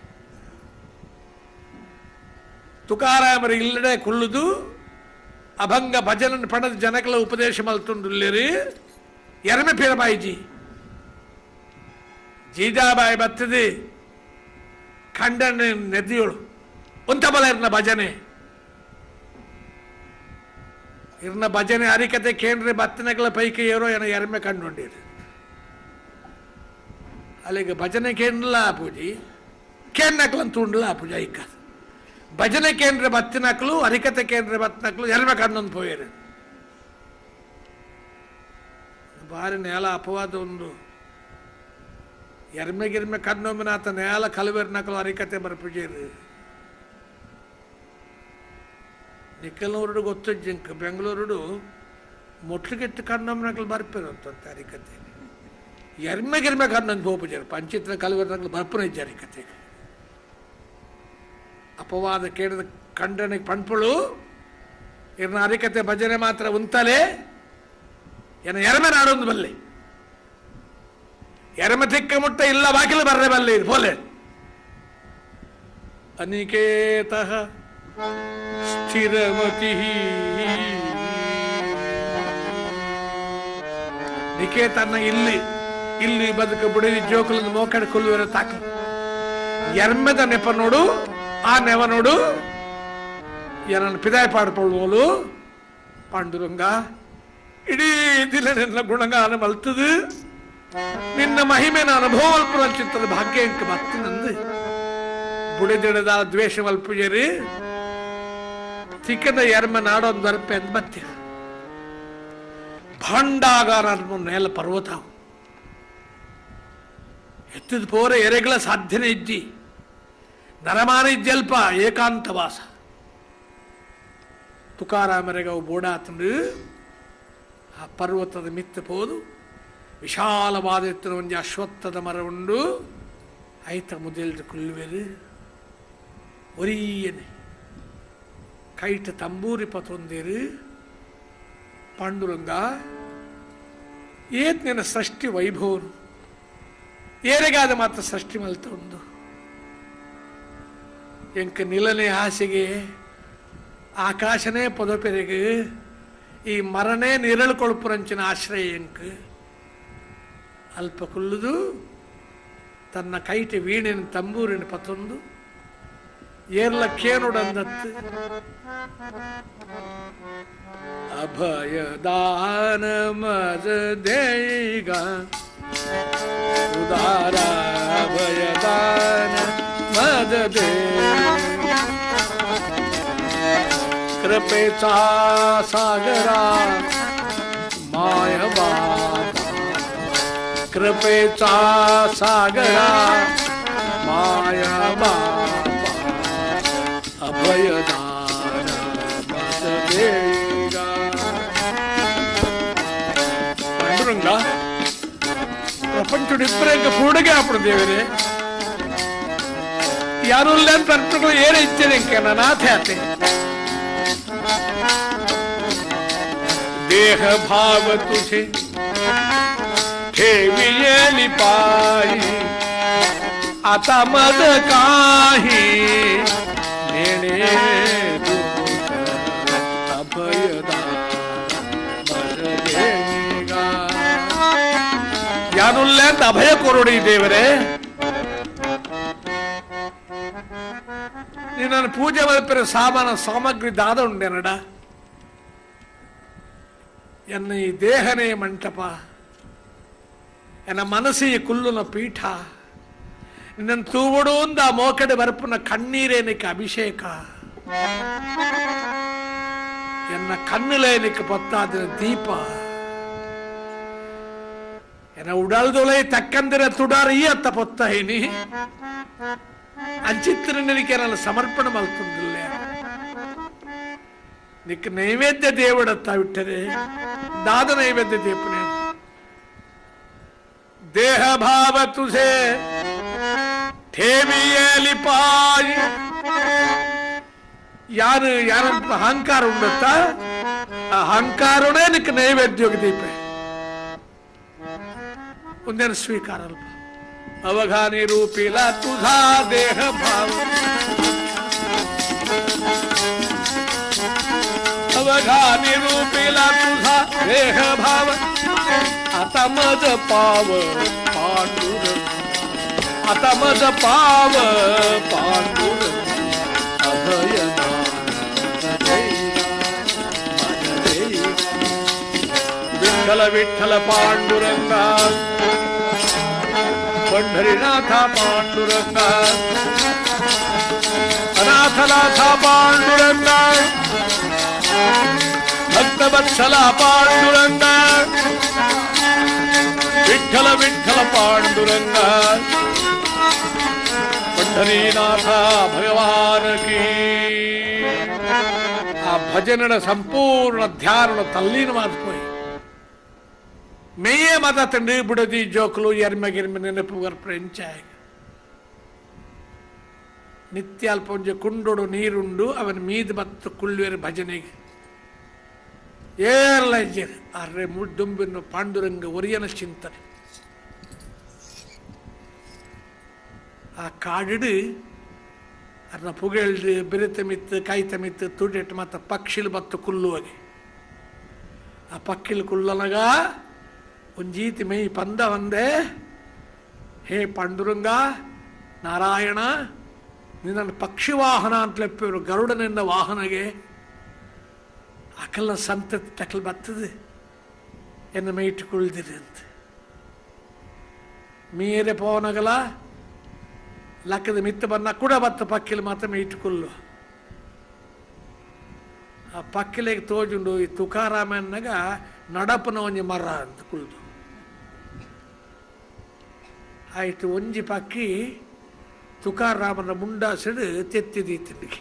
ತುಕಾರಾಮರು ಇಲ್ಲಡೆ ಕುಳ್ಳುದು ಅಭಂಗ ಭಜನ ಪಣದ ಜನಕಲ ಉಪದೇಶ ಮಲ್ತುಂಡುಲ್ಲೇರಿ ಎರ್ಮೆ ಪಿರ ಬಾಯಿಜಿ ಜೀಜಾಬಾಯಿ ಬತ್ತದೆ ಖಂಡನೆ ನದಿಯೋಳು ಒಂತ ಬಲ ಇರ್ನ ಭಜನೆ ಇರ್ನ ಭಜನೆ ಹರಿಕತೆ ಕೇಂದ್ರ ಬತ್ತನಗಳ ಪೈಕಿ ಏರೋ ಏನ ಎರ್ಮೆ ಕಂಡುಕೊಂಡಿರು ಅಲ್ಲಿಗೆ ಭಜನೆ ಕೇಂದ್ರಲ ಪೂಜಿ ಕೇಂದ್ರಕ್ಲಂತ ಉಂಡಲ ಪೂಜ ಐಕ ಭಜನೆ ಕೇಂದ್ರ ಬತ್ತಿನಕ್ಲು ಹರಿಕತೆ ಕೇಂದ್ರ ಬತ್ತಿನಕ್ಲು ಎರ್ಮೆ ಕಂಡೊಂದು ಪೋಯರು ಭಾರಿ ನೇಲ ಅಪವಾದ ಒಂದು ಎರ್ಮೆ ಗಿರ್ಮೆ ಕಣ್ಣೊಮ್ಮಿನ ಆತ ನೇಲ ಕಲುವೆರ್ನಕಲು ಹರಿಕತೆ ಬರ್ಪುಜೇರು ನಿಖಲ್ನೂರು ಗೊತ್ತು ಜಿಂಕ್ ಬೆಂಗಳೂರು ಮೊಟ್ಲಿಗೆತ್ತು ಕಣ್ಣೊಮ್ಮಿನಕಲು ಬರ್ಪಿರಂತ ಹರಿಕತೆ ಎರ್ಮೆ ಗಿರ್ಮೆ ಕಣ್ಣೊಂದು ಹೋಪುಜಾರು ಪಂಚಿತ್ರ ಕಲುವೆರ್ನಕಲು ಬರ್ಪುನ ಇಜ್ಜ ಹರಿಕತೆ ಅಪವಾದ ಕೇಳಿದ ಕಂಡನಿಗೆ ಪಂಪುಳು ಇರ್ನ ಹರಿಕತೆ ಭಜನೆ ಮಾತ್ರ ಉಂತಲೇ ಏನ ಎರ್ಮೆ ನಾಡೊಂದು ಬಲ್ಲೆ ಎರಮ ತಿಕ್ಕ ಮುಟ್ಟ ಇಲ್ಲ ಬಾಗಿಲು ಬರ್ರೆ ಬಲ್ಲಿ ಪೋಲೆ ಅನಿಕೇತ ಸ್ಥಿರಮತಿ ನಿಕೇತನ ಇಲ್ಲಿ ಇಲ್ಲಿ ಬದುಕ ಬುಡಿ ಜೋಕುಲ ಮೋಕಡ ಕೊಲ್ಲುವರ ತಾಕ ಎರ್ಮೆದ ನೆಪ ನೋಡು ಆ ನೆವ ನೋಡು ಏನನ್ನು ಪಿದಾಯ ಪಾಡ್ಕೊಳ್ಳುವಲು ಪಾಂಡುರಂಗ ಇಡೀ ದಿನ ನಿನ್ನ ಗುಣಗಾನ ಮಲ್ತದು ನಿನ್ನ ಮಹಿಮೆ ಅನುಭವ ಮಲ್ಪುರ ಚಿತ್ರದ ಭಾಗ್ಯ ಎಂಕ ಮತ್ತಿನಂದು ಬುಡಿದಿಡದ ದ್ವೇಷ ಮಲ್ಪುಜರಿ ತಿಕ್ಕದ ಎರ್ಮ ನಾಡೊಂದು ಬರಪೆ ಅಂದ್ ಬತ್ತಿ ಭಾಂಡಾಗಾರ ನೆಲ ಪರ್ವತ ಎತ್ತದ ಪೋರ ಎರೆಗಳ ಸಾಧ್ಯನೇ ಇದ್ದಿ ನರಮಾನ ಇದ್ಯಲ್ಪ ಏಕಾಂತವಾಸ ತುಕಾರಾಮರೆಗವು ಬೋಡಾತಂದು ಆ ಪರ್ವತದ ಮಿತ್ತ ಪೋದು ವಿಶಾಲವಾದ ಎತ್ತಿನ ಒಂದು ಅಶ್ವತ್ಥದ ಮರ ಉಂಡು ಐತ ಮುದೆಲ್ದು ಕುಲ್ಲುವೆರು ಒರಿಯನೆ ಕೈಟ ತಂಬೂರಿ ಪತೊಂದೇರು ಪಾಂಡುರಂಗ ಏತ್ ನಿನ್ನ ಸೃಷ್ಟಿ ವೈಭವನು ಏರೆಗಾದ ಮಾತ್ರ ಸೃಷ್ಟಿ ಮಲ್ತ ಒಂದು ಎಂಕ ನಿಲನೆ ಹಾಸಿಗೆ ಆಕಾಶನೇ ಪೊದಪೆರೆಗೆ ಈ ಮರನೇ ನಿರಳು ಕೊಳುಪುರಂಚಿನ ಆಶ್ರಯ ಎಂಕ ಅಲ್ಪ ಕುಲ್ಲುದು ತನ್ನ ಕೈಟ ವೀಣಿನ ತಂಬೂರಿನ ಪತೊಂದು ಏರ್ಲ ಕೇನುಡಂದತ್ತು ಅಭಯದಾನ ಮದ ದೇಗ ಉದಾರ ಅಭಯದಾನ ಮದ ದೇ कृपेचा सागरा मायबा कृपेचा सागरा मायबा अभयदान मददेगा पांडुरंगा ಪ್ರಪಂಚದ ಇಬ್ಬರಂಗ ಕೂಡಗೆ ಆಪಡು ದೇವರೇ ಯಾರು ಇಲ್ಲ ಅಂತ ಅನ್ಕೊಂಡು ಏನೇ ಇಚ್ಛೆ ಅಂಕೆ ನಾನು ಆತೆ देह भाव तुझे ठेवियेली पायी आता मद काही नेणे अभयदान मद देगा ಯಾನುಲ್ಲೇಂತ ಅಭಯ ಕೊರೋಡಿ ದೇವರೇ ನೀನು ಪೂಜೆ ಮಲ್ಪರ ಸಾಮಾನ ಸಾಮಗ್ರಿ ದಾದ ಉಂಡೆನಡ ಎನ್ನ ಈ ದೇಹನೇ ಮಂಟಪ ಎನ್ನ ಮನಸ್ಸಿಯ ಕುಲ್ಲುನ ಪೀಠ ನಿನ್ನನ್ನು ತೂವಡೋಂದ ಮೋಕಡೆ ಬರಪುನ ಕಣ್ಣೀರೇನಿಕ ಅಭಿಷೇಕ ಎನ್ನ ಕಣ್ಣುಲೇನಿಕ ಪೊತ್ತಾದ ದೀಪ ಎನ್ನ ಉಡಲ್ದೊಳೆ ತಕ್ಕಂದಿರ ತುಡಾರ ಈ ಅತ್ತ ಪೊತ್ತ ಏನಿ ಅಂಚಿತ್ರ ನಿನಗೆ ನನ್ನ ಸಮರ್ಪಣೆ ಮಲ್ತಂದಿಲ್ಲ ನಿಕ್ ನೈವೇದ್ಯ ದೇವಡತ್ತ ಬಿಟ್ಟರೆ दाद नैवेद्य देपने देह भाव तुझे ठेवियेली पायी ಯಾರು ಯಾರಂತ ಅಹಂಕಾರ ಉಂಡತ್ತ ಅಹಂಕಾರನೇ ನಿಕ್ ನೈವೇದ್ಯೋಗ ದೀಪ ಒಂದೇನು ಸ್ವೀಕಾರ ಅಲ್ಪ ಅವಘಾನಿ ರೂಪಿಲ ತುಧಾ ದೇಹ ಭಾವ अवघानी रूपीला तुझा देह भाव आता मज पाव पांडुरंग आता मज पाव पांडुरंग अभयदान विठ्ठल विठ्ठल पांडुरंगा पंढरीनाथा पांडुरंगा अनाथनाथा पांडुरंगा भक्तवत्सल पांडुरंग विठ्ठल विठ्ठल पांडुरंग पंढरीनाथ भगवान की आ भजन संपूर्ण ध्यान तल्लीनवादपोई मेये मत तंडी बुड़दी जोकलु एर्मे गिर्मे नेनपुगर प्रेंचाय नित्याल्पंज कुंडोಡು ನೀರುಂಡು ಅವನ ಮೀದ ಬತ್ತು ಕುಳ್ಳುವೆರ ಭಜನೆಗೆ ಏರ್ಲಜ್ಜರ್ ಅರೆ ಮುಡ್ದುಂಬಿನ ಪಾಂಡುರಂಗ ಒರಿಯನ ಚಿಂತನೆ ಆ ಕಾಡಿಡು ಅದನ್ನ ಪುಗಳ್ದು ಬೆರೆತ ಮಿತ್ತು ಕಾಯ್ತ ಮಿತ್ತು ತುಡಿಟ್ಟು ಮತ್ತು ಪಕ್ಷಿಲು ಬತ್ತು ಕುಲ್ಲುವಗೆ ಆ ಪಕ್ಕಿಲು ಕುಲ್ಲನಗ ಒಂಜೀತಿ ಮೈ ಪಂದ ಒಂದೇ ಹೇ ಪಾಂಡುರಂಗ ನಾರಾಯಣ ನಿನ್ನನ್ನು ಪಕ್ಷಿ ವಾಹನ ಅಂತಲೆಪ್ಪಿವರು ಗರುಡನಿಂದ ವಾಹನಗೆ ಅಕಲ್ಲ ಸಂತತಿ ತಕಲ್ ಬರ್ತದೆ ಎನ್ನ ಮೇಯ್ಟುಕೊಳ್ದಿರಿ ಅಂತ ಮೀರೆ ಪೋನಗಲ ಲಕ್ಕದ ಮಿತ್ತ ಬನ್ನ ಕೂಡ ಬತ್ತ ಪಕ್ಕಿಲು ಮಾತ್ರ ಮೇಯ್ಟುಕೊಲ್ಲು ಆ ಪಕ್ಕಿಲೆಗೆ ತೋಜುಂಡು ಈ ತುಕಾರಾಮನ್ನಾಗ ನಡಪನ ಒಂಜಿ ಮರ ಅಂತ ಕುಳ್ದು ಆಯ್ತು ಒಂಜಿ ಪಕ್ಕಿ ತುಕಾರಾಮನ ಮುಂಡಾಸಿಡು ತೆತ್ತಿದೀತಿಗೆ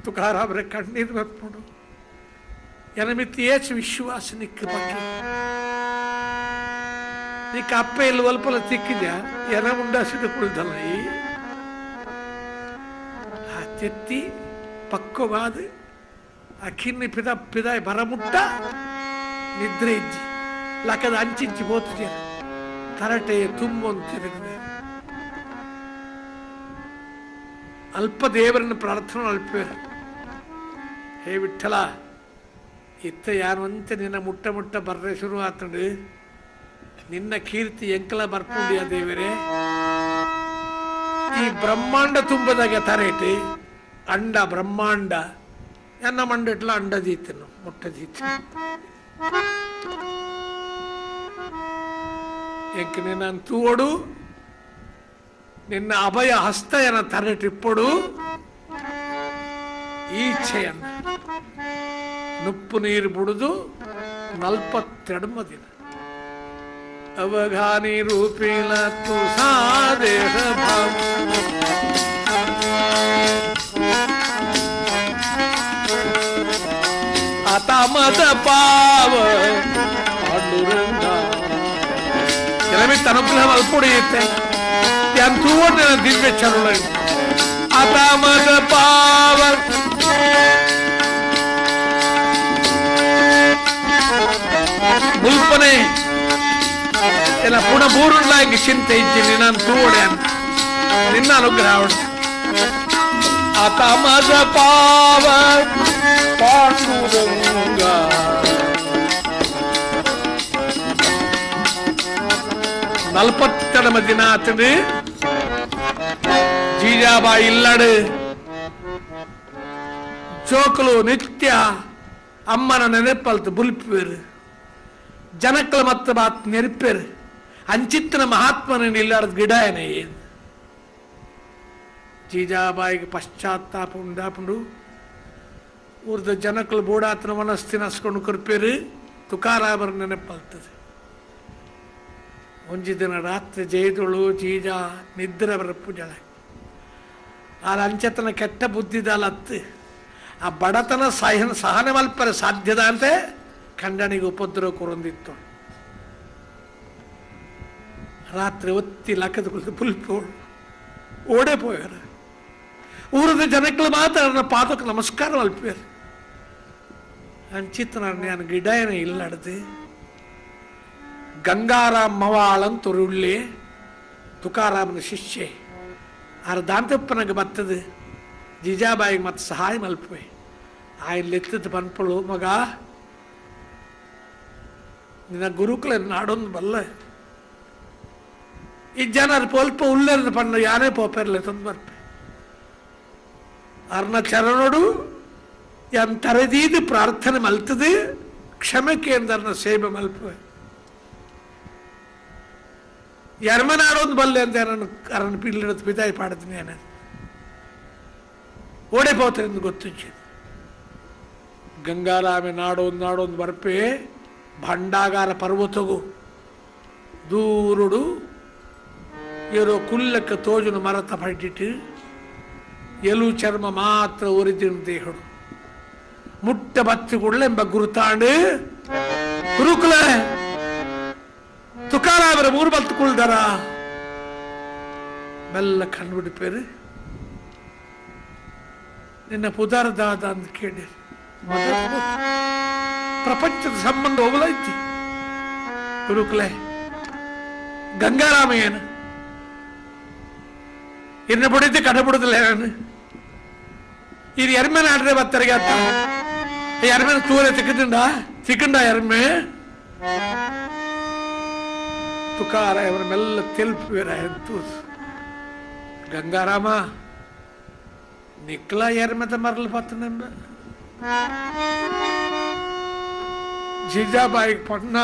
ತುಕಾರಾಮರ ಕಣ್ಣೀರು ಬರ್ಪುಡು ಎನಮಿತ್ತು ಏಚು ವಿಶ್ವಾಸ ನಿಕ್ಕ ಪಕ್ಕಿ ನಿಕ್ಕ ಅಪ್ಪ ಇಲ್ಲಿ ಒಲ್ಪಲ ತಿಕ್ಕಿದ್ಯಾ ಎನ ಮುಂಡಾಸಿಡು ಕುಳ್ದಲ್ಲ ಈ ಆ ತೆತ್ತಿ ಪಕ್ವವಾದ ಆ ಕಿನ್ನಿ ಪಿದಾಯ್ ಬರಮುಟ್ಟ ನಿದ್ರೆ ಇಜ್ಜಿ ಲಕ್ಕದ ಅಂಚಿಂಚಿ ಬೋತು ತರಟೆ ತುಂಬೊಂದು ಅಲ್ಪ ದೇವರನ್ನು ಪ್ರಾರ್ಥನೆ ಅಲ್ಪೇರು ಹೇ ವಿಠಲ ಇತ್ತ ಯಾರು ಅಂತ ನಿನ್ನ ಮುಟ್ಟ ಬರ್ರೆ ಶುರು ಆತಂಡು ನಿನ್ನ ಕೀರ್ತಿ ಎಂಕಲ ಬರ್ಪುಂಡಿಯ ದೇವರೇ ಈ ಬ್ರಹ್ಮಾಂಡ ತುಂಬದಾಗ ತರೇಟೆ ಅಂಡ ಬ್ರಹ್ಮಾಂಡ ಎನ್ನ ಮಂಡಟ್ಲ ಅಂಡದೀತನು ಮುಟ್ಟದೀತನು ಎಂಕನೆ ನಾನು ತೂವಡು ನಿನ್ನ ಅಭಯ ಹಸ್ತಯನ ತರೆಟಿಪ್ಪಡು ಈಚ್ಛೆಯನ್ನ ನುಪ್ಪು ನೀರು ಬಿಡುದು 42 ದಿನ ಅವಘಾನಿ ರೂಪಿಲ ತುಸಾ ದೇಹ ಭಾವ ಅತಮದ ಪಾವ ಪಾಂಡುರಂಗ ಅನುಗ್ರಹ ಅಲ್ಪುಡಿಯುತ್ತೆ ಎಂತೂವನ್ನ ದಿವ್ಯ ಚರುಳ ಅತಮದ ಪಾವ ಮುಲ್ಪನೆ ಎಲ್ಲ ಪುಣ ಬೂರುಳ್ಳಾಗಿ ಚಿಂತೆ ಇದ್ದೀನಿ ನಾನು ತೂವಡೆ ಅಂತ ನಿನ್ನ ಅನುಗ್ರಹ ಅತಮದ ಪಾವ ಪಾಂಡುರಂಗ 42 ದಿನ ಆತಂಡು ಜೀಜಾಬಾಯಿ ಇಲ್ಲಡು ಜೋಕಲು ನಿತ್ಯ ಅಮ್ಮನ ನೆನಪಲ್ತು ಬುಲ್ಪೇರು ಜನಕ್ಕಳ ಮತ್ತ ಬಾತ್ ನೆನಪೇರು ಅಂಚಿತ್ತಿನ ಮಹಾತ್ಮನ ಇಲ್ಲಾಡದ ಗಿಡ ಏನೇ ಜೀಜಾಬಾಯಿಗೆ ಪಶ್ಚಾತ್ತಾಪ ಉಂಡಾಪುಂಡು ಊರ್ದ ಜನಕ್ಕಳು ಬೋಡಾತನ ಮನಸ್ಸಿನ ಹಸ್ಕೊಂಡು ಕರ್ಪೇರು ತುಕಾರಾಮರ ನೆನಪಲ್ತದೆ ಒಂಜಿ ದಿನ ರಾತ್ರಿ ಜೈದಳು ಜೀಜ ನಿದ್ರೆ ಬರಪ್ಪು ಜಳ ಆ ಅಂಚತನ ಕೆಟ್ಟ ಬುದ್ಧಿದಲತ್ತು ಆ ಬಡತನ ಸಹನೆ ಮಲ್ಪರೆ ಸಾಧ್ಯದ ಅಂತೆ ಖಂಡನಿಗೆ ಉಪದ್ರವ ಕೊರೊಂದಿತ್ತು ರಾತ್ರಿ ಒತ್ತಿ ಲಕ್ಕದ ಕುಳಿತು ಪುಲ್ಪೋಳು ಓಡೇ ಪೋಯಾರ ಊರದ ಜನಕ್ಕಳು ಮಾತ್ರ ಪಾದಕ್ಕೆ ನಮಸ್ಕಾರ ಮಲ್ಪೇರು ಅಂಚಿತ್ತನ ನಾನು ಗಿಡ ಏನ ಇಲ್ಲಡ್ದು ಗಂಗಾರಾಮ್ ಮವಾಳನ್ ತುರುಳ್ಳಿ ತುಕಾರಾಮನ ಶಿಷ್ಯೆ ಆರ ದಾಂತಪ್ಪನಾಗ ಬತ್ತದ ಜೀಜಾಬಾಯಿಗೆ ಮತ್ತೆ ಸಹಾಯ ಮಲ್ಪೆ ಆಯ್ಲೆತ್ತದ ಪನ್ಪಳು ಮಗ ನಿನ್ನ ಗುರುಕುಲ ನಾಡೊಂದು ಬಲ್ಲ ಈ ಜನ ಪೋಲ್ಪ ಉಳ್ಳದ ಪಣ್ಣ ಯಾನೇ ಪೋಪರ್ಲೆ ತಂದು ಬರ್ಪೆ ಅರ್ನ ಚರಣೋಡು ಎಂತರದೀದು ಪ್ರಾರ್ಥನೆ ಮಲ್ತದೆ ಕ್ಷಮೆ ಕೇಂದ್ರನ ಸೇವೆ ಮಲ್ಪೆ ಎರ್ಮನಾಡೋದು ಬಲ್ಲೆ ಅಂತ ನಾನು ಅರನ ಪಿಲ್ಲಿಡೋದು ಪಿದಾಯಿ ಪಾಡ್ತೀನಿ ನಾನು ಓಡಿಪೋತಾರೆ ಎಂದು ಗೊತ್ತಿಚ್ಚು ಗಂಗಾರಾಮೆ ನಾಡೊಂದು ಬರ್ಪೆ ಭಂಡಾಗಾರ ಪರ್ವತಗು ದೂರುಡು ಇರೋ ಕುಲ್ಲಕ್ಕೆ ತೋಜುನು ಮರತ ಪಟ್ಟಿಟ್ಟು ಎಲು ಚರ್ಮ ಮಾತ್ರ ಒರಿದಿನ ದೇಹಡು ಮುಟ್ಟ ಬತ್ತಿ ಕೊಡ್ಲೆಂಬ ಗುರುತಾಂಡು ಗುರುಕುಲ ತುಕಾರಾಮರ 3 ಬಲ್ತು ಕುಳ್ದಾರ ಮೆಲ್ಲ ಕಂಡುಬಿಡ್ಪೇರು ನಿನ್ನ ಪುದಾರದಾದ ಅಂತ ಕೇಳಿ ಪ್ರಪಂಚದ ಸಂಬಂಧ ಹೋಗಲೈತಿ ಗುರುಕುಲೆ ಗಂಗಾರಾಮ ಏನು ಇನ್ನ ಬಿಡಿದ್ದು ಕಡ ಬಿಡುದಿಲ್ಲ ನಾನು ಇದು ಎರ್ಮೆನ ಆಡ್ರೆ ಬತ್ತರಿಗೆ ಆತ ಎರ್ಮೆನ ತೂರೆ ತಿಕ್ಕಂಡ ಎರ್ಮೆ ತುಕಾರ ಅವರ ಮೆಲ್ಲ ತೆಲ್ಪುವಿರ ಎಂತೂ ಗಂಗಾರಾಮ ನಿಕ್ಲ ಎರ್ಮೆದ ಮರಲು ಪತ್ತನೆಂಬ ಜಿಜಾಬಾಯಿಗೆ ಪಣ್ಣ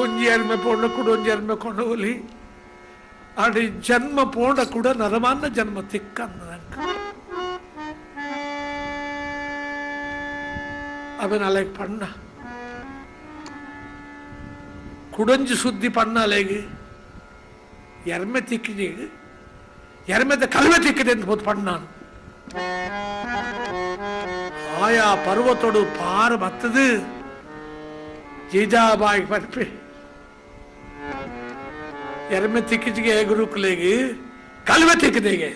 ಒಂಜಿ ಎರ್ಮೆ ಪೋಂಡ ಕೂಡ ಒಂಜಿ ಎರ್ಮೆ ಕೊಂಡೋಲಿ ಆಡಿ ಜನ್ಮ ಪೋಂಡ ಕೂಡ ನರಮಾನ ಜನ್ಮ ತಿಕ್ಕನ್ನ ಅವನ ಅಲೆಗೆ ಪಣ್ಣ ಕುಡಂಜಿ ಸುದ್ದಿ ಪಣ್ಣ ಅಲೆಗೆ ಎರ್ಮೆ ತಿಕ್ಕಿಗೆ ಎರ್ಮೆದ ಕಲ್ವೆ ತಿಕ್ಕಿದೆ ಅಂತ ಹೋದ್ ಪಣ್ಣ ಆಯಾ ಪರ್ವತೋಡು ಪಾರು ಬತ್ತದು ಜೀಜಾಬಾಯಿ ಬರ್ಪೆ ಎರ್ಮೆ ತಿಕ್ಕಿಜಿಗೆ ಗುರುಕುಲೆಗೆ ಕಲ್ವೆ ತಿಕ್ಕಿದೆಗೆ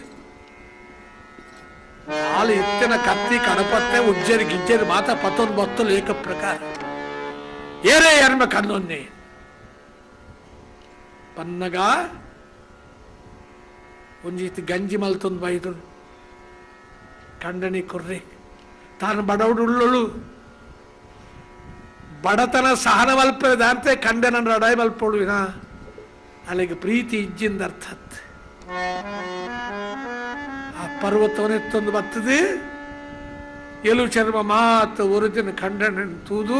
ಹಾಲು ಎತ್ತಿನ ಕತ್ತಿ ಕಡಪತ್ತೆ ಉಜ್ಜರಿ ಗಿಜ್ಜರಿ ಮಾತ ಪತ್ತೊಂದು ಬತ್ತಲು ಏಕ ಪ್ರಕಾರ ಏರೇ ಎರ್ಮೆ ಕನ್ನೊನ್ನೆ ಪನ್ನಗ ಒಂಜೀತಿ ಗಂಜಿ ಮಲ್ತೊಂದು ಬೈದು ಕಂಡನಿ ಕೊರ್ರಿ ತಾನು ಬಡವಡುಳ್ಳಳು ಬಡತನ ಸಹನ ಮಲ್ಪದಂತೆ ಕಂಡನ ರಡಾಯಿ ಮಲ್ಪೊಡುವಿನ ಅಲ್ಲಿಗೆ ಪ್ರೀತಿ ಇಜ್ಜಿಂದ ಅರ್ಥತ್ ಆ ಪರ್ವತವನೆತ್ತೊಂದು ಬರ್ತದೆ ಎಲು ಚರ್ಮ ಮಾತು ಒರಿಜಿನ ಕಂಡನ ತೂದು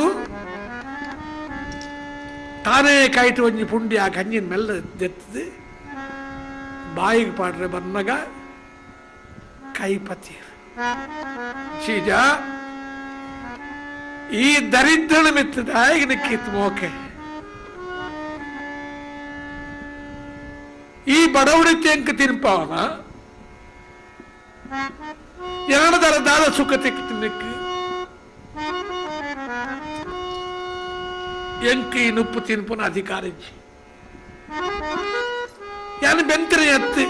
ತಾನೇ ಕೈಟು ಒಂಜಿ ಪುಂಡಿ ಆ ಗಂಜಿನ ಮೆಲ್ಲ ದೆತ್ತದೆ ಬಾಯಿಗೆ ಪಾಡ್ರೆ ಬನ್ನಗ ಕೈಪತಿ ಚೀಜ ಈ ದರಿದ್ರನ ಮೆತ್ತದ ಈಗ ನಿಕ್ಕಿತ್ತು ಮೋಕೆ ಈ ಬಡವಡಿಕೆ ಅಂಕ ತಿನ್ಪವನ ಯಾನದರ ದಾದ ಸುಖ ತಿಕ್ಕು ನಿಕ್ಕಿ ಎಂಕಿ ನುಪ್ಪು ತಿನ್ಪುನ ಅಧಿಕಾರಿ ಯಾನು ಬೆಂಕರಿ ಎತ್ತಿ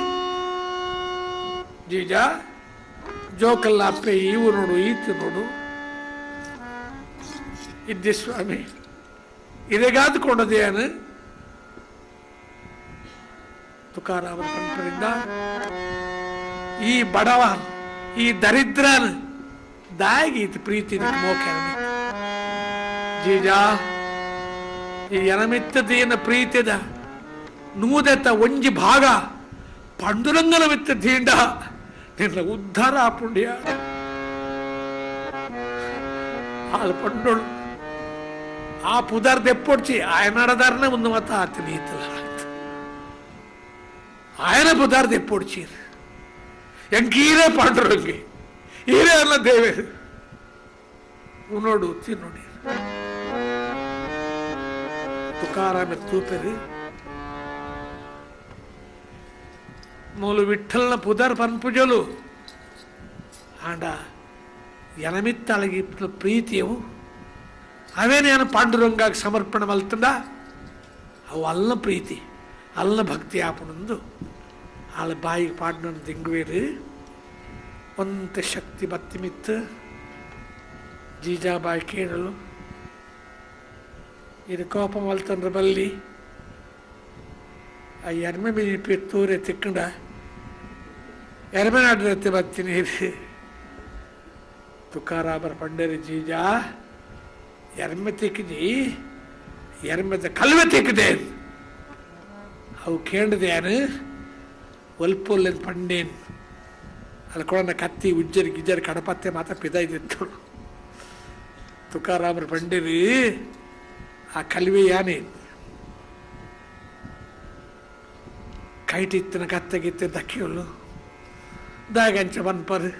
ಜೀಜ ಜೋಕಲ್ಲ ಅಪ್ಪೆ ಇವು ನೋಡು ಈತು ನೋಡು ಇದ್ದಿ ಸ್ವಾಮಿ ಇರೆಗಾದುಕೊಂಡದೇನು ತುಕಾರಾಮರ ಕಂಠರಿಂದ ಈ ಬಡವ ಈ ದರಿದ್ರನ ದಾಯಗೀತು ಪ್ರೀತಿ ಮೋಕೆ ಜೀಜ ಈ ಎನಮಿತ್ತದೇನ ಪ್ರೀತಿದ ನೂದೆತ್ತ ಒಂಜಿ ಭಾಗ ಪಂಡುರಂಗನ ಮಿತ್ತ ದೀಂಡ ನಿನ್ನ ಉದ್ಧಾರ ಪುಣ್ಯ ಹಾಲು ಪಂಡೋಳು ಆ ಪುದಾರ್ ದೆಪ್ಪೊಡ್ಚಿ ఆయనడదారనే ముందు మత అతనీతల ఆయన పుదార్ దెప్పొడ్చి ఎంకీరే పాండురంగి ఈరే అన్న దేవే ಉನ್ನೋಡು ತಿನ್ನೋಡಿ ತುಕಾರಾಮ ತೂಪೆರಿ ಮೂಲು ವಿಠಲ್ನ ಪುದರ್ ಪನ್ಪುಜಲು ಆಂಡ ಎನಮಿತ್ತಳಗಿ ಪ್ರೀತಿಯವು ಅವೇ ನಾನು ಪಾಂಡುರಂಗಾಗಿ ಸಮರ್ಪಣೆ ಮಲ್ತಂಡ ಅವು ಅಲ್ಲ ಪ್ರೀತಿ ಅಲ್ಲ ಭಕ್ತಿ ಆಪಣಂದು ಆಳ ಬಾಯಿಗೆ ಪಾಡ್ನ ದಿಂಗುವೇರು ಒಂತ ಶಕ್ತಿ ಬತ್ತಿ ಮಿತ್ತು ಜೀಜಾಬಾಯಿ ಕೇಳಲು ಇದು ಕೋಪ ಮಲ್ತಂದ್ರ ಬಲ್ಲಿ ಆ ಎರ್ಮೆ ಮೀನಿ ಪೆತ್ತೂರೆ ತಿಕ್ಕಂಡ ಎರ್ಮೆ ನಾಡ್ರತ್ತೆ ಬತ್ತೀನಿ ಇದು ತುಕಾರಾಮರ ಪಂಡರಿ ಜೀಜಾ ಎರ್ಮೆ ತಿಕ್ಕಿದಿ ಎರ್ಮೆದ ಕಲ್ವೆ ತಿಕ್ಕದೆ ಅವು ಕೇಂದ್ರದೇನು ಒಲ್ಪೊಲ್ಲೆನ್ ಪಂಡೇನ್ ಅಲ್ಲಿ ಕೊಡ ಕತ್ತಿ ಉಜ್ಜರಿ ಗಿಜ್ಜರಿ ಕಡಪತ್ತೆ ಮಾತ್ರ ಪಿದ ಇದ್ದಿತ್ತು ತುಕಾರಾಮರ ಪಂಡರಿ ಆ ಕಲ್ವೆ ಯಾನೇ ಕೈಟಿತ್ತಿನ ಕತ್ತೆಗಿತ್ತೆ ದಕ್ಕಿಯೊಲ್ಲು ದಾಗಂಚ ಬನ್ಪರು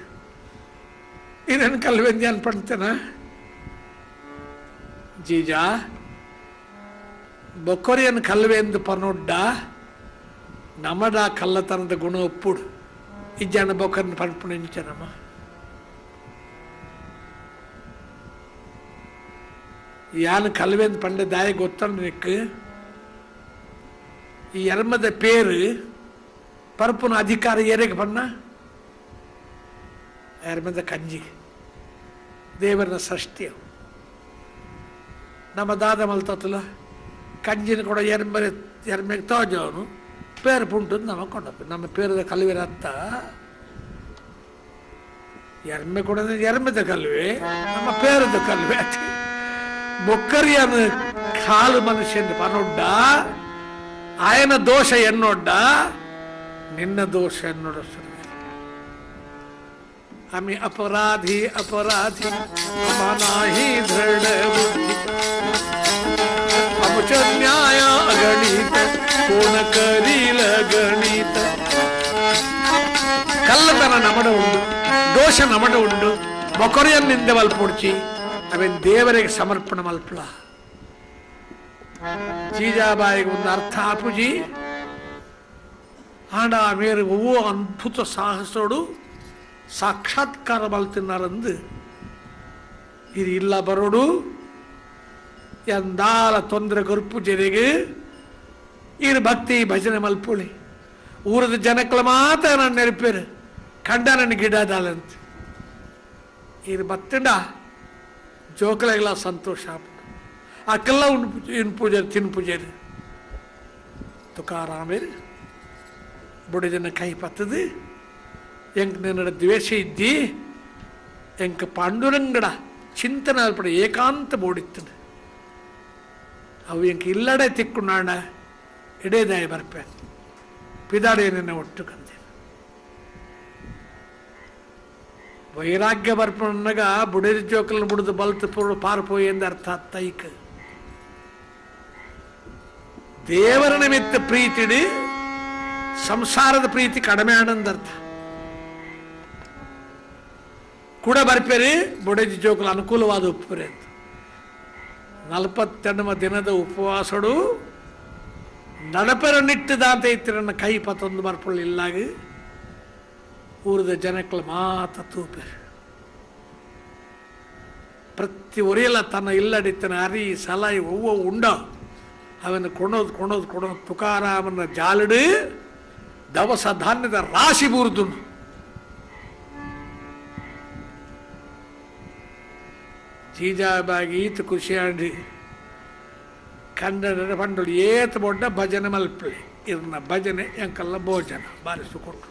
ಇದನ್ನು ಕಲ್ವೆಂದು ಏನು ಪಡ್ತೇನ ಜೀಜಾ ಬೊಕ್ಕೊರಿಯನ್ನು ಕಲ್ವೆಂದು ಪನೊಡ್ಡ ನಮಡ ಕಳ್ಳತನದ ಗುಣ ಒಪ್ಪುಡು ಇಜ್ಜನ ಬೊಕ್ಕರನ್ನು ಪನ್ಪುಣಿಂಚನಮ್ಮ ಯಾನು ಕಲ್ವೆಂದು ಪಂಡೆ ದಾಯ ಗೊತ್ತಂಡು ನಿಕ್ಕು ಈ ಎರ್ಮದ ಪೇರು ಪರಪುನ ಅಧಿಕಾರ ಏರೆಗೆ ಬಣ್ಣ ಎರ್ಮದ ಕಂಜಿ ದೇವರನ ಸೃಷ್ಟಿಯ ನಮ್ಮ ದಾದ ಮಲ್ತಲ್ಲ ಕಂಜಿನ ಕೂಡ ಎರ್ಮೆಗೆ ತೋಜವನು ಪೇರು ಪುಂಟು ನಮಗೆ ಕೊಂಡಪ್ಪ ನಮ್ಮ ಪೇರದ ಕಲ್ವೆ ರತ್ತ ಎರ್ಮೆ ಕೂಡ ಎರ್ಮೆದ ಕಲ್ವೆ ನಮ್ಮ ಪೇರದ ಕಲ್ವೆ ಬೊಕ್ಕರಿಯನು ಕಾಲು ಮನುಷ್ಯನ ಪನೊಡ್ಡ ఆయన దోష ఎన్నొడ్డ ನಿನ್ನ ದೋಷ ನುಡಿಸುವೆ. आम्ही अपराधी अपराधी मनाही दृढ बुद्धी आमच न्याय अगणित कोण करील गणित. ಕಳ್ಳತನ ನಮಡ ಉಂಡು, ದೋಷ ನಮಡ ಉಂಡು, ಮೊಕರಿಯನ್ನಿಂದ ಮಲ್ಪೊಡ್ಚಿ ಅವೇನು ದೇವರಿಗೆ ಸಮರ್ಪಣೆ ಮಲ್ಪಲ. ಜೀಜಾಬಾಯಿಗೆ ಒಂದು ಅರ್ಥ ಆಪುಜಿ ಆಂಡ ಮೇರೆ ಒವ್ವೋ ಅದ್ಭುತ ಸಾಹಸೋಡು ಸಾಕ್ಷಾತ್ಕಾರ ಮಲ್ತಿನಾರಂದು ಇದು ಇಲ್ಲ ಬರೋಡು ಎಂದಾಲ ತೊಂದರೆ ಗೊರ್ಪು ಜನಿಗೆ ಇರು ಭಕ್ತಿ ಭಜನೆ ಮಲ್ಪುಳಿ ಊರದ ಜನಕ್ಕಳ ಮಾತ್ರ ನಾನು ನೆನಪೇರು ಕಂಡ ನನ್ನ ಗಿಡದಾಲಂತ ಇರು ಬತ್ತಂಡ ಜೋಕಳೆಲ್ಲ ಸಂತೋಷ ಅಕ್ಕೆಲ್ಲ ಇನ್ ಪೂಜಾರಿ ತಿನ್ ಪೂಜಾರಿ ತುಕಾರಾಮೇರು ಬುಡಜನ ಕೈ ಪತ್ತದು ಎಂಕ್ ನಿನ್ನ ದ್ವೇಷ ಇದ್ದಿ ಎಂಕ್ ಪಾಂಡುರಂಗಡ ಚಿಂತನೆ ಅಲ್ಪಡ ಏಕಾಂತ ಬೋಡಿತ್ತದು ಅವು ಎಂಕ್ ಇಲ್ಲಡೆ ತಿಕ್ಕುನಾಣ ಇಡೇದಾಯ ಬರ್ಪೆ ಪಿದಾಡೆ ನಿನ್ನ ಒಟ್ಟು ಕಂದೆ ವೈರಾಗ್ಯ ಬರ್ಪಣ್ಣಗ ಬುಡೇರಿ ಜೋಕಲ್ನ ಬುಡದು ಬಲ್ತು ಪೂರ್ಣ ಪಾರ್ಪೋಯಿ ಎಂದ ಅರ್ಥ ತೈಕ ದೇವರ ನಿಮಿತ್ತ ಪ್ರೀತಿಡಿ ಸಂಸಾರದ ಪ್ರೀತಿ ಕಡಿಮೆ ಆನಂದರ್ಥ ಕೂಡ ಬರ್ಪೇರಿ ಬುಡೇಜಿ ಜೋಕಲು ಅನುಕೂಲವಾದ ಉಪ್ಪುರೆ ಅಂತ 42వ ದಿನದ ಉಪವಾಸಡು ನಡಪೆರ ನಿಟ್ಟದಾಂತ ಇತ್ತಿರನ್ನ ಕೈ ಪತ್ತೊಂದು ಬರ್ಪುಳ್ಳಿಲ್ಲಾಗ ಊರದ ಜನಕ್ಕಳು ಮಾತ ತೂಪೇರು ಪ್ರತಿ ಒರಿಯಲ್ಲ ತನ್ನ ಇಲ್ಲಡಿತನ ಅರಿ ಸಲಾಯಿ ಒವ್ವ ಉಂಡ ಅವನು ಕೊಂಡೋದು ತುಕಾರಾಮನ ಜಾಲಡು ದವಸ ಧಾನ್ಯದ ರಾಶಿ ಬೂರ್ದು ಜೀಜಾಬಾಗಿ ಈತ ಖುಷಿಯಾಡಿ ಕನ್ನಡ ಪಂಡಳು ಏತ ಬೊಡ್ಡ ಭಜನೆ ಮಲ್ಪಳಿ ಇರ್ನ ಭಜನೆ ಎಂಕಲ್ಲ ಭೋಜನ ಬಾರಿಸಿಕೊಟ್ರು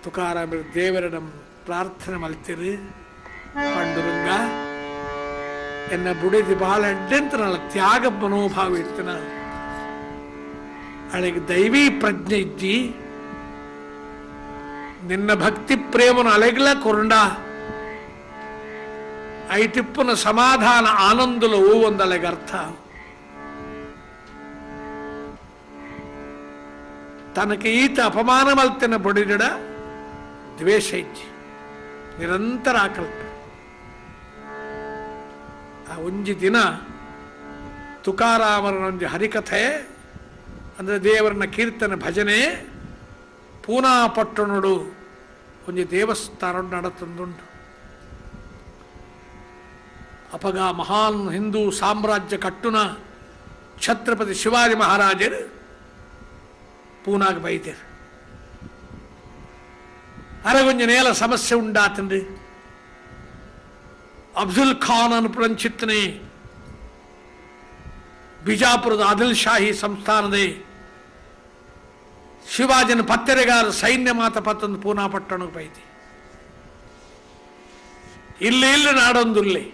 ತುಕಾರಾಮ ದೇವರ ನಮ್ಮ ಪ್ರಾರ್ಥನೆ ಮಲ್ತಿರಿ ಪಂಡುರಂಗ ಎನ್ನ ಬುಡಿದು ಬಹಳ ಅಡ್ಡಂತನಲ್ಲ ತ್ಯಾಗ ಮನೋಭಾವ ಇತ್ತನ ಅಳಿಗೆ ದೈವೀ ಪ್ರಜ್ಞೆ ಇದ್ದಿ ನಿನ್ನ ಭಕ್ತಿ ಪ್ರೇಮನು ಅಲೆಗ್ಲ ಕೊರಂಡ ಐಟಿಪ್ಪನ ಸಮಾಧಾನ ಆನಂದಲು ಒಂದಲೆಗೆ ಅರ್ಥ ತನಗೆ ಈತ ಅಪಮಾನ ಮಲ್ತಿನ ಬಡಿಡ ದ್ವೇಷ ಇಜ್ಜಿ ನಿರಂತರ ಆಕಲ್ಪ ಆ ಒಂಜಿ ದಿನ ತುಕಾರಾಮರ ಒಂಜಿ ಹರಿಕಥೆ ಅಂದರೆ ದೇವರನ್ನ ಕೀರ್ತನೆ ಭಜನೆ ಪೂನಾ ಪಟ್ಟಣಡು ಒಂಜಿ ದೇವಸ್ಥಾನ ನಡತೊಂದುಂಟು ಅಪಗ ಮಹಾನ್ ಹಿಂದೂ ಸಾಮ್ರಾಜ್ಯ ಕಟ್ಟುನ ಛತ್ರಪತಿ ಶಿವಾಜಿ ಮಹಾರಾಜರು ಪೂನಾಗ ಬೈತೇರು ಅರಗೊಂಜ ನೇಲ ಸಮಸ್ಯೆ ಉಂಡಾತಂಡ್ರಿ ಅಫ್ಜಲ್ ಖಾನ್ ಅನುಪುರಂಚಿತ್ತನೆ ಬಿಜಾಪುರದ ಆದಿಲ್ ಶಾಹಿ ಸಂಸ್ಥಾನದ ಶಿವಾಜಿನ ಪತ್ತೆರೆಗಾರ ಸೈನ್ಯ ಮಾತ ಪತ್ತೊಂದು ಪೂನಾ ಪಟ್ಟಣಕ್ಕೆ ಬೈತಿ ಇಲ್ಲಿ ನಾಡೊಂದುಲ್ಲಿ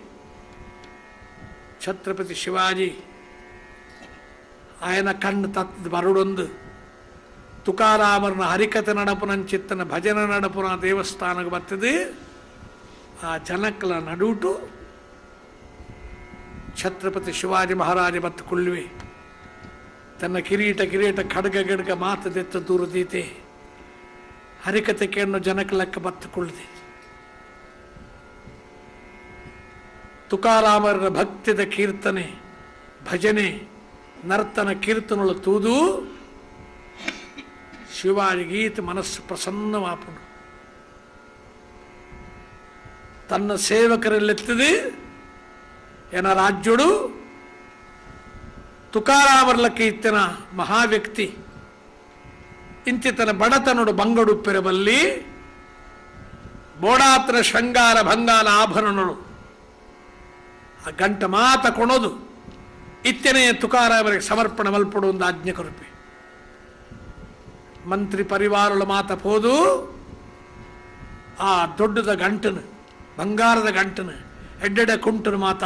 ಛತ್ರಪತಿ ಶಿವಾಜಿ ಆಯನ ಕಣ್ಣು ತತ್ತದ ಬರುಡೊಂದು ತುಕಾರಾಮರನ ಹರಿಕತೆ ನಡಪುನಂಚಿತ್ತನ ಭಜನ ನಡಪುನ ದೇವಸ್ಥಾನಕ್ಕೆ ಬರ್ತದೆ ಆ ಜನಕ್ಕಲ ನಡುಟು ಛತ್ರಪತಿ ಶಿವಾಜಿ ಮಹಾರಾಜ ಬತ್ತು ಕುಳ್ಳುವೆ ತನ್ನ ಕಿರೀಟ ಖಡ್ಗ ಮಾತದೆತ್ತ ದೂರದೀತೆ ಹರಿಕತೆ ಕೇಳೋ ಜನಕ್ಕಲಕ್ಕ ಬತ್ತುಕೊಳ್ಳದೆ ತುಕಾರಾಮರ ಭಕ್ತಿದ ಕೀರ್ತನೆ ಭಜನೆ ನರ್ತನ ಕೀರ್ತನಗಳು ತೂದು ಶಿವಾಜಿ ಗೀತ ಮನಸ್ಸು ಪ್ರಸನ್ನವಾಪುನು ತನ್ನ ಸೇವಕರಲ್ಲೆತ್ತದೆ ಏನ ರಾಜ್ಯಡು ತುಕಾರಾಮರ್ಲಕ್ಕೆ ಇತ್ತನ ಮಹಾವ್ಯಕ್ತಿ ಇಂತಿತನ ಬಡತನಡು ಬಂಗಡುಪ್ಪೆರಬಲ್ಲಿ ಬೋಡಾತನ ಶೃಂಗಾರ ಭಂಗಾಲ ಆಭರಣಗಳು ಆ ಗಂಟ ಮಾತ ಕೊಣೋದು ಇತ್ತನೇ ತುಕಾರಾಮರಿಗೆ ಸಮರ್ಪಣೆ ಮಲ್ಪಡು ಒಂದು ಆಜ್ಞೆ ಕೊರಪೆ ಮಂತ್ರಿ ಪರಿವಾರಗಳು ಮಾತ ಪೋದು ಆ ದೊಡ್ಡದ ಗಂಟನು ಬಂಗಾರದ ಗಂಟನು ಎಡ್ಡೆಡೆ ಕುಂಟನು ಮಾತ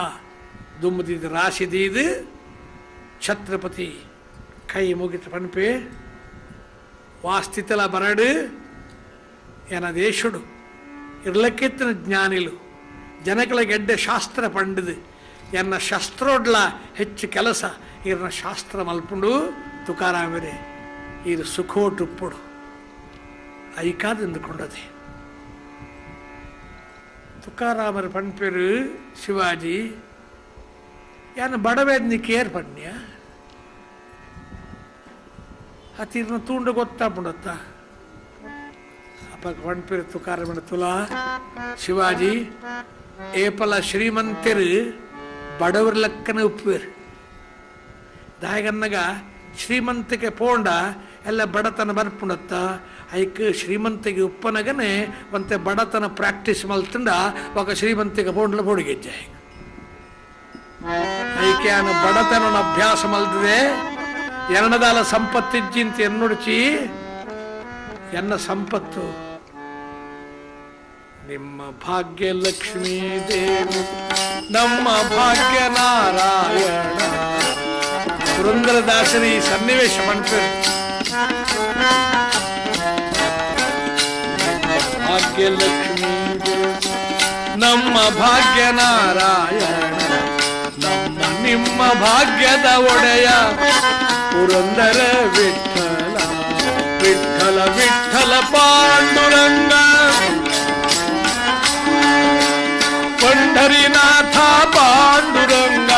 ದುಮ್ಮದಿದ್ದು ರಾಶಿದೀದು ಛತ್ರಪತಿ ಕೈ ಮುಗಿತು ಪನ್ಪೆ వాస్థితిల బరడు ఎన దేశుడు ఇర్లకెత్తిన జ్ఞానిలు ಜನಗಳ ಗೆಡ್ಡೆ ಶಾಸ್ತ್ರ ಪಂಡಿದು ಎನ್ನ ಶಸ್ತ್ರೋಡ್ಲ ಹೆಚ್ಚು ಕೆಲಸ ಇರ್ನ ಶಾಸ್ತ್ರ ಮಲ್ಪುಂಡು ತುಕಾರಾಮರೇ ಇದು ಸುಖೋಟುಪ್ಪುಡು ಐಕಾದಿಂದುಕೊಂಡದೆ ತುಕಾರಾಮರ ಪಂಪೇರು ಶಿವಾಜಿ ಯಾನ ಬಡವೇದ್ನಿ ಕೇರ್ ಪಣ್ಯ ಅತಿರ್ನ ತೂಂಡು ಗೊತ್ತಾಪುಂಡತ್ತ ಅಪ್ಪ ಪಂಪೇರು ತುಕಾರಾಮನ ತುಲಾ ಶಿವಾಜಿ ಏಪಲ ಶ್ರೀಮಂತರು ಬಡವರ ಲೆಕ್ಕನ ಉಪ್ಪುವೇರು ದಾಯಗನ್ನಗ ಶ್ರೀಮಂತಿಗೆ ಪೋಂಡ ಎಲ್ಲ ಬಡತನ ಬರ್ಪುಂಡತ್ತ ಐಕ್ ಶ್ರೀಮಂತಿಗೆ ಉಪ್ಪನಗನೆ ಮತ್ತೆ ಬಡತನ ಪ್ರಾಕ್ಟೀಸ್ ಮಲ್ತಂಡ ఒక ಶ್ರೀಮಂತಿಗೆ ಪೋಂಡ್ಲ ಪೋಡಿಗೆಜ್ಜೆ ಐಕೆ ಆನ ಬಡತನ ಅಭ್ಯಾಸ ಮಲ್ತದೆ ಎನ್ನದಾಲ ಸಂಪತ್ತಿಜ್ಜಿಂತ ಎನ್ನುಡಿಚಿ ಎನ್ನ ಸಂಪತ್ತು ನಿಮ್ಮ ಭಾಗ್ಯ ಲಕ್ಷ್ಮೀ ದೇವಿ ನಮ್ಮ ಭಾಗ್ಯ ನಾರಾಯಣ ಪುರಂದರದಾಸರಿ ಸನ್ನಿವೇಶ ಮಾಡ್ತಾರೆ ಭಾಗ್ಯ ಲಕ್ಷ್ಮೀ ನಮ್ಮ ಭಾಗ್ಯ ನಾರಾಯಣ ನಮ್ಮ ನಿಮ್ಮ ಭಾಗ್ಯದ ಒಡೆಯ ಪುರಂದರ ವಿಠಲ ವಿಠಲ ವಿಠಲ ಪಾಂಡುರಂಗ पंढरीनाथ पांडुरंग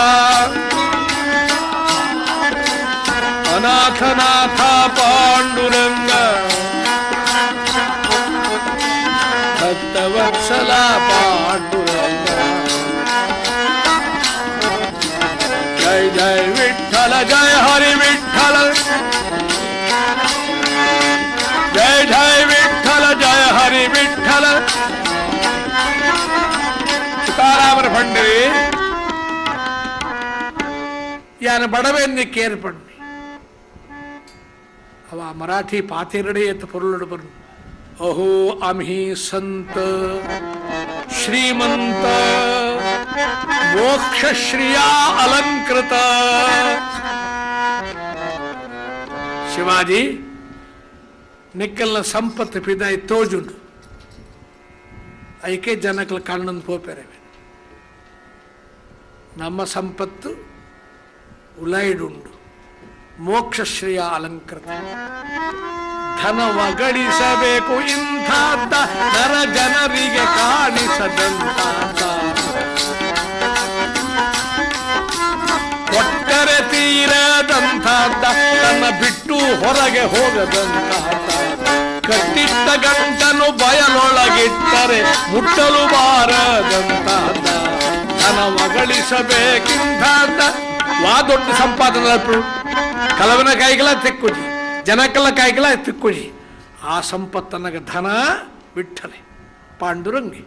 अनाथनाथ पांडुरंग भक्तवत्सला पांडुरंग जय जय विठ्ठल जय हरि विठ्ठल जय जय विठ्ठल जय हरि विठ्ठल ತುಕಾರಾಮರ ಪಂಡ್ರಿ ಯಾನ ಬಡವೆನ್ನಿ ಕೇರ್ ಪಣ್ಣಿ ಅವ ಮರಾಠಿ ಪಾತಿರಡೆ ಎತ್ತ ಪೊರುಳುಡು ಬರು ಅಹೋ ಅಮ್ಹಿ ಸಂತ ಶ್ರೀಮಂತ ಮೋಕ್ಷ ಶ್ರಿಯಾ ಅಲಂಕೃತ ಶಿವಾಜಿ ನಿಕ್ಕಲ್ನ ಸಂಪತ್ತು ಪಿದಾಯಿ ತೋಜುಂಡು ಐಕೆ ಜನಕ್ಕಳ ಕಣ್ಣನ್ನು ಪೋಪೆರೆ ನಮ್ಮ ಸಂಪತ್ತು ಉಲೈಡುಂಡು ಮೋಕ್ಷಶ್ರೇಯ ಅಲಂಕೃತ ಧನವ ಗಳಿಸಬೇಕು ಇಂಥಾದ ನರ ಜನರಿಗೆ ಕಾಣಿಸದಂತಾದ ಕೊಟ್ಟರೆ ತೀರದಂತಾದ ತನ್ನ ಬಿಟ್ಟು ಹೊರಗೆ ಹೋಗದಂತಾದ ಕಟ್ಟಿಟ್ಟ ಗಂಟನು ಬಯಲೊಳಗಿಟ್ಟರೆ ಮುಟ್ಟಲು ಬಾರದಂತಾದ ಧನವ ಗಳಿಸಬೇಕಿಂತಾದ ವಾ ದೊಡ್ಡ ಸಂಪಾದನೆ ಕಲವನ ಕಾಯಿಗಳ ತೆಕ್ಕುಜಿ ಜನಕಲ್ಲ ಕಾಯಿಗಳ ತಿಕ್ಕುಜಿ ಆ ಸಂಪತ್ತನಗ ಧನ ವಿಠಲೆ ಪಾಂಡುರಂಗಿ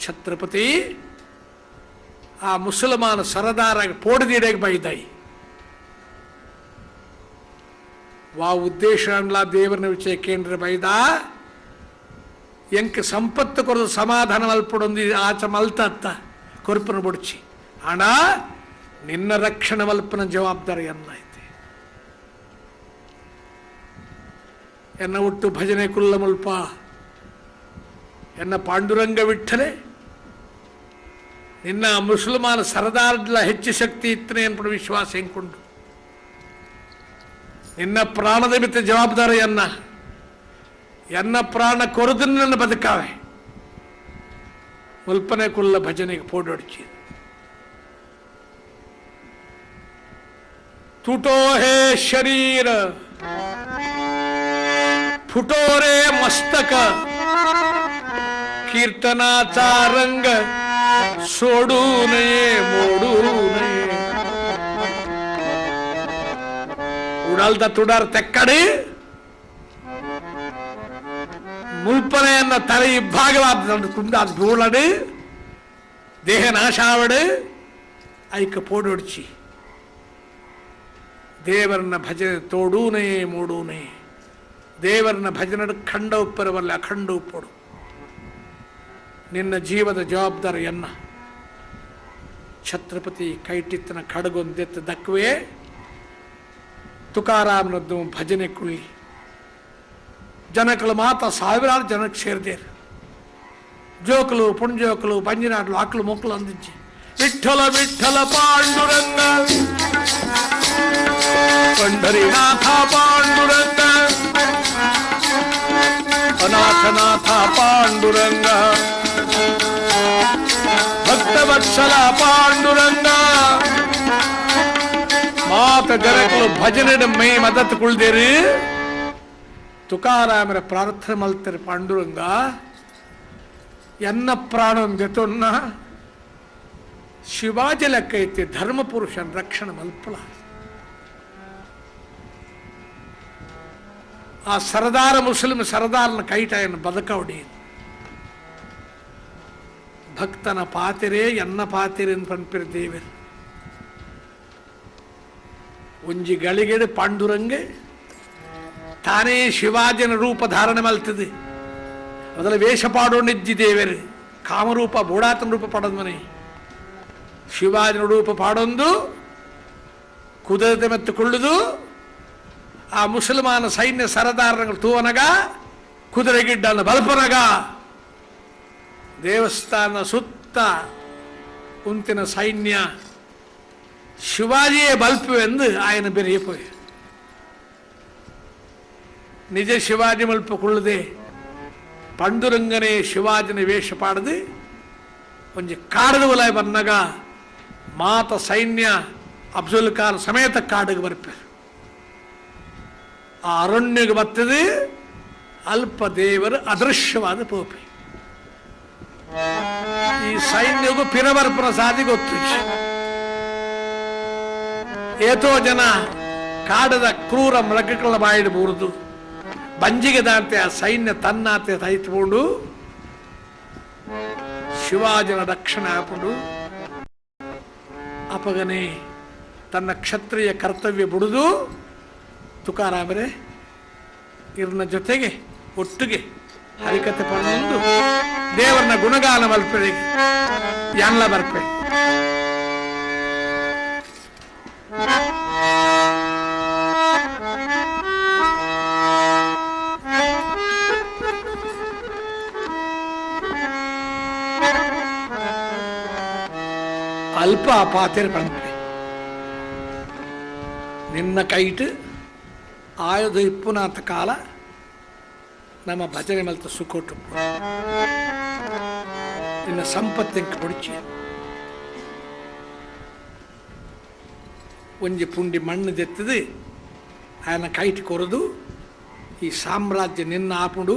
ಛತ್ರಪತಿ ಆ ಮುಸಲ್ಮಾನ ಸರದಾರಾಗ ಪೋಡದಿಡೆಗೆ ಬೈದಾಯಿ ವಾ ಉದ್ದೇಶ ಅನ್ಲ ದೇವರನ ವಿಷಯ ಕೇಂದ್ರ ಬೈದ ಎಂಕ ಸಂಪತ್ತು ಕೊರದು ಸಮಾಧಾನ ಮಲ್ಪಡೊಂದು ಆಚ ಮಲ್ತತ್ತ ಕೊರ್ಪನ ಬುಡ್ಚಿ ಹಣ ನಿನ್ನ ರಕ್ಷಣೆ ಮಲ್ಪನ ಜವಾಬ್ದಾರಿ ಅನ್ನೈತೆ ಎನ್ನ ಹುಟ್ಟು ಭಜನೆ ಕುಲ್ಲ ಮುಲ್ಪ ಎನ್ನ ಪಾಂಡುರಂಗ ವಿಠಲೆ ನಿನ್ನ ಮುಸಲ್ಮಾನ ಸರದಾರ್ಲ ಹೆಚ್ಚು ಶಕ್ತಿ ಇತ್ತನೆ ಅನ್ಪಡ ವಿಶ್ವಾಸ ಹೆಂಕೊಂಡು ನಿನ್ನ ಪ್ರಾಣದ ಮಿತ್ತ ಜವಾಬ್ದಾರಿ ಎನ್ನ ಪ್ರಾಣ ಕೊರದು ನನ್ನ ಬದುಕಾವೆ ಮುಲ್ಪನೆ ಕುಲ್ಲ ಭಜನೆಗೆ ಪೋಡೊಡ್ಚಿ टूटो है शरीर फुटो रे मस्तक कीर्तनाचा रंग सोडू नये मोडू नये उडालता तुडार ತೆಕ್ಕಡಿ ಮುಲ್ಪನೆಯನ್ನ ತಲೆ ಇಬ್ಬಾಗವಾದ ಕುಂದಾದ ಧೂಳಡು ದೇಹ ನಾಶಾವಡು ಐಕ ಪೋಡೊಡ್ಚಿ ದೇವರನ್ನ ಭಜನೆ ತೋಡೂನೇ ಮೂಡೂನೇ ದೇವರನ್ನ ಭಜನೆ ಖಂಡ ಉಪ್ಪರವಲ್ಲ ಅಖಂಡ ಉಪ್ಪಡು ನಿನ್ನ ಜೀವದ ಜವಾಬ್ದಾರಿಯನ್ನ ಛತ್ರಪತಿ ಕೈಟಿತ್ತನ ಖಡ್ಗೊಂದೆತ್ತ ದಕ್ಕುವೆ ತುಕಾರಾಮನದ್ದು ಭಜನೆ ಕುಳ್ಳಿ ಜನಗಳು ಮಾತ್ರ ಸಾವಿರಾರು ಜನಕ್ಕೆ ಸೇರಿದೇರು. ಜೋಕಲು ಪುಣ್ಜೋಕಲು ಪಂಜಿನಾಟ್ಲು ಆಕಲು ಮೊಕ್ಕಲು ಅಂದಿಜ್ಜಿ ವಿಠಲ ವಿಠಲ ಪಾಂಡುರಂಗ ಪಂಡರಿನಾಥ ಪಾಂಡುರಂಗ ಅನಾಥನಾಥ ಪಾಂಡುರಂಗ ಭಕ್ತವತ್ಸಲ ಪಾಂಡುರಂಗ ಮಾತ ಜನಗಳು ಭಜನೆ ಮೈ ಮದತ್ ಕುಳ್ದೇರಿ ತುಕಾರಾಮರ ಪ್ರಾರ್ಥನೆ ಮಲ್ತಾರೆ. ಪಾಂಡುರಂಗ ಎನ್ನ ಪ್ರಾಣಂ ಗತೊನ್ನ ಶಿವಾಜಿ ಲೆಕ್ಕ ಐತಿ ಧರ್ಮಪುರುಷನ ರಕ್ಷಣೆ ಮಲ್ಪಲ. ಆ ಸರದಾರ ಮುಸ್ಲಿಂ ಸರದಾರನ ಕೈಟಾಯನ್ನು ಬದಕವಡಿ ಭಕ್ತನ ಪಾತಿರೇ ಎನ್ನ ಪಾತಿರೆ ಪನ್ಪಿರ ದೇವರು ಒಂಜಿ ಗಳಿಗೆಡು ಪಾಂಡುರಂಗೆ ತಾನೇ ಶಿವಾಜನ ರೂಪ ಧಾರಣೆ ಮಲ್ತದೆ. ಮೊದಲ ವೇಷ ಪಾಡೋಣಿಜ್ಜಿ ದೇವರು ಕಾಮರೂಪ ಬೋಡಾತನ ರೂಪ ಪಡೋದು ಮನೆ ಶಿವಾಜನ ರೂಪ ಪಾಡೊಂದು ಕುದುರೆ ಮೆತ್ತುಕೊಳ್ಳುದು. ಆ ಮುಸಲ್ಮಾನ ಸೈನ್ಯ ಸರದಾರಗಳು ತೂವನಗ ಕುದುರೆಗಿಡ್ಡನ ಬಲ್ಪನಗ ದೇವಸ್ಥಾನ ಸುತ್ತ ಉಂತಿನ ಸೈನ್ಯ ಶಿವಾಜಿಯೇ ಬಲ್ಪವೆಂದು ಆಯನ ಬೆರೆಯಪೋಯ ನಿಜ ಶಿವಾಜಿ ಮಲ್ಪಕೊಳ್ಳದೆ ಪಂಡುರಂಗನೇ ಶಿವಾಜಿನ ವೇಷ ಪಾಡದೆ ಒಂಜಿ ಕಾಡದ ಒಲ ಬನ್ನಗ ಮಾತ ಸೈನ್ಯ ಅಫ್ಜಲ್ ಖಾನ್ ಸಮೇತ ಕಾಡಿಗೆ ಬರ್ಪೆ. ಆ ಅರಣ್ಯಗೆ ಬರ್ತದೆ ಅಲ್ಪ ದೇವರು ಅದೃಶ್ಯವಾದ ಪೋಪೆ. ಈ ಸೈನ್ಯಗೂ ಪಿರಬರ್ಪನ ಸಾಧಿ ಗೊತ್ತು. ಏತೋ ಜನ ಕಾಡದ ಕ್ರೂರ ಮೃಗಗಳ ಬಾಯಿಡ್ ಬೂರ್ದು ಬಂಜಿಗೆ ದಾಂತೆ ಆ ಸೈನ್ಯ ತನ್ನಾತೆ ತೈತ್ಕೊಂಡು ಶಿವಾಜನ ರಕ್ಷಣೆ ಹಾಕೊಂಡು ಅಪಗನೆ ತನ್ನ ಕ್ಷತ್ರಿಯ ಕರ್ತವ್ಯ ಬಿಡುದು ತುಕಾರಾಮರೇ ಇವ್ರನ್ನ ಜೊತೆಗೆ ಒಟ್ಟಿಗೆ ಹರಿಕತೆ ಪಡೆದು ದೇವರನ್ನ ಗುಣಗಾನ ಮಲ್ಪೆಗೆ ಎಲ್ಲ ಬರ್ಪೆ. ಅಲ್ಪ ಪಾತೆರ್ ಪಂಪೆ ನಿನ್ನ ಕೈಟ್ ಆಯುಧ ಇಪ್ಪುನಾಥ ಕಾಲ ನಮ್ಮ ಭಜನೆ ಮಲ್ತ ಸುಕೋಟು ನಿನ್ನ ಸಂಪತ್ತಿಂಕ పొడిచి ಒಂಜಿ ಪುಂಡಿ ಮಣ್ಣು ದೆತ್ತದು ఆయన ಕೈಟ್ ಕೊರದು ಈ ಸಾಮ್ರಾಜ್ಯ ನಿನ್ನ ಆಪುಡು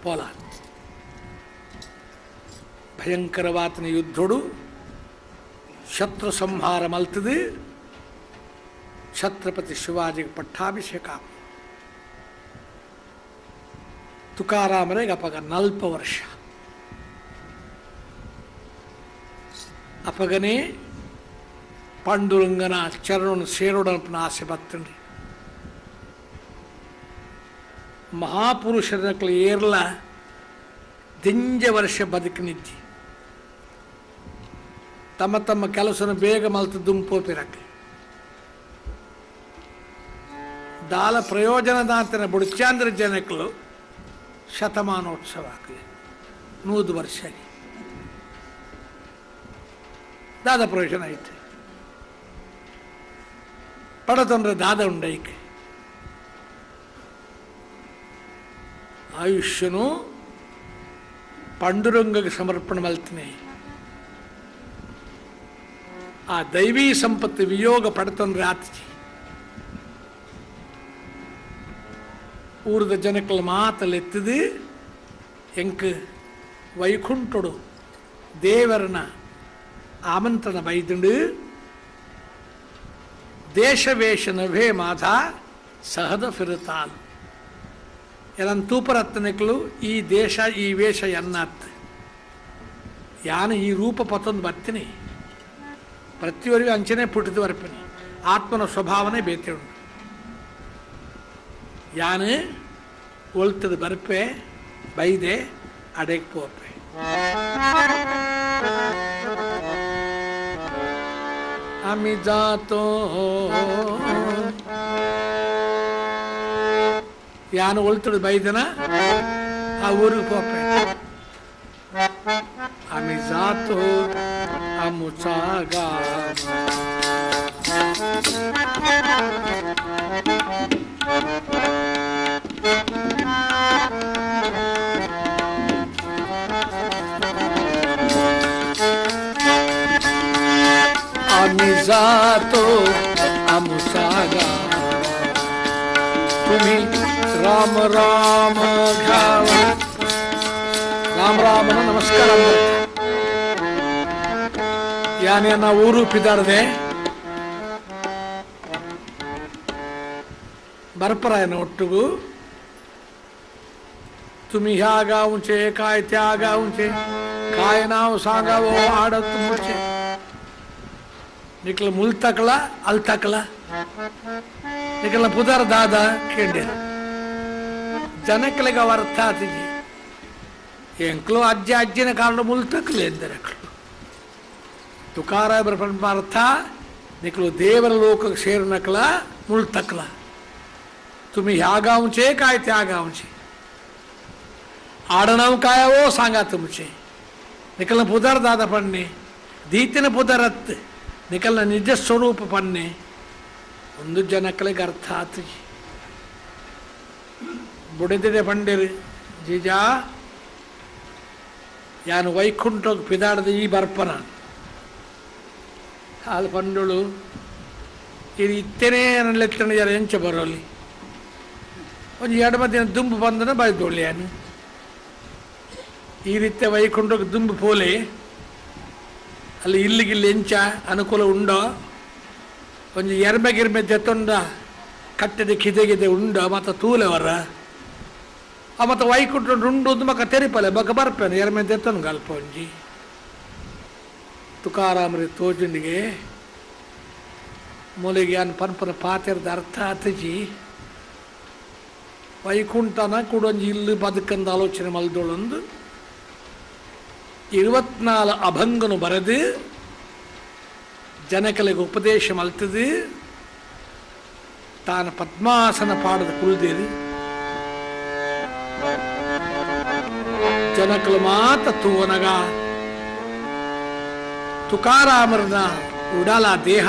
ಪೋಲ ಭಯಂಕರವಾತನ ಯುದ್ಧೋಡು ಶತ್ರು ಸಂಹಾರ ಮಲ್ತದು. ಛತ್ರಪತಿ ಶಿವಾಜಿಗೆ ಪಟ್ಟಾಭಿಷೇಕ ತುಕಾರಾಮರಿಗೆ ಅಪಗ 40 ವರ್ಷ. ಅಪಗನೇ ಪಾಂಡುರಂಗನ ಚರಣವನ್ನು ಸೇರೋಡನ ಆಸೆ ಬತ್ತಂಡಿ. ಮಹಾಪುರುಷರಕ್ಕಲು ಏರ್ಲ ದಿಂಜ ವರ್ಷ ಬದುಕಿನಿದ್ದಿ ತಮ್ಮ ತಮ್ಮ ಕೆಲಸನ ಬೇಗ ಮಲ್ತು ದುಂಪೋಪಿರಕ್ಕೆ ದಾಲ ಪ್ರಯೋಜನದಾಂತನ ಬುಡ್ಚಾಂದ್ರ ಜನಕ್ಕಲು ಶತಮಾನೋತ್ಸವ ಆಗಲಿ 100 ವರ್ಷ ದಾದ ಪ್ರಯೋಜನ ಐತೆ ಪಡತಂದ್ರೆ ದಾದ ಉಂಡೈಕೆ ಆಯುಷ್ಯನು ಪಾಂಡುರಂಗಗೆ ಸಮರ್ಪಣೆ ಮಲ್ತೀನಿ. ಆ ದೈವೀ ಸಂಪತ್ತು ವಿಯೋಗ ಪಡತಂದ್ರೆ ಆತಿ ಊರದ ಜನಕ್ಕಳ ಮಾತಲೆತ್ತದು ಎಂಕ ವೈಕುಂಠುಡು ದೇವರನ ಆಮಂತ್ರಣ ಬೈದುಂಡು ದೇಶವೇಶ ನಭೇ ಮಾಧ ಸಹದ ಫಿರುತಾಲು ಎನ್ನ ತೂಪರತ್ನಕ್ಕಲು ಈ ದೇಶ ಈ ವೇಷ ಎನ್ನತ್ ಯಾನು ಈ ರೂಪ ಪತ್ತೊಂದು ಬರ್ತೀನಿ ಪ್ರತಿಯೊರಿಗೂ ಅಂಚನೆ ಪುಟ್ಟಿದ್ದು ಬರ್ತೀನಿ ಆತ್ಮನ ಸ್ವಭಾವನೆ ಬೇತೆ ಉಂಟು ಯಾನು ಒಲ್ತದ ಬರ್ಪೆ ಬೈದೆ ಅಡೆಗೆ ಪೋಪೆ আমি যাতো ಯಾನು ಒಳ್ತುಡು ಬೈದನ ಆ ಊರಿಗೆ ಪೋಪೆ ಆಮಿ ಜಾತು ಅಮುಚಾಗ आम्ही जातो आमुसागा तुम्ही राम राम घ्याव राम राम नमस्कार याने ना ऊरू पिदारदे बरपरायन ಒಟ್ಟಿಗೂ तुम्ही ह्या गावचे काय त्या गावचे काय नाव सांगावं आडत मुचे निकल मुल्तकला अल्तकला निकल पुदर दादा केंडे ಜನಕಲಿಗೆ ಅವ ಅರ್ಥ ಆತಿಗೆ ಎಂಕ್ಲು ಅಜ್ಜಿನ ಕಾರಣ ಮುಲ್ತಕ್ಲೆ ಎಂದರೆ ತುಕಾರಾಯರ ಅರ್ಥ ನಿಕ್ಲು ದೇವರ ಲೋಕಕ್ಕೆ ಸೇರಿನಕ್ಲ ಮುಲ್ತಕ್ಲ तुम्ही ह्या गावचे काय त्या गावचे आडनाव काय हो सांगा तुमचे निकल पुदर दादा पडणे दीतिನ पुदरತ್ निकल निज स्वरूप पन्ने ಒಂದು ಜನಕಲಿಗೆ ಅರ್ಥ ಆತು ಬುಡಿದಿದೆ ಪಂಡಿರು ಜೀಜಾ ಯಾನು ವೈಕುಂಠಕ್ಕೆ ಪಿದಾಡದ ಈ ಬರ್ಪನ ಹಾಲು ಪಂಡುಳು ಇದು ಇತ್ತೇನೇ ನಲ್ಲೆತ್ತಣ ಯಾರು ಎಂಚ ಬರೋಲಿ ಒಂದು ಎರಡು ಮಧ್ಯ ದುಂಬು ಬಂದನ ಬೈದೊಳ್ಳಿ ಯಾನು ಈ ರೀತಿ ವೈಕುಂಠಕ್ಕೆ ದುಂಬು ಪೋಲೆ ಅಲ್ಲಿ ಇಲ್ಲಿಗಿಲ್ಲಿ ಎಂಚ ಅನುಕೂಲ ಉಂಡೋ ಒಂದು ಎರ್ಮೆಗಿರ್ಮೆ ಜೊತ್ತೊಂಡ ಕಟ್ಟದೆ ಕಿದೆಗಿದೆ ಉಂಡ ಮತ್ತು ತೂಲೆವರ ಮತ್ತು ವೈಕುಂಠ ಉಂಡು ಮಕ್ಕ ತೆರಿಪಲೆ ಬಗ್ಗ ಬರ್ಪೇನೆ ಎರ್ಮೆ ಜೊತ್ತೊಂದು ಗಲ್ಪ ಒಂಜಿ ತುಕಾರಾಮರಿ ತೋಜುಂಡಿಗೆ ಮೂಲಿಗೆ ಅನ್ ಪನ್ಪನ ಪಾತಿರದ ಅರ್ಥ ಆತಜಿ ವೈಕುಂಠನ ಕೂಡೊಂಜಿ ಇಲ್ಲಿ ಬದುಕಂದ ಆಲೋಚನೆ ಮಲ್ದೊಳೊಂದು 24 ಅಭಂಗನು ಬರೆದು ಜನಕಲಿಗೆ ಉಪದೇಶ ಮಲ್ತದು ತಾನು ಪದ್ಮಾಸನ ಪಾಡದ ಕುಳ್ದೇರಿ ಜನಕಲು ಮಾತ ತೂವನಗ ತುಕಾರಾಮರನ ಉಡಾಲ ದೇಹ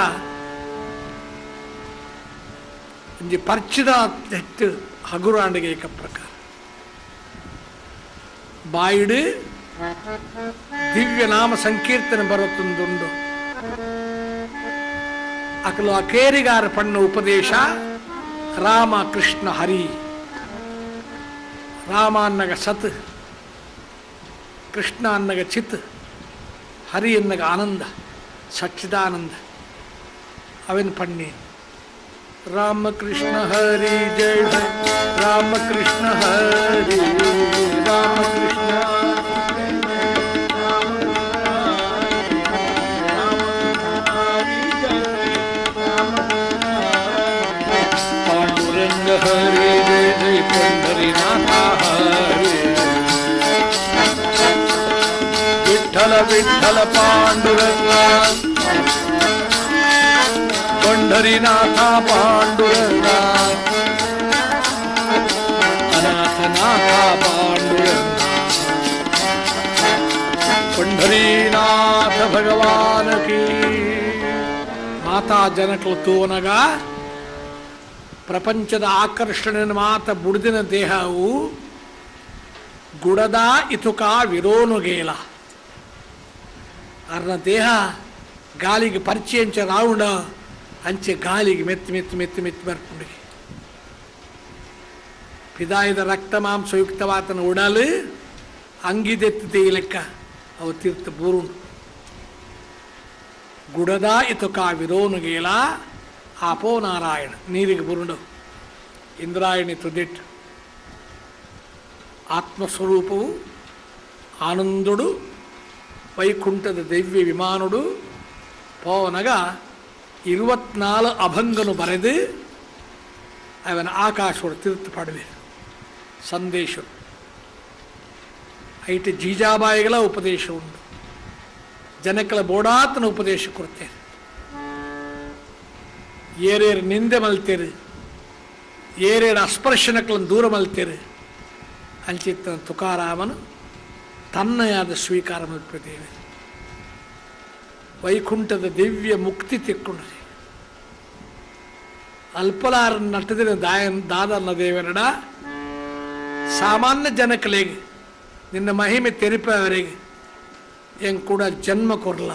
ಇಂಜಿ ಪರ್ಚಿದ ನೆಟ್ಟು ಹಗುರಾಂಡಿಗೆ ಏಕ ಪ್ರಕಾರ ಬಾಯಿಡು ದಿವ್ಯ ನಾಮ ಸಂಕೀರ್ತನೆ ಬರುತ್ತೊಂದುಂಡು ಅಕಲು ಅಕೇರಿಗಾರ ಪಣ್ಣ ಉಪದೇಶ ರಾಮ ಕೃಷ್ಣ ಹರಿ ರಾಮ ಅನ್ನಗ ಸತ್ ಕೃಷ್ಣ ಅನ್ನಗ ಚಿತ್ ಹರಿ ಅನ್ನಗ ಆನಂದ ಸಚ್ಚಿದಾನಂದ ಅವೇನು ಪಣ್ಣಿ ರಾಮಕೃಷ್ಣ ಹರಿ ಜಯ ರಾಮಕೃಷ್ಣ ಹರಿ ರಾಮಕೃಷ್ಣ हरे जय जय पंढरीनाथ हरे विठ्ठल विठ्ठल पांडुरंग पंढरीनाथ पांडुरंग अनाथनाथ पांडुरंग पंढरीनाथ भगवान की माता जनकल तोनगा ಪ್ರಪಂಚದ ಆಕರ್ಷಣೆಯ ಮಾತ ಬುಡಿದಿನ ದೇಹವು ಗುಡದ ಇತುಕ ವಿರೋನುಗೇಲ ಅರ್ನ ದೇಹ ಗಾಳಿಗೆ ಪರಿಚಯಂಚ ರಾವುಂಡ ಅಂಚೆ ಗಾಳಿಗೆ ಮೆತ್ತಿ ಮೆತ್ತಿ ಮೆತ್ತಿ ಮೆತ್ತಿ ಬರ್ಕೊಂಡಿ ಪಿದಾಯದ ರಕ್ತ ಮಾಂಸಯುಕ್ತವಾತನ ಉಡಲು ಅಂಗಿದೆತ್ತಿದೆ ಲೆಕ್ಕ ಅವು ತೀರ್ಥ ಬೂರುಂಡು ಗುಡದ ಇತುಕ ವಿರೋನುಗೇಲ ಆಪೋ ನಾರಾಯಣ ನೀರಿಗೆ ಬುರುಂಡು ಇಂದ್ರಾಯಣಿ ತುದಿಟ್ಟು ಆತ್ಮಸ್ವರೂಪವು ಆನಂದುಡು ವೈಕುಂಠದ ದಿವ್ಯ ವಿಮಾನುಡು ಪವನಗ 24 ಅಭಂಗನು ಬರೆದು ಅವನ ಆಕಾಶೋಡು ತೀರ್ಥ ಪಡವೆ ಸಂದೇಶ ಐಟು ಜೀಜಾಬಾಯಿಗಳ ಉಪದೇಶ ಉಂಟು ಜನಕಲ ಬೋಡಾತನ ಉಪದೇಶ ಕೊಡ್ತೇನೆ ಏರೇರು ನಿಂದೆ ಮಲ್ತೇರು ಏರೇಡು ಅಸ್ಪರ್ಶನಗಳನ್ನು ದೂರ ಮಲ್ತೇರು ಅಂಚಿತ್ತ ತುಕಾರಾಮನು ತನ್ನಯಾದ ಸ್ವೀಕಾರ ಮಲ್ಪದೇವೆ ವೈಕುಂಠದ ದಿವ್ಯ ಮುಕ್ತಿ ತೆಕ್ಕೊಂಡ್ರೆ ಅಲ್ಪಲಾರ ನಟದಿನ ದಾದನ್ನ ದೇವರಡ ಸಾಮಾನ್ಯ ಜನಕಲೆಗೆ ನಿನ್ನ ಮಹಿಮೆ ತೆರಿಪವರೆಗೆ ಹೆಂಗೆ ಕೂಡ ಜನ್ಮ ಕೊರಲ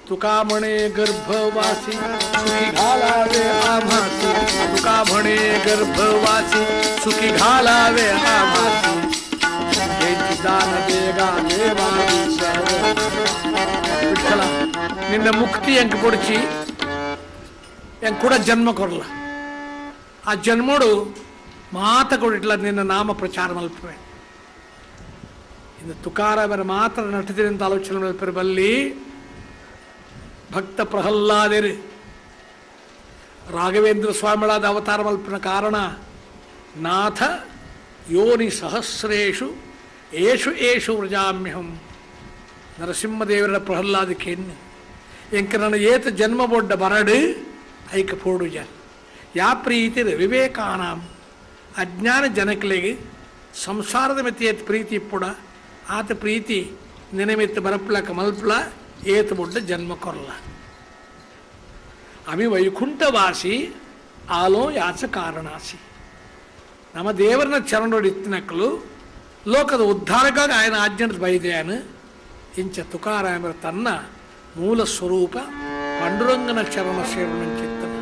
ತುಕಾ म्हणे गर्भवासी सुखी घालावे आम्हासी तुका म्हणे गर्भवासी सुखी घालावे आम्हासी दान देगा ವಿಠಲ ನಿನ್ನ ಮುಕ್ತಿ ಹೆಂಗೆ ಕೊಡ್ಚಿ ಹೆಂಗೆ ಕೂಡ ಜನ್ಮ ಕೊರಲ ಆ ಜನ್ಮೋಡು ಮಾತ ಕೊಡಿಟ್ಲ ನಿನ್ನ ನಾಮ ಪ್ರಚಾರ ಮಲ್ಪವೆ ಇನ್ನು ತುಕಾರಾಮರ ಮಾತ್ರ ನಟಿದಿರಿ ಅಂತ ಆಲೋಚನೆ ಮಲ್ಪರೆ ಬಲ್ಲಿ ಭಕ್ತ ಪ್ರಹ್ಲಾದರು ರಾಘವೇಂದ್ರ ಸ್ವಾಮಿಗಳಾದ ಅವತಾರ ಮಲ್ಪನ ಕಾರಣ ನಾಥ ಯೋನಿ ಸಹಸ್ರೇಶು ಏಷು ಏಷು ವ್ರಜಾಮ್ಯಹಂ ನರಸಿಂಹದೇವರ ಪ್ರಹ್ಲಾದಕ್ಕೇನು ಎಂಕ ನನ್ನ ಏತ ಜನ್ಮ ಬೊಡ್ಡ ಬರಡು ಐಕ ಪೋಡು ಜನ ಯಾ ಪ್ರೀತಿ ವಿವೇಕಾನಾಂ ಅಜ್ಞಾನ ಜನಕಲೆಗೆ ಸಂಸಾರದ ಮೆತ್ತಿಯತ್ ಪ್ರೀತಿ ಪುಡ ಆತ ಪ್ರೀತಿ ನೆನೆಮೆತ್ತು ಬರಪ್ಲಕ ಮಲ್ಪಲ ಏತ ಬೊಡ್ಡ ಜನ್ಮ ಕೊರಲ ಅಮಿ ವೈಕುಂಠವಾಸಿ ಆಲೋ ಯಾಚ ಕಾರಣಾಸಿ ನಮ್ಮ ದೇವರನ್ನ ಚರಣೊಡಿತ್ತಿನಕ್ಕಲು ಲೋಕದ ಉದ್ಧಾರಕ್ಕಾಗಿ ఆయన ಆಜ್ಞೆ ಬೈದೆಯಾನು ಇಂಚ ತುಕಾರಾಮರ ತನ್ನ ಮೂಲ ಸ್ವರೂಪ ಪಾಂಡುರಂಗನ ಚರಣ ಸೇವನಂಚಿತ್ತನ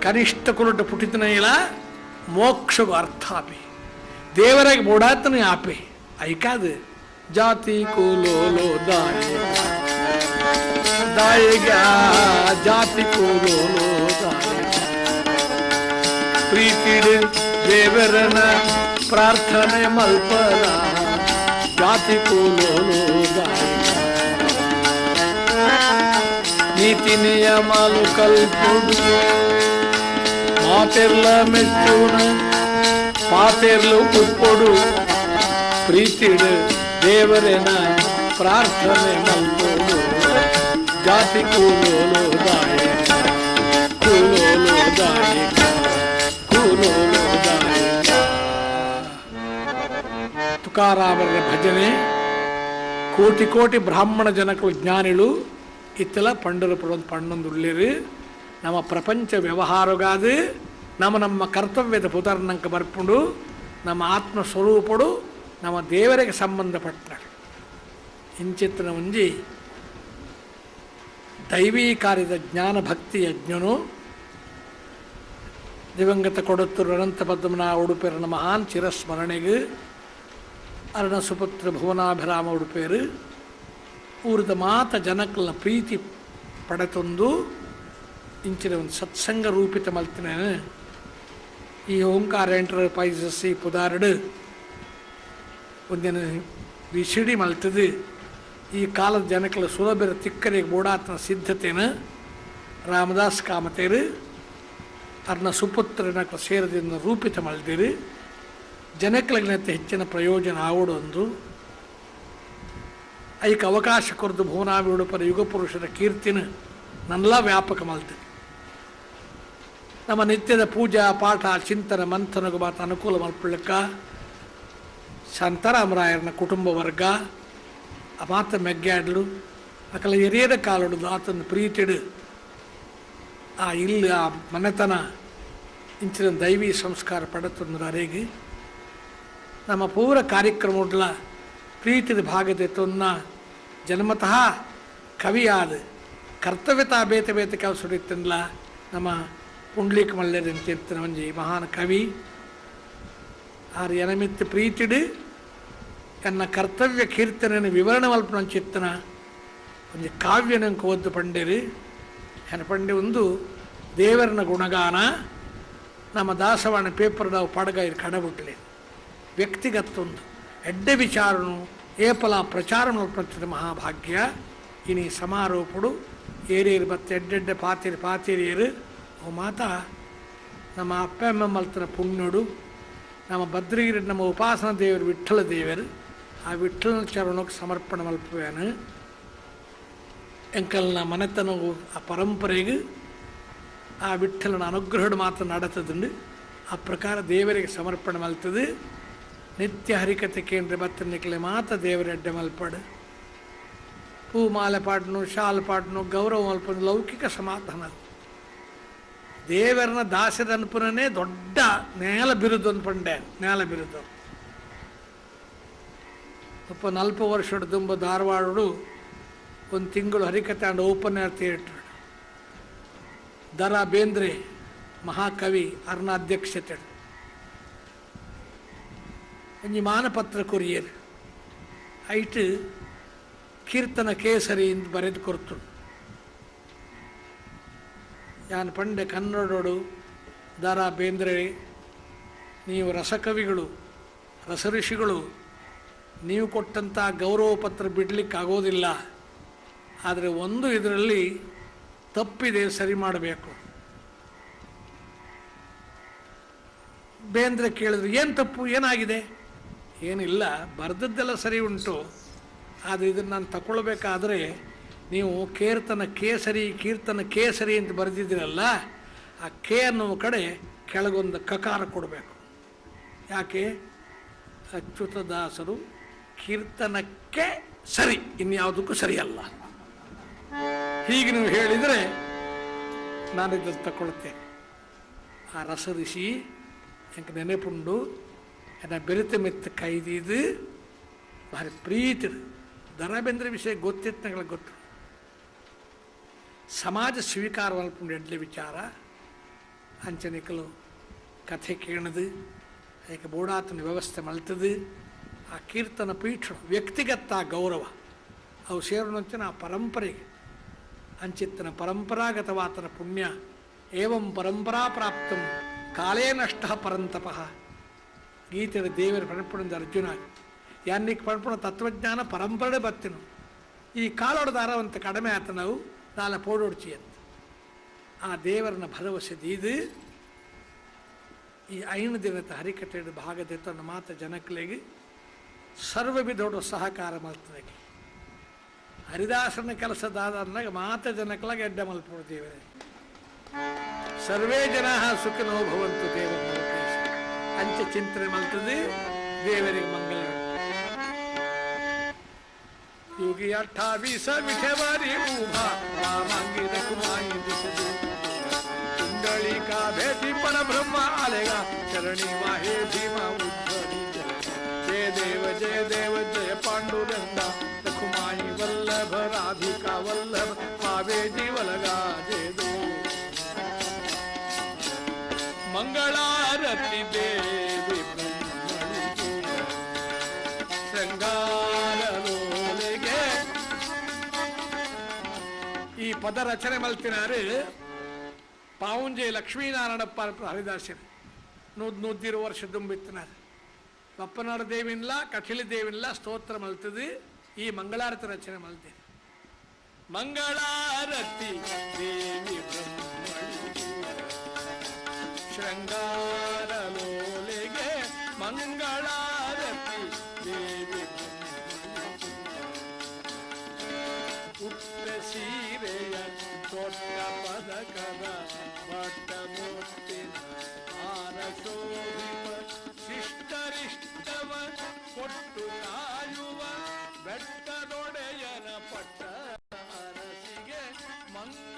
ಕನಿಷ್ಠ ಕುರುಟ ಪುಟಿತನ ಇಲ್ಲ ಮೋಕ್ಷಗ ಅರ್ಥಾಪಿ ದೇವರಾಗಿ ಬೋಡಾತನ ಆಪೆ ಐಕಾದು ಜಾತಿ ಕೂಲೋಲೋ ದಾಯಿಗ ಜಾತಿ ಕೂಲೋಲೋ ಪ್ರೀತಿಡು ದೇವರನ ಪ್ರಾರ್ಥನೆ ಮಲ್ಪದ ಜಾತಿ ಕೂಲೋಲೋ ನೀತಿ ನಿಯಮಾಲು ಕಲ್ಪುಡು ಮಾತೆರ್ಲ ಮೆಚ್ಚುನ ಪಾತೆರ್ಲು ಉಪ್ಪೊಡು ಪ್ರೀತಿಡು ದೇವರನ ಪ್ರಾರ್ಥನೆ ಮಲ್ಪೋದು ಜಾತಿ ಕೂಲೋಲೋ ದಾಯಕ ಕೂಲೋಲೋ ದಾಯಕ ಕೂಲೋಲೋ ದಾಯಕ ತುಕಾರಾಮರ ಭಜನೆ ಕೋಟಿ ಕೋಟಿ ಬ್ರಾಹ್ಮಣ ಜನಕರು ಜ್ಞಾನಿಗಳು ಇತ್ತಲ ಪಂಡರಪುರ ಪಣ್ಣೊಂದುಳ್ಳೇರು ನಮ್ಮ ಪ್ರಪಂಚ ವ್ಯವಹಾರಗಾದು ನಮ್ಮ ಕರ್ತವ್ಯದ ಪುತರ್ನಂಕ ಬರ್ಪುಂಡು ನಮ್ಮ ಆತ್ಮ ಸ್ವರೂಪಡು ನಮ್ಮ ದೇವರಿಗೆ ಸಂಬಂಧಪಟ್ಟ ಇಂಚಿತ್ತಿನ ಮುಂಜಿ ದೈವೀ ಕಾರ್ಯದ ಜ್ಞಾನ ಭಕ್ತಿ ಯಜ್ಞನು ದಿವಂಗತ ಕೊಡತ್ತೂರು ಅನಂತ ಪದ್ಮನ ಉಡುಪೇರನ ಮಹಾನ್ ಚಿರಸ್ಮರಣೆಗೆ ಅರಣ ಸುಪುತ್ರ ಭುವನಾಭಿರಾಮ ಉಡುಪೇರು ಊರದ ಮಾತ ಜನಕಲ್ನ ಪ್ರೀತಿ ಪಡೆತೊಂದು ಇಂಚಿನ ಒಂದು ಸತ್ಸಂಗ ರೂಪಿತ ಮಲ್ತಿನ ಈ ಓಂಕಾರ ಎಂಟರ್ಪ್ರೈಸಸ್ ಈ ಪುದಾರಡು ಒಂದಿನ ವಿಸಿಡಿ ಮಲ್ತದು ಈ ಕಾಲದ ಜನಕಲ ಸುಲಭರ ತಿಕ್ಕರಿಗೆ ಬೋಡಾತನ ಸಿದ್ಧತೆನ ರಾಮದಾಸ್ ಕಾಮತೇರು ಅರ್ನ ಸುಪುತ್ರನಕ ಸೇರದಿಂದ ರೂಪಿತ ಮಲ್ದಿರು ಜನಕಲಿಗಿನಂತೆ ಹೆಚ್ಚಿನ ಪ್ರಯೋಜನ ಆವಡೊಂದು ಐಕ ಅವಕಾಶ ಕೊರದು ಭುವನಾಭಿ ಉಡುಪರ ಯುಗ ಪುರುಷರ ಕೀರ್ತಿನ ನನ್ನೆಲ್ಲ ವ್ಯಾಪಕ ಮಲ್ತದೆ ನಮ್ಮ ನಿತ್ಯದ ಪೂಜಾ ಪಾಠ ಚಿಂತನ ಮಂಥನಗೂ ಮಾತು ಅನುಕೂಲ ಮಲ್ಪಳ್ಳಕ್ಕ ಶಾಂತಾರಾಮರಾಯರನ ಕುಟುಂಬ ವರ್ಗ ಆ ಮಾತ ಮೆಗ್ಗಾಡ್ಲು ಅಕಲ ಹಿರಿಯರ ಕಾಲೊಡ್ದು ಆತನ ಪ್ರೀತಿಡು ಆ ಇಲ್ಲಿ ಆ ಮನೆತನ ಇಂಚಿನ ದೈವಿ ಸಂಸ್ಕಾರ ಪಡೆತಂದು ಅರೆಗೆ ನಮ್ಮ ಪೂರ ಕಾರ್ಯಕ್ರಮಡ್ಲ ಪ್ರೀತಿದ ಭಾಗದೆತ್ತನ್ನ ಜನ್ಮತಃ ಕವಿಯಾದ ಕರ್ತವ್ಯತಾ ಬೇತೆ ಬೇತೆ ಕೆಲಸ ಹೊಡಿತನ್ಲ ನಮ್ಮ ಪುಂಡ್ಲಿಕ ಮಲ್ಯದಂತಿರ್ತಾನೆ ಒಂಜಿ ಮಹಾನ್ ಕವಿ ಆರು ಎನಮಿತ್ತು ಪ್ರೀತಿಡು ಎನ್ನ ಕರ್ತವ್ಯ ಕೀರ್ತನೆಯನ್ನು ವಿವರಣೆ ಮಲ್ಪನಂಚಿತ್ತನ ಒಂದು ಕಾವ್ಯನಂಕ ಓದ್ದು ಪಂಡೇರು ಹೆನ ಪಂಡೆ ಒಂದು ದೇವರನ ಗುಣಗಾನ ನಮ್ಮ ದಾಸವಾಣ ಪೇಪರ್ದ ಪಡಗ ಇದು ಕಡಬಿಟ್ಟಲೆ ವ್ಯಕ್ತಿಗತ್ತೊಂದು ಎಡ್ಡೆ ವಿಚಾರನು ಏಪಲ ಪ್ರಚಾರ ಮಲ್ಪಂತದ ಮಹಾಭಾಗ್ಯ ಇನಿ ಸಮಾರೋಪಡು ಏರಿಯರು ಬತ್ತೆ ಎಡ್ಡೆಡ್ಡೆ ಪಾತಿರಿಯರು ಅವು ಮಾತಾ ನಮ್ಮ ಅಪ್ಪ ಅಮ್ಮ ಮಲ್ತನ ಪುಣ್ಯಡು ನಮ್ಮ ಭದ್ರಗಿರಿ ನಮ್ಮ ಉಪಾಸನ ದೇವರು ವಿಠ್ಠಲ ದೇವರು ಆ ವಿಠ್ಠಲನ ಚರಣಕ್ಕೆ ಸಮರ್ಪಣೆ ಮಲ್ಪವೇನು ಎಂಕಲ್ನ ಮನೆತನವು ಆ ಪರಂಪರೆಗೆ ಆ ವಿಠಲನ ಅನುಗ್ರಹದ ಮಾತು ನಡತದುಂಡು ಆ ಪ್ರಕಾರ ದೇವರಿಗೆ ಸಮರ್ಪಣೆ ಮಲ್ತದು. ನಿತ್ಯ ಹರಿಕತೆ ಕೇಂದ್ರ ಬತ್ತನಿಕಲೆ ಮಾತ್ರ ದೇವರ ಅಡ್ಡೆ ಮಲ್ಪಡು. ಪೂ ಮಾಲೆ ಪಾಡ್ನು, ಶಾಲು ಪಾಡ್ನು, ಗೌರವ ಮಲ್ಪನು ಲೌಕಿಕ ಸಮಾಧಾನ. ದೇವರನ್ನ ದಾಸರ ಅನ್ಪುನೇ ದೊಡ್ಡ ನೇಲ ಬಿರುದು ಅಂದ್ಕೊಂಡೆ. ನೇಲ ಬಿರುದು ಸ್ವಲ್ಪ 40 ವರ್ಷದ ತುಂಬ ಧಾರವಾಡಡು ಒಂದು ತಿಂಗಳು ಹರಿಕತೆ ಅಂಡ್ ಓಪನ್ ಏರ್ ಥಿಯೇಟರ್ ದರಾ ಬೇಂದ್ರೆ ಮಹಾಕವಿ ಅರ್ನ ಅಧ್ಯಕ್ಷತೆ ಒಂಜಿ ಮಾನಪತ್ರ ಕೊರಿಯರ್ ಐಟ್ ಕೀರ್ತನ ಕೇಸರಿ ಅಂತ ಬರೆದು ಕೊಡ್ತು. ಯಾನ್ ಪಂಡೆ ಕನ್ನಡೋಡು ದರಾ ಬೇಂದ್ರೆ ನೀವು ರಸಕವಿಗಳು, ರಸಋಷಿಗಳು, ನೀವು ಕೊಟ್ಟಂಥ ಗೌರವ ಪತ್ರ ಬಿಡಲಿಕ್ಕಾಗೋದಿಲ್ಲ. ಆದರೆ ಒಂದು ಇದರಲ್ಲಿ ತಪ್ಪಿದೆ, ಸರಿ ಮಾಡಬೇಕು. ಬೇಂದ್ರೆ ಕೇಳಿದ್ರು, ಏನು ತಪ್ಪು, ಏನಾಗಿದೆ? ಏನಿಲ್ಲ, ಬರೆದದ್ದೆಲ್ಲ ಸರಿ ಉಂಟು, ಆದರೆ ಇದನ್ನು ನಾನು ತಗೊಳ್ಬೇಕಾದ್ರೆ ನೀವು ಕೀರ್ತನ ಕೇಸರಿ ಅಂತ ಬರೆದಿದ್ದೀರಲ್ಲ, ಆ ಕೆ ಅನ್ನೋ ಕಡೆ ಕೆಳಗೊಂದು ಕಕಾರ ಕೊಡಬೇಕು. ಯಾಕೆ? ಅಚ್ಯುತದಾಸರು ಕೀರ್ತನಕ್ಕೆ ಸರಿ, ಇನ್ಯಾವುದಕ್ಕೂ ಸರಿಯಲ್ಲ. ಹೀಗೆ ನೀವು ಹೇಳಿದರೆ ನಾನು ಇದನ್ನು ತಗೊಳ್ತೇನೆ. ಆ ರಸಋಷಿ ಎಂಕ ನೆನಪುಂಡು ಎನ್ನ ಬೆರೆತ ಮೆತ್ತ ಕೈದಿದ್ದು ಭಾರಿ ಪ್ರೀತಿಡು. ದರಾ ಬೇಂದ್ರೆ ವಿಷಯ ಗೊತ್ತಿತ್ತಗಳಿಗೆ ಗೊತ್ತು. ಸಮಾಜ ಸ್ವೀಕಾರ ಮಲ್ಪುಂಡು ಎಡ್ಲೆ ವಿಚಾರ ಅಂಚನಿಕಲು ಕಥೆ ಕೇಳದು ಅದಕ್ಕೆ ಬೋಡಾತನ ವ್ಯವಸ್ಥೆ ಮಲ್ತದು. ಆ ಕೀರ್ತನ ಪೀಠ ವ್ಯಕ್ತಿಗತ ಗೌರವ ಅವು ಸೇರಿದಂತೆ ಆ ಪರಂಪರೆಗೆ ಅಂಚಿತ್ತನ ಪರಂಪರಾಗತವಾತನ ಪುಣ್ಯ ಏವಂ ಪರಂಪರಾ ಪ್ರಾಪ್ತಂ ಕಾಲೇ ನಷ್ಟ ಪರಂತಪಃ. ಗೀತೆಯ ದೇವರ ಪಣಪುಣದ ಅರ್ಜುನ ಯಾನಿಗೆ ಪಣಪುಣ ತತ್ವಜ್ಞಾನ ಪರಂಪರೆ ಬತ್ತಿನು. ಈ ಕಾಲೊಡ್ದಾರವಂತ ಕಡಿಮೆ ಆತ ನಾವು ನಾಳೆ ಪೋಡೋಡ್ಚಿ ಅಂತ ಆ ದೇವರನ್ನ ಭರವಸೆ ದೀದು ಈ 5 ದಿನದ ಹರಿಕತೆ ಭಾಗದ ಮಾತ ಜನಕಲಿಗೆ ಸರ್ವ ವಿಧೋಡು ಸಹಕಾರ ಮಾಡ್ತದೆ. ಹರಿದಾಸನ ಕೆಲಸದಾದಾಗ ಮಾತ ಜನಕಲಾಗ ಎಡ್ಡ ಮಲ್ಪೋಡು ದೇವರೇ. ಸರ್ವೇ ಜನ ಸುಖನೋ ಭವಂತು ದೇವರ ಅಂಚೆ ಚಿಂತನೆ ಮಲ್ತದೆ. ದೇವರಿಗೆ ಮಂಗಲ. योगी 28 विठेवारी उभा मांगी रखुमाई दिसते कुंडली का भेटी पर ब्रह्मा आलेगा चरणी वाहे भीमा उद्धरी जय देव जय पांडुरंगा रखुमाई वल्लभ राधिका वल्लभ पावे जीवलगा जय देव मंगलारती देवी ಈ ಪದ ರಚನೆ ಮಲ್ತಿನಾರು ಪಾವುಂಜೆ ಲಕ್ಷ್ಮೀನಾರಾಯಣಪ್ಪ ಹರಿದಾಸರು 100 ವರ್ಷ ದುಂಬಿತ್ತಿನಾರು. ಬಪ್ಪನಾಡ ದೇವಿನ್ಲ ಕಠಿಲಿ ದೇವಿನ್ಲ ಸ್ತೋತ್ರ ಮಲ್ತದೆ. ಈ ಮಂಗಳಾರತಿ ರಚನೆ ಮಲ್ತೀನಿ. ಮಂಗಳಾರತಿ ದೇವಿ ಶೃಂಗಾರ ಲೋಲೆಗೆ ಮಂಗಳಾರತಿ ದೇವಿ ಉಟ್ಟ ಸೀರೆಯ ದೊಡ್ಡ ಪದಕದ ಬಟ್ಟ ಮುತ್ತಿನ ಆರಶೋಭಿವ ಶಿಷ್ಟರಿಷ್ಟವ ಕೊಟ್ಟು ಕಾಯುವ ಬೆಟ್ಟದೊಡೆಯನ ಪಟ್ಟ ಅರಸಿಗೆ ಮಂಗ